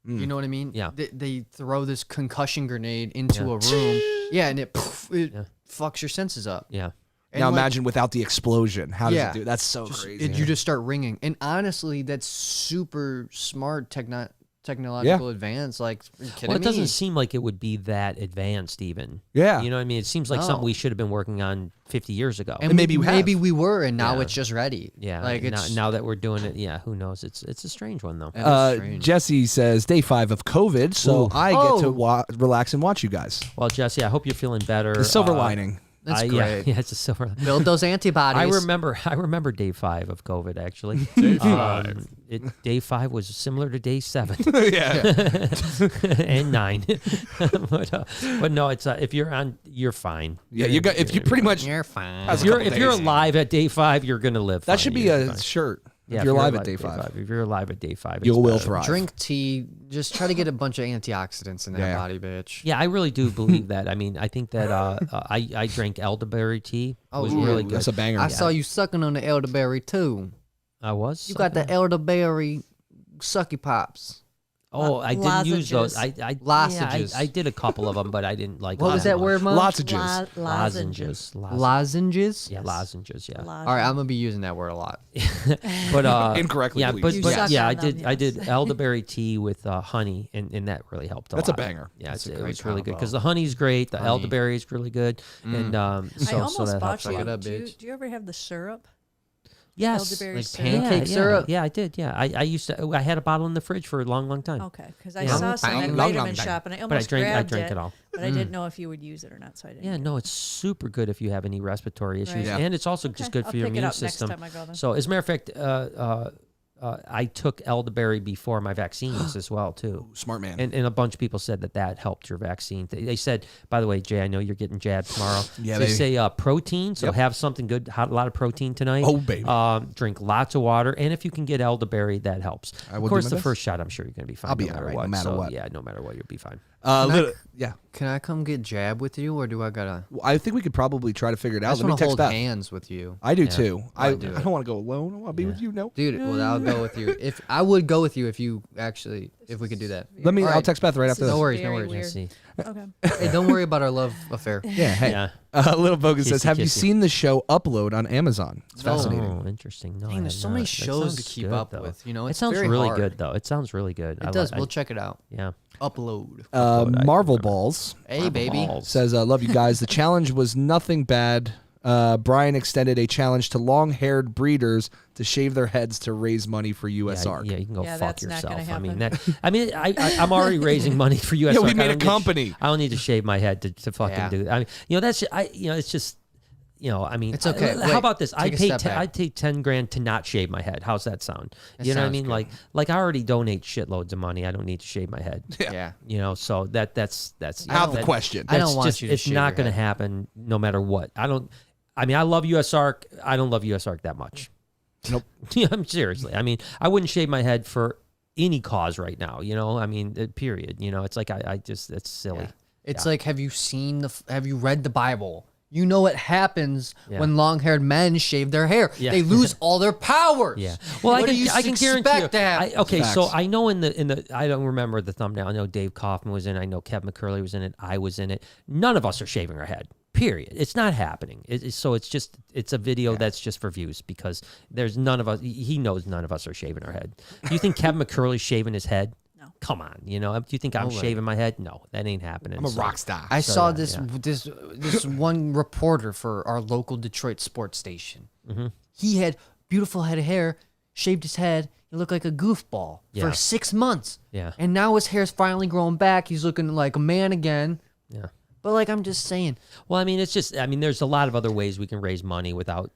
S2: You know what I mean?
S1: Yeah.
S2: They throw this concussion grenade into a room. Yeah, and it fucks your senses up.
S1: Yeah.
S2: And
S4: Now
S2: like,
S4: imagine without the explosion. How does
S2: Yeah.
S4: it do? That's so crazy.
S2: you just start ringing. And honestly, that's super smart technological advance. Like, are you kidding
S1: Well, it
S2: me?
S1: doesn't seem like it would be that advanced even.
S4: Yeah.
S1: You know what I mean? It seems like something
S2: No.
S1: we should have been working on 50 years ago.
S2: And
S4: maybe
S2: we were, and now
S1: Yeah.
S2: it's just ready.
S1: yeah.
S2: like it's
S1: now that we're doing it, who knows? It's a strange one though.
S2: that is strange.
S4: Jesse says day 5 of COVID, so
S1: Ooh.
S4: I get to relax and watch you guys.
S1: Well, Jesse, I hope you're feeling better.
S4: The silver lining.
S2: That's
S1: Yeah,
S2: great.
S1: it's a silver.
S2: Build those antibodies.
S1: I remember day 5 of COVID actually. Day 5 was similar to day 7
S4: Yeah.
S1: and 9, but no, it's if you're on, you're fine.
S4: Yeah, you got if you pretty much
S2: You're fine.
S4: That's
S1: If you're
S4: couple
S1: if you're
S4: days.
S1: alive at day 5, you're gonna live.
S4: that
S1: fine.
S4: should be
S1: You're
S4: a
S1: fine.
S4: shirt.
S1: Yeah,
S4: if you're alive at day 5.
S1: If you're alive at day 5,
S4: You
S1: it's
S4: will
S1: better.
S4: thrive.
S2: Drink tea. Just try to get a bunch of antioxidants in that
S4: Yeah.
S2: body, bitch.
S1: Yeah, I really do believe that. I mean, I think that I drank elderberry tea.
S2: Oh,
S1: was
S2: ooh,
S1: really good.
S4: That's a banger.
S2: I saw you sucking on the elderberry too.
S1: I was.
S2: You got the elderberry sucky pops.
S1: Oh, I didn't use those.
S3: Lozenges.
S2: Lozenges.
S1: I did a couple of them, but I didn't like.
S2: What was that word, Mom?
S4: Lozenges.
S1: Lozenges.
S2: Lozenges?
S1: Yeah, lozenges. Yeah.
S2: All right, I'm gonna be using that word a lot.
S1: But
S4: Incorrectly,
S1: Yeah,
S4: please.
S1: but,
S3: You
S1: but
S3: suck
S1: yeah,
S3: on
S1: I
S3: them,
S1: did. I
S3: yes.
S1: did elderberry tea with honey, and that really helped a lot.
S4: That's a banger.
S1: Yeah,
S2: That's a
S1: it
S2: great
S1: was really good
S2: combo.
S1: because the honey's great, the
S2: Honey.
S1: elderberry is really good, and
S3: I
S1: so
S3: almost
S1: that
S3: bought
S1: helps a
S3: you.
S1: lot.
S2: Suck it up,
S3: Do you,
S2: bitch.
S3: do you ever have the syrup?
S1: Yes,
S3: Elderberry
S2: Like
S3: syrup?
S2: pancake syrup?
S1: Yeah, I did. Yeah, I used to. I had a bottle in the fridge for a long time.
S3: Okay, because I
S1: Yeah.
S3: saw some at
S4: Long
S3: Vitamin
S4: time.
S3: Shop and I
S1: But
S3: almost
S1: I
S3: grabbed
S1: drank it all.
S3: but I didn't know if you would use it or not, so I didn't.
S1: Yeah,
S3: get
S1: no,
S3: it.
S1: it's super good if you have any respiratory issues,
S3: Right.
S4: Yeah.
S1: and it's also just
S3: Okay,
S1: good
S3: I'll
S1: for your
S3: pick it
S1: immune
S3: up
S1: system.
S3: next time I go then.
S1: So, as a matter of fact, I took elderberry before my vaccines as well too.
S4: Smart man.
S1: And a bunch of people said that helped your vaccine. They said, by the way, Jay, I know you're getting jabbed tomorrow.
S4: Yeah,
S1: They
S4: baby.
S1: say protein, so
S4: Yep.
S1: have something good, a lot of protein tonight.
S4: Oh, baby.
S1: Drink lots of water, and if you can get elderberry, that helps.
S4: I will
S1: Of
S4: do
S1: course,
S4: my
S1: the
S4: best.
S1: first shot, I'm sure you're going to be fine.
S4: I'll be
S1: no
S4: all
S1: matter
S4: right,
S1: what.
S4: no matter
S1: So,
S4: what.
S1: Yeah, no matter what, you'll be fine.
S4: Yeah.
S2: Can I come get jabbed with you, or do I gotta?
S4: Well, I think we could probably try to figure it
S2: I
S4: out.
S2: just
S4: Let me
S2: want to
S4: text
S2: hold
S4: Beth.
S2: hands with you,
S4: I do
S1: Yeah.
S4: too. I
S2: do it.
S4: don't want to go alone. I want to be with you. No.
S2: dude. Well, I'll go with you. If I would go with you, if you actually, if we could do that.
S4: Let me.
S2: All
S4: I'll
S2: right.
S4: text Beth right after
S3: This
S4: this.
S3: is
S2: No worries, no
S3: very
S2: worries.
S3: weird.
S1: Let's see.
S3: Okay.
S2: Hey, don't worry about our love affair.
S4: Yeah. Hey.
S1: Yeah.
S4: Little Bogus says,
S1: Kissy,
S4: "Have you
S1: kissy.
S4: seen the show Upload on Amazon? It's
S2: No.
S4: fascinating."
S1: Oh, interesting. No, I
S2: Dang, there's
S1: have
S2: so many
S1: not. That
S2: shows to
S1: sounds
S2: keep
S1: good,
S2: up
S1: though.
S2: with. You know,
S1: It
S2: it's
S1: sounds
S2: very
S1: really
S2: hard.
S1: good, though. It sounds really good.
S2: It does. We'll check it out.
S1: Yeah.
S2: Upload.
S4: Marvel Balls
S2: Hey, baby.
S1: Balls.
S4: says, "Love you guys. The challenge was nothing bad. Brian extended a challenge to long-haired breeders to shave their heads to raise money for USARK.
S1: Yeah, you can go
S3: Yeah,
S1: fuck
S3: that's not
S1: yourself.
S3: gonna
S1: I mean,
S3: happen.
S1: I'm already raising money for USARK.
S4: Yeah, we
S1: I
S4: made a
S1: don't need
S4: company.
S1: I don't need to shave my head to fucking
S2: Yeah.
S1: do that. I mean, it's just, I mean,
S2: It's okay.
S1: how
S2: Wait,
S1: about this?
S2: take a step back.
S1: I'd take 10 grand to not shave my head. How's that sound?
S2: That
S1: You know what I
S2: sounds
S1: mean?
S2: good.
S1: Like I already donate shitloads of money. I don't need to shave my head.
S2: Yeah.
S1: So that's
S4: Out of the question.
S2: I don't
S1: that's
S2: want
S1: just,
S2: you to
S1: it's
S2: shave
S1: not
S2: your
S1: going to
S2: head.
S1: happen no matter what. I love USARK. I don't love USARK that much.
S4: Nope.
S1: Yeah, I'm seriously. I mean, I wouldn't shave my head for any cause right now. I mean, period. It's like I just it's silly.
S2: Yeah. It's like, have you read the Bible? You know what happens when long-haired men shave their hair.
S1: Yeah.
S2: They lose all their powers.
S1: Yeah. Well,
S2: What do you
S1: I can guarantee
S2: expect to happen?
S1: Okay, so
S4: Facts.
S1: I know in the I don't remember the thumbnail. I know Dave Kaufman was in it. I know Kevin McCurley was in it. I was in it. None of us are shaving our head. Period. It's not happening. So it's a video that's just for views because there's none of us. He knows none of us are shaving our head. Do you think Kevin McCurley's shaving his head?
S3: No.
S1: Come on. Do you think I'm
S2: way.
S1: shaving my head? No, that ain't happening.
S4: I'm a
S1: So-
S4: rock star.
S2: I saw
S1: yeah,
S2: this one reporter for our local Detroit sports station.
S1: Mm-hmm.
S2: He had beautiful head of hair, shaved his head. He looked like a goofball for 6 months.
S1: Yeah.
S2: And now his hair's finally growing back. He's looking like a man again.
S1: Yeah.
S2: But like, I'm just saying.
S1: Well, I mean, it's just, I mean, there's a lot of other ways we can raise money without,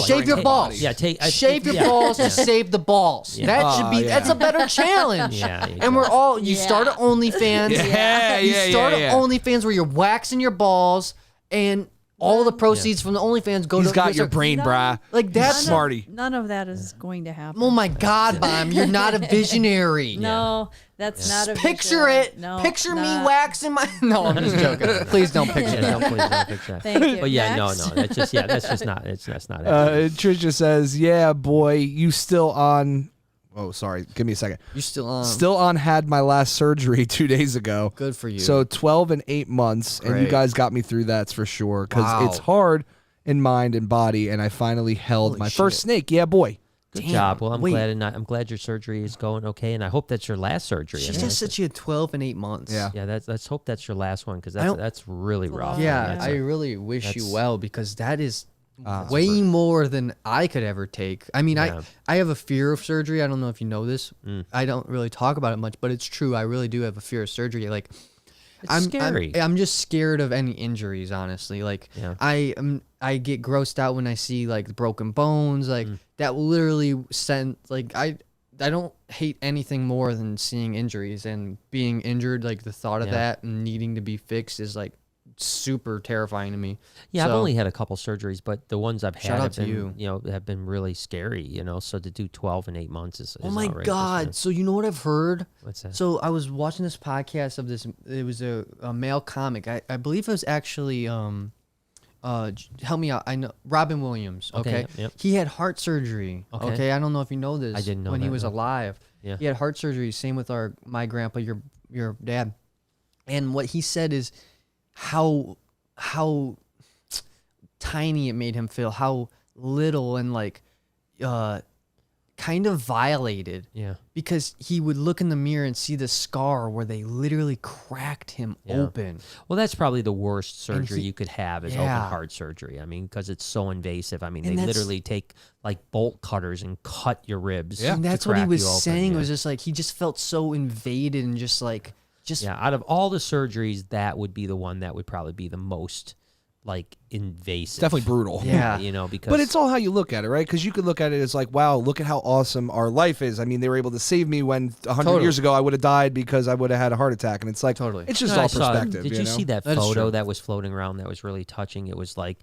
S2: shave your balls.
S1: Yeah,
S2: shave your balls to save the balls.
S1: Yeah.
S2: That should be. That's a better challenge.
S1: Yeah,
S2: and we're all. You start at OnlyFans. You start at OnlyFans where you're waxing your balls, and all the proceeds from the OnlyFans go.
S4: He's
S2: to
S4: got your brain, brah.
S2: Like that's
S4: smarty.
S3: None of that is going to happen.
S2: Oh my God, Mom, you're not a visionary.
S3: No, that's not a
S2: picture
S3: vision.
S2: it.
S3: No,
S2: picture me
S3: not.
S2: waxing my. No, I'm just joking. Please don't picture
S1: No,
S2: that.
S1: please don't picture that.
S3: Thank you.
S1: But yeah,
S3: Next.
S1: no, that's just that's not happening.
S4: Trisha says, "Yeah, boy, you still on." Oh, sorry. Give me a second.
S2: You're still on.
S4: Still on. Had my last surgery 2 days ago.
S2: Good for you.
S4: So 12 and 8 months, and you
S2: Great.
S4: guys got me through that for sure. Because
S2: Wow.
S4: it's hard in mind and body, and I finally held
S2: Holy
S4: my
S2: shit.
S4: first snake. Yeah, boy.
S1: Good
S2: Damn,
S1: job. Well, I'm
S2: wait.
S1: glad your surgery is going okay, and I hope that's your last surgery.
S2: She
S1: I mean,
S2: just said she had 12 and 8 months.
S4: Yeah.
S1: yeah, let's hope that's your last one because
S2: don't-
S1: that's really rough.
S2: Yeah,
S1: That's
S2: I
S1: a-
S2: really wish you
S1: that's-
S2: well because that is way more than I could ever take. I mean,
S1: Yeah.
S2: I have a fear of surgery. I don't know if you know this.
S1: Mm.
S2: I don't really talk about it much, but it's true. I really do have a fear of surgery. Like,
S1: It's scary.
S2: I'm just scared of any injuries, honestly. Like,
S1: Yeah.
S2: I get grossed out when I see like broken bones. Like that will literally send like I don't hate anything more than seeing injuries and being injured. Like the thought of
S1: Yeah.
S2: that and needing to be fixed is like super terrifying to me.
S1: Yeah, I've
S2: So-
S1: only had a couple surgeries, but the ones I've had
S2: Shout out
S1: have
S2: to
S1: been,
S2: you.
S1: have been really scary. So to do 12 and 8 months is
S2: Oh my
S1: outrageous,
S2: God!
S1: man.
S2: So you know what I've heard?
S1: What's that?
S2: So I was watching this podcast of this. It was a male comic. I believe it was actually help me out. I know Robin Williams. Okay,
S1: yep.
S2: He had heart surgery.
S1: Okay.
S2: Okay, I don't know if you know this.
S1: I didn't know
S2: when he
S1: that,
S2: was
S1: no.
S2: alive.
S1: Yeah.
S2: He had heart surgery. Same with my grandpa, your dad. And what he said is how tiny it made him feel, how little and like kind of violated.
S1: Yeah.
S2: Because he would look in the mirror and see the scar where they literally cracked him
S1: Yeah.
S2: open.
S1: Well, that's probably the worst surgery
S2: he-
S1: you could have is
S2: Yeah.
S1: open heart surgery. I mean, because it's so invasive. I mean,
S2: And
S1: they
S2: that's-
S1: literally take like bolt cutters and cut your ribs.
S4: Yeah.
S2: And
S1: to
S2: that's what he
S1: crack
S2: was
S1: you open,
S2: saying.
S1: yeah.
S2: Was just like he just felt so invaded and just
S1: Yeah, out of all the surgeries, that would be the one that would probably be the most like invasive.
S4: Definitely brutal.
S2: Yeah.
S1: Because
S4: But it's all how you look at it, right? Because you could look at it as like, wow, look at how awesome our life is. I mean, they were able to save me when 100
S2: Totally.
S4: years ago I would have died because I would have had a heart attack. And it's like,
S2: Totally.
S4: it's just
S1: No, I
S4: all
S1: saw-
S4: perspective.
S1: Did you
S4: know?
S1: see that
S2: That is
S1: photo
S2: true.
S1: that was floating around that was really touching? It was like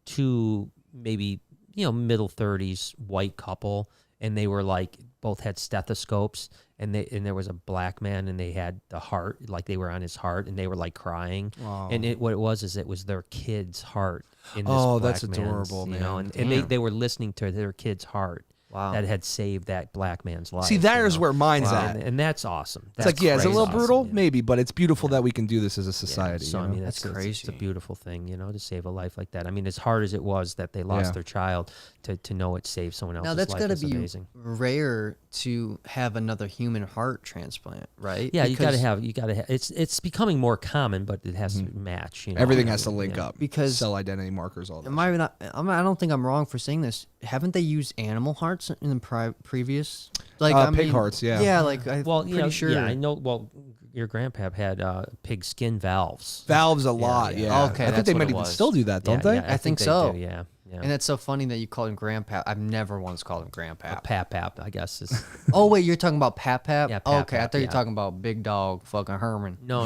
S1: two maybe middle 30s white couple, and they were like both had stethoscopes, and there was a black man, and they had the heart, like they were on his heart, and they were like crying.
S4: Wow.
S1: And what it was is it was their kid's heart in this
S4: Oh,
S1: black
S4: that's
S1: man's,
S4: adorable, man.
S1: and
S2: Damn.
S1: they were listening to their kid's heart.
S2: Wow.
S1: That had saved that black man's life.
S4: See, there's where mine's
S2: Wow.
S4: at.
S1: and that's awesome.
S4: It's like, yeah, is it a little
S1: awesome,
S4: brutal?
S1: yeah.
S4: Maybe, but it's beautiful that we can do this as a society.
S1: So
S4: you
S1: I
S4: know?
S1: mean,
S2: That's
S1: it's a
S2: crazy.
S1: beautiful thing, to save a life like that. I mean, as hard as it was that they lost
S4: Yeah.
S1: their child, to know it saved someone else's
S2: Now that's
S1: life
S2: got to
S1: is
S2: be
S1: amazing.
S2: rare to have another human heart transplant, right?
S1: Yeah, you got to
S2: Because-
S1: have. It's becoming more common, but it has to match.
S4: Everything has to link
S1: Yeah.
S4: up.
S2: Because-
S4: cell identity markers, all that.
S2: Am I not? I don't think I'm wrong for saying this. Haven't they used animal hearts in the previous? Like
S4: Pig hearts, yeah.
S2: Yeah, like I'm
S1: Well,
S2: pretty sure.
S1: Yeah, I know. Well, your grandpa had pig skin valves.
S4: Valves a lot,
S1: yeah.
S4: yeah.
S2: Okay,
S4: I think
S2: that's
S4: they
S2: what
S4: might
S2: it
S4: even
S2: was.
S4: still do that, don't
S1: Yeah,
S4: they?
S1: yeah,
S2: I think
S1: they
S2: so.
S1: do, yeah. Yeah.
S2: And that's so funny that you call him Grandpa. I've never once called him Grandpa.
S1: Pap, I guess is.
S2: Oh wait, you're talking about Pap Pap?
S1: Yeah,
S2: Oh,
S1: Pap
S2: okay, I
S1: Pap,
S2: thought you
S1: yeah.
S2: were talking about Big Dog, fucking Herman.
S3: No.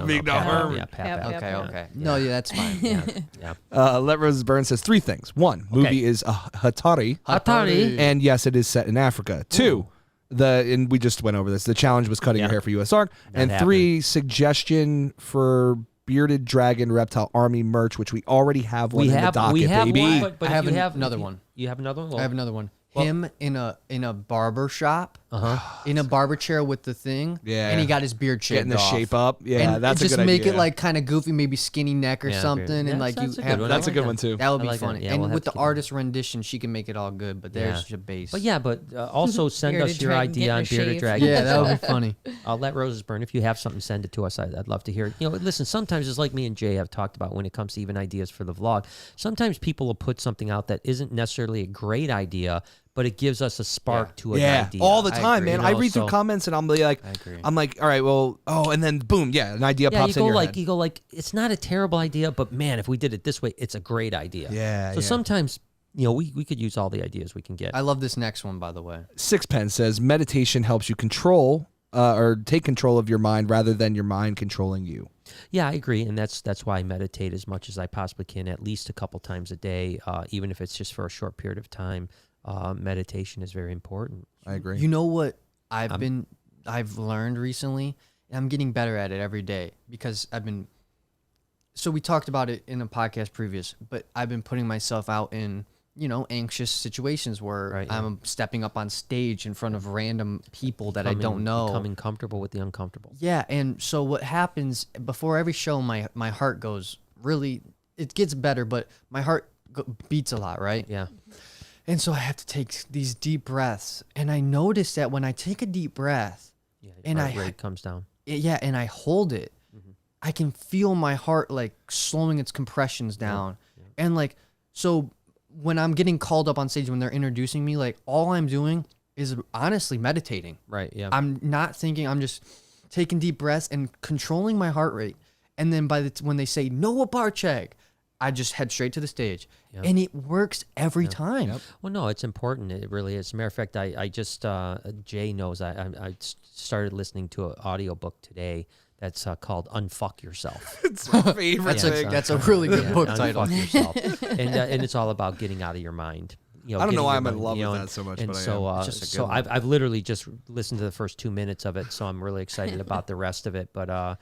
S4: Big dog
S1: Pap,
S4: Herman.
S1: Yeah, Pap.
S3: Pap,
S1: Pap,
S3: Pap.
S2: Okay,
S1: yeah.
S2: okay. No, yeah, that's fine.
S1: Yeah.
S4: Let Roses Burn says 3 things. 1, movie is Hatari.
S1: Atari.
S4: And yes, it is set in Africa. 2, and we just went over this. The challenge was cutting your
S1: Yeah.
S4: hair for USR. And
S1: happened.
S4: 3, suggestion for Bearded Dragon Reptile Army merch, which we already have one in the docket,
S1: we have
S4: baby.
S1: one, but
S2: I
S1: if
S2: have
S1: you have
S2: another
S1: if you-
S2: one.
S1: You have another one.
S2: I have another one.
S1: Well-
S2: Him in a barber shop in a barber chair with the thing.
S4: Yeah.
S2: And he got his beard shaved
S4: Getting the
S2: off.
S4: shape up. Yeah,
S2: and
S4: that's a
S2: just
S4: good
S2: make
S4: idea.
S2: it like kind of goofy, maybe skinny neck or something, and like
S1: that's
S2: you
S1: a
S2: have.
S1: good one.
S4: That's a good one too.
S2: That would be
S1: like
S2: funny.
S1: that. Yeah,
S2: And
S1: we'll have
S2: with
S1: to
S2: the
S1: keep
S2: artist rendition, she can make it all good. But there's your base.
S1: But yeah, also send us
S3: Bearded
S1: your
S3: dragon
S1: idea
S3: getting
S1: on
S3: a
S1: Bearded
S3: shave.
S1: Dragon.
S2: Yeah, that would be funny.
S1: I'll let roses burn. If you have something, send it to us. I'd love to hear it. Listen, sometimes it's like me and Jay have talked about when it comes to even ideas for the vlog. Sometimes people will put something out that isn't necessarily a great idea, but it gives us a spark to an idea.
S4: All the time, man. I read through
S1: so,
S4: comments and I'm like, all right, well, and then boom, an idea pops in your head.
S1: You go like, it's not a terrible idea, but man, if we did it this way, it's a great idea.
S4: Yeah.
S1: So sometimes, we could use all the ideas we can get.
S2: I love this next one, by the way.
S4: Sixpence says meditation helps you control or take control of your mind rather than your mind controlling you.
S1: Yeah, I agree, and that's why I meditate as much as I possibly can, at least a couple times a day, even if it's just for a short period of time. Meditation is very important.
S4: I agree.
S2: You know what I've learned recently? I'm getting better at it every day because so we talked about it in a podcast previous, but I've been putting myself out in, anxious situations where I'm stepping up on stage in front of random people that I don't know.
S1: Becoming comfortable with the uncomfortable.
S2: Yeah, and so what happens before every show, my heart goes really, it gets better, but my heart beats a lot, right?
S1: Yeah.
S2: And so I have to take these deep breaths. And I notice that when I take a deep breath,
S1: and heart rate comes down.
S2: Yeah, and I hold it, I can feel my heart like slowing its compressions down. And like, so when I'm getting called up on stage, when they're introducing me, like all I'm doing is honestly meditating.
S1: Right, yeah.
S2: I'm not thinking, I'm just taking deep breaths and controlling my heart rate. And then when they say, Noah Barchek, I just head straight to the stage. And it works every time.
S1: Well, no, it's important. It really is. As a matter of fact, I just, Jay knows, I started listening to an audiobook today that's called Unfuck Yourself.
S4: It's my favorite thing.
S2: That's a really good book title.
S1: Unfuck Yourself. And it's all about getting out of your mind.
S4: I don't know why I'm in love with that so much,
S1: and
S4: but
S1: so I've literally just listened to the first 2 minutes of it, so I'm really excited about the rest of it. But I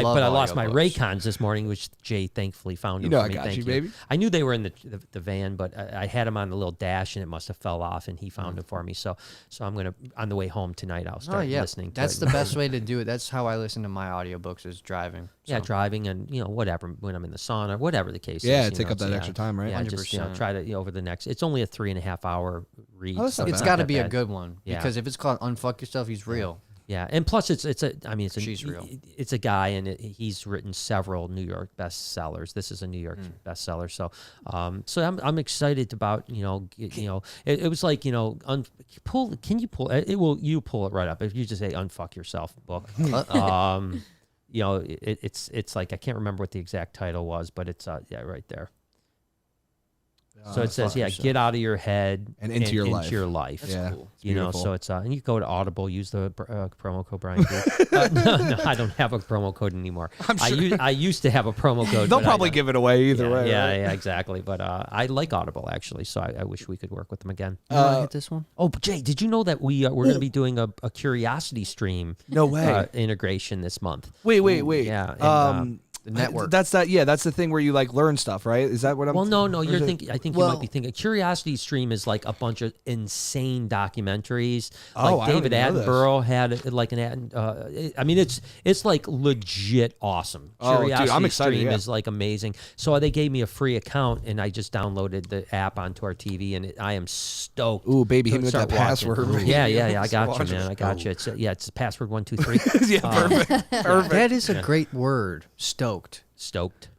S1: lost my Raycons this morning, which Jay thankfully found them for me.
S4: I got you, baby.
S1: I knew they were in the van, but I had them on the little dash, and it must have fell off, and he found them for me. So I'm gonna, on the way home tonight, I'll start listening to
S2: That's
S1: it.
S2: the best way to do it. That's how I listen to my audiobooks, is driving.
S1: Yeah, driving and whatever, when I'm in the sauna, whatever the case is.
S4: Yeah, take up that extra time, right?
S1: Yeah, just try to over the next. It's only a 3.5 hour read.
S2: It's got to be a good one because if it's called Unfuck Yourself, he's real.
S1: Yeah, and plus she's real. It's a guy, and he's written several New York bestsellers. This is a New York bestseller, so I'm excited about it was like pull. Can you pull it? You pull it right up if you just say Unfuck Yourself book. It's like, I can't remember what the exact title was, but it's right there. So it says, get out of your head
S4: and into your life.
S2: That's cool.
S1: So it's and you go to Audible, use the promo code Brian. No, I don't have a promo code anymore.
S4: I'm sure.
S1: I used to have a promo code.
S4: They'll probably give it away either way.
S1: Yeah, exactly. But I like Audible actually, so I wish we could work with them again.
S2: You want to hit this one?
S1: Oh, Jay, did you know that we're going to be doing a Curiosity Stream?
S4: No way.
S1: Integration this month.
S4: Wait.
S1: Yeah.
S2: The network.
S4: That's the thing where you like learn stuff, right? Is that what I'm?
S1: Well, no. You're thinking. I think you might be thinking. Curiosity Stream is like a bunch of insane documentaries. Like David Attenborough had like an. It's like legit awesome. Curiosity
S4: I'm excited,
S1: Stream is like amazing. So they gave me a free account, and I just downloaded the app onto our TV, and I am stoked.
S4: Ooh, baby, hit me with that password.
S1: Yeah. I got you, man. I got you. It's password 123.
S4: Yeah, perfect.
S2: That is a great word. Stoked.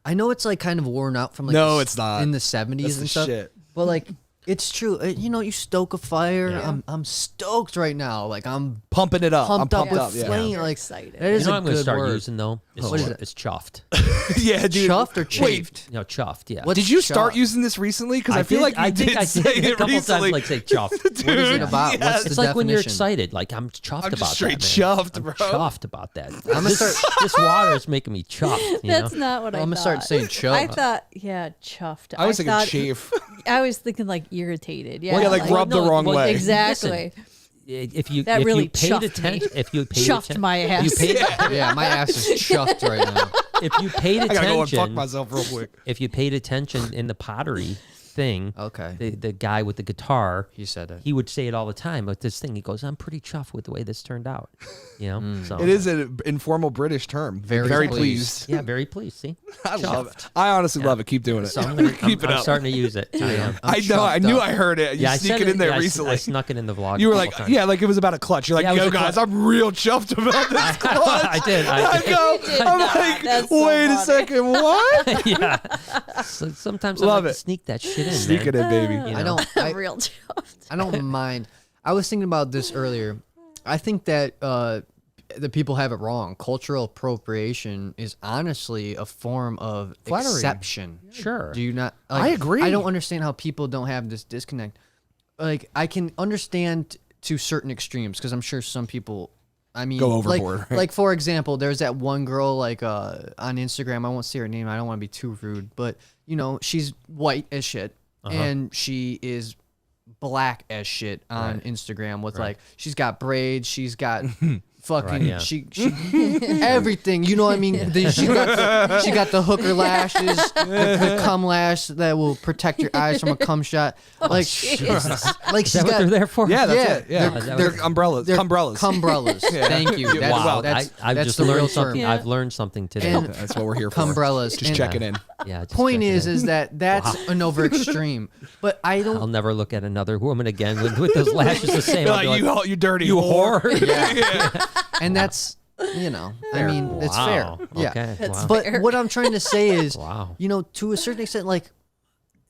S2: I know it's like kind of worn out from like
S4: it's not
S2: in the 70s and stuff.
S4: Shit.
S2: But like it's true. You stoke a fire.
S1: Yeah.
S2: I'm stoked right now. Like I'm
S4: pumping it up.
S2: Pumped
S4: I'm
S2: up with
S4: up.
S2: flame.
S3: Yeah.
S2: Like
S3: Excited.
S2: That is
S1: I'm going to start
S2: word.
S1: using though.
S2: What is it?
S1: It's chuffed.
S4: Yeah, dude.
S2: Chuffed or chafed?
S1: Chuffed. Yeah.
S2: What's
S4: Did you start
S2: chuffed?
S4: using this recently? Because I feel like you did say
S1: a
S4: it
S1: couple
S4: recently.
S1: times, like say chuffed.
S4: Dude,
S2: What is it about?
S4: yes.
S2: What's the
S1: It's like when you're
S2: definition?
S1: excited. Like I'm chuffed
S4: I'm
S1: about
S4: just straight
S1: that. Man.
S4: chuffed,
S1: I'm
S4: bro.
S1: chuffed about that.
S2: I'm gonna start.
S1: This water is making me chuffed.
S3: That's not what I thought.
S2: I'm gonna start saying chuffed.
S3: I thought, chuffed.
S4: I was thinking chafe.
S3: I was thinking like irritated. Yeah,
S4: Yeah, like rubbed the wrong way.
S3: Exactly.
S1: If you
S3: That
S1: if
S3: really
S1: you paid
S3: chuffed me.
S1: attention, if you paid
S3: Chuffed
S1: atten-
S3: my
S1: if you
S3: ass.
S1: paid-
S2: Yeah, my ass is chuffed right now.
S1: if you paid
S4: I gotta go and fuck
S1: attention,
S4: myself real quick.
S1: if you paid attention in the pottery, thing.
S2: Okay.
S1: The guy with the guitar.
S2: He said it.
S1: He would say it all the time. But this thing, he goes, "I'm pretty chuffed with the way this turned out." You know, so
S4: It is an informal British term. Very pleased.
S1: Yeah, very pleased. See,
S4: I love it. I honestly love it. Keep doing it.
S1: So I'm starting to use it.
S4: I know. I knew I heard it. You sneak it in there recently.
S1: I snuck it in the vlog.
S4: You were like, like it was about a clutch. You're like, yo, guys, I'm real chuffed about this clutch.
S1: I did.
S4: I'm like, wait a second, what?
S1: Yeah. So sometimes I
S4: love
S1: like to sneak that shit in.
S4: Sneak it in, baby.
S2: I don't.
S3: Real chuffed.
S2: I don't mind. I was thinking about this earlier. I think that the people have it wrong. Cultural appropriation is honestly a form of
S4: Flattery.
S2: exception.
S1: Sure.
S2: Do you not?
S4: I agree.
S2: I don't understand how people don't have this disconnect. Like, I can understand to certain extremes because I'm sure some people. I mean,
S4: go overboard.
S2: Like for example, there's that one girl on Instagram. I won't say her name. I don't want to be too rude, but she's white as shit, and she is black as shit on Instagram with like she's got braids, she's got fucking she everything, you know what I mean? She got the hooker lashes, the cum lash that will protect your eyes from a cum shot. Like she's
S1: Is that what they're there for?
S4: Yeah, that's it. Yeah, they're umbrellas. Cumbrellas.
S2: Thank you.
S1: Wow, I've
S2: that's
S1: just
S2: the real
S1: learned
S2: term.
S1: something. I've learned something today.
S2: And
S4: that's what we're here for.
S2: Cumbrellas.
S4: Just checking in.
S1: Yeah. Just
S2: Point
S1: checking
S2: is
S1: in.
S2: that's an over extreme. But
S1: I'll never look at another woman again with those lashes the same.
S4: Like, you dirty whore.
S2: Yeah. And that's I mean, it's fair. Yeah.
S1: Okay. Wow.
S2: But what I'm trying to say is,
S1: Wow.
S2: to a certain extent, like,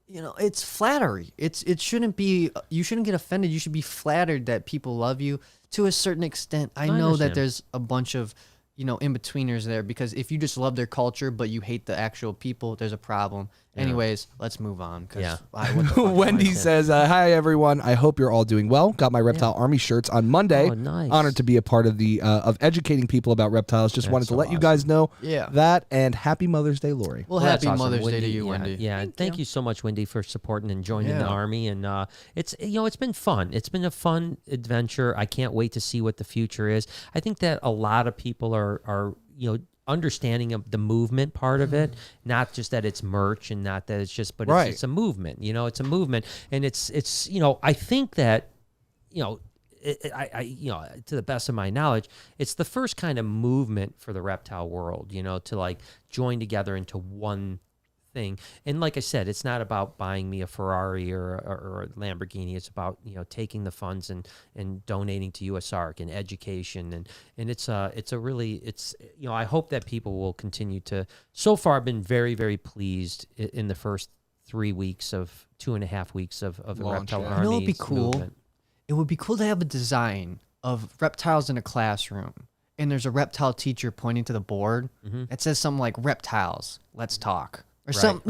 S2: it's flattery. It shouldn't be. You shouldn't get offended. You should be flattered that people love you. To a certain extent, I know
S1: understand.
S2: that there's a bunch of in-betweeners there, because if you just love their culture but you hate the actual people, there's a problem. Anyways, let's move on.
S1: Yeah.
S4: Wendy says, hi, everyone. I hope you're all doing well. Got my Reptile Army shirts on Monday.
S1: Oh, nice.
S4: Honored to be a part of the of educating people about reptiles. Just wanted to let you guys know that. And happy Mother's Day, Lori.
S2: Well, happy Mother's Day to you, Wendy.
S1: Yeah, thank you so much, Wendy, for supporting and joining the Army. And it's been fun. It's been a fun adventure. I can't wait to see what the future is. I think that a lot of people are understanding of the movement part of it, not just that it's merch and not that it's just, but it's a movement. It's a movement, and it's I think that I to the best of my knowledge, it's the first kind of movement for the reptile world. To like join together into one thing. And like I said, it's not about buying me a Ferrari or a Lamborghini. It's about taking the funds and donating to USARC and education, and it's a really I hope that people will continue to. So far, I've been very, very pleased in the first 2.5 weeks of the Reptile Army.
S2: It'd be cool.
S1: Movement.
S2: It would be cool to have a design of reptiles in a classroom, and there's a reptile teacher pointing to the board that says something like "Reptiles, let's talk." Or something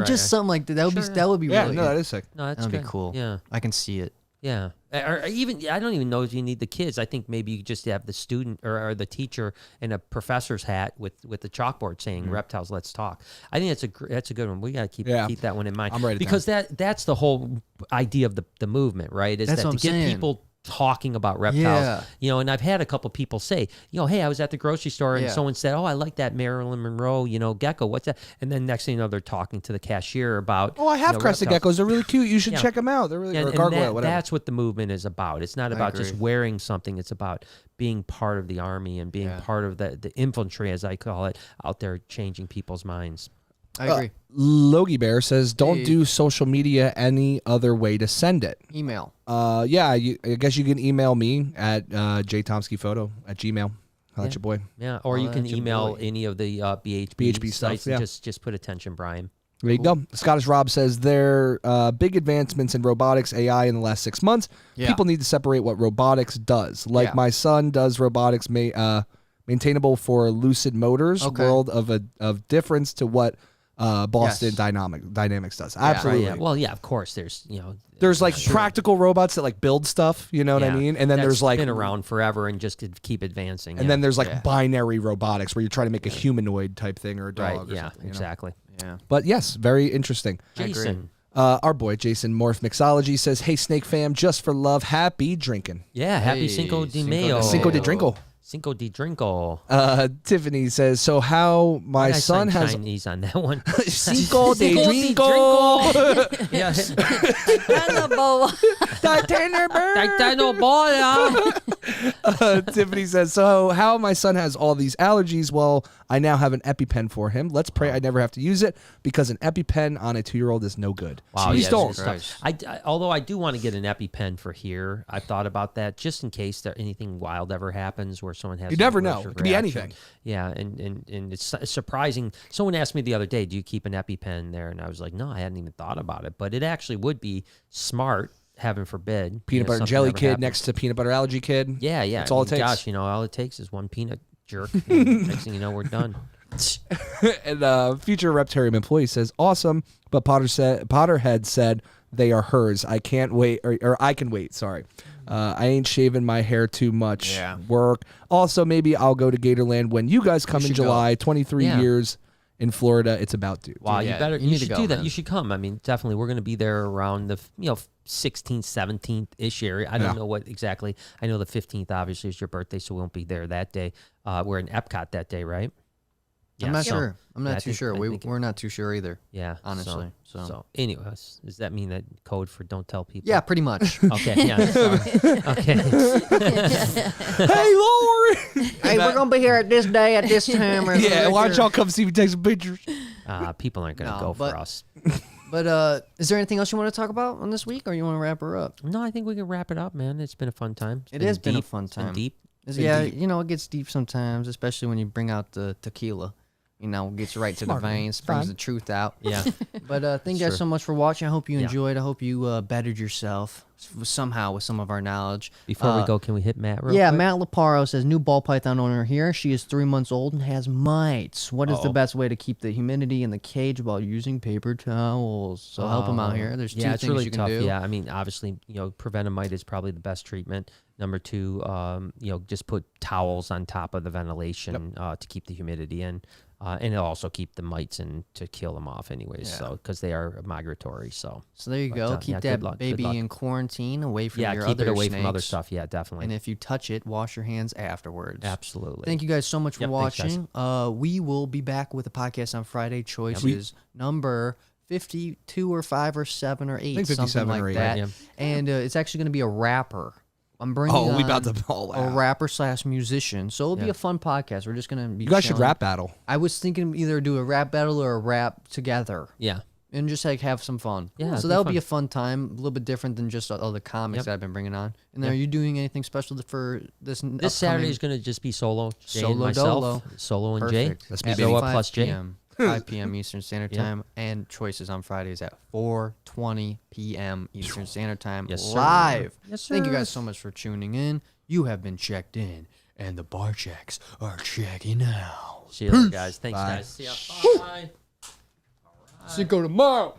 S2: like that. That would be really
S4: that is sick.
S1: No, that's
S2: that'd be cool.
S1: Yeah,
S2: I can see it.
S1: Yeah, or even I don't even know if you need the kids. I think maybe you just have the student or the teacher in a professor's hat with the chalkboard saying "Reptiles, let's talk." I think that's a good one. We got to keep that one in mind.
S4: I'm ready
S1: because that's the whole idea of the movement, right? Is
S2: that's
S1: that
S2: what
S1: to
S2: I'm
S1: get
S2: saying.
S1: people talking about reptiles, and I've had a couple people say, hey, I was at the grocery store and someone said, oh, I like that Marilyn Monroe, gecko. What's that? And then next thing you know, they're talking to the cashier about,
S4: I have crested geckos. They're really cute. You should check them out. They're really gargoyle, whatever.
S1: That's what the movement is about. It's not about just wearing something. It's about being part of the Army and being part of the infantry, as I call it, out there changing people's minds.
S2: I agree.
S4: Logie Bear says, don't do social media any other way to send it.
S2: Email.
S4: I guess you can email me at jtomskyphoto@gmail.com. That's your boy.
S1: Yeah, or you can email any of the BHB sites
S4: stuff,
S1: and just put attention, Brian.
S4: There you go. Scottish Rob says there big advancements in robotics AI in the last 6 months. People need to separate what robotics does. Like my son does robotics maintainable for Lucid Motors, world of difference to what Boston Dynamics does. Absolutely.
S1: Yeah. Well, of course.
S4: There's like practical robots that like build stuff. You know what I mean? And then there's like
S1: been around forever and just keep advancing.
S4: And then there's like binary robotics where you're trying to make a humanoid type thing or a dog. Or something,
S1: exactly.
S2: Yeah.
S4: But yes, very interesting.
S1: Jason.
S4: Our boy Jason Morph Mixology says, "Hey Snake Fam, just for love, happy drinking."
S1: Yeah, happy Cinco de Mayo.
S4: Cinco de Drinko.
S1: Cinco de Drinko.
S4: Tiffany says, so how my son has
S1: Chinese on that one.
S4: Cinco de Drinko.
S1: Yes.
S4: Tiffany says, so how my son has all these allergies, well, I now have an EpiPen for him. Let's pray I never have to use it because an EpiPen on a 2-year-old is no good.
S1: Wow,
S4: Please don't.
S1: Although I do want to get an EpiPen for here. I've thought about that just in case there anything wild ever happens where someone has.
S4: You never know. It could be anything.
S1: Yeah, and it's surprising. Someone asked me the other day, do you keep an EpiPen there? And I was like, no, I hadn't even thought about it. But it actually would be smart, heaven forbid.
S4: Peanut butter and jelly kid next to peanut butter allergy kid.
S1: Yeah.
S4: That's all it takes.
S1: Gosh, all it takes is one peanut jerk. And next thing you know, we're done.
S4: And future Reptarium employee says, awesome, but Potterhead said they are hers. I can't wait, or I can wait, sorry. I ain't shaving my hair too much.
S2: Yeah.
S4: Work. Also, maybe I'll go to Gatorland when you guys come in July. 23 years in Florida. It's about due.
S1: Wow,
S2: Dude,
S1: you
S2: need
S1: should
S2: to go,
S1: do that.
S2: man.
S1: You should come. I mean, definitely. We're going to be there around the 16th, 17th-ish area. I don't know what exactly. I know the 15th obviously is your birthday, so we won't be there that day. We're in Epcot that day, right?
S2: I'm not sure. I'm not too sure.
S1: We're
S2: not too sure either.
S1: Yeah,
S2: honestly.
S1: So, anyways, does that mean that code for don't tell people?
S2: Yeah, pretty much.
S1: Okay. Yeah. Okay.
S4: Hey, Lord.
S2: Hey, we're gonna be here at this day at this time.
S4: Yeah, why don't y'all come see me take some pictures?
S1: People aren't gonna go for us.
S2: But is there anything else you want to talk about on this week, or you want to wrap her up?
S1: No, I think we can wrap it up, man. It's been a fun time.
S2: It has been a fun time.
S1: It's been deep.
S2: It gets deep sometimes, especially when you bring out the tequila. Gets right to the veins, brings the truth out.
S1: Yeah.
S2: But thank you guys so much for watching. I hope you enjoyed. I hope you bettered yourself somehow with some of our knowledge.
S1: Before we go, can we hit Matt real quick?
S2: Matt Laparo says, new ball python owner here. She is 3 months old and has mites. What is the best way to keep the humidity in the cage while using paper towels? So help him out here. There's two things
S1: really
S2: you can
S1: tough.
S2: do.
S1: Yeah, I mean, obviously, prevent a mite is probably the best treatment. Number two, just put towels on top of the ventilation to keep the humidity in. And it'll also keep the mites in to kill them off anyways, so because they are migratory. So
S2: there you go. Keep that baby in quarantine away from your other
S1: keep it away
S2: snakes.
S1: from other stuff. Yeah, definitely.
S2: And if you touch it, wash your hands afterwards.
S1: Absolutely.
S2: Thank you guys so much for watching. We will be back with a podcast on Friday. Choices number 52 or 5 or 7 or 8,
S4: I think 57
S2: something
S4: or
S2: like
S4: 8.
S2: that.
S1: Yeah.
S2: And it's actually going to be a rapper. I'm bringing
S4: we about to ball out.
S2: a rapper / musician. So it'll be a fun podcast. We're just going to be
S4: You guys
S2: chilling.
S4: should rap battle.
S2: I was thinking either do a rap battle or a rap together.
S1: Yeah.
S2: And just have some fun.
S1: Yeah,
S2: so
S1: it'd be
S2: that'll
S1: fun.
S2: be a fun time, a little bit different than just all the comics that I've been bringing on. And are you doing anything special for this?
S1: This Saturday is going to just be solo. Jay and
S2: Solo
S1: myself,
S2: dolo.
S1: Solo and
S2: Perfect.
S1: Jay.
S4: Let's be
S2: At
S4: big.
S2: 5
S1: plus Jay.
S2: p.m. 5 p.m. Eastern Standard Time, and Choices on Fridays at 4:20 p.m. Eastern Standard Time.
S1: Yes, sir.
S2: Live.
S1: Yes,
S2: Thank you
S1: sir.
S2: guys so much for tuning in. You have been checked in, and the bar checks are checking out.
S1: See you later, guys. Thanks, guys. See ya. Bye.
S2: Cinco tomorrow.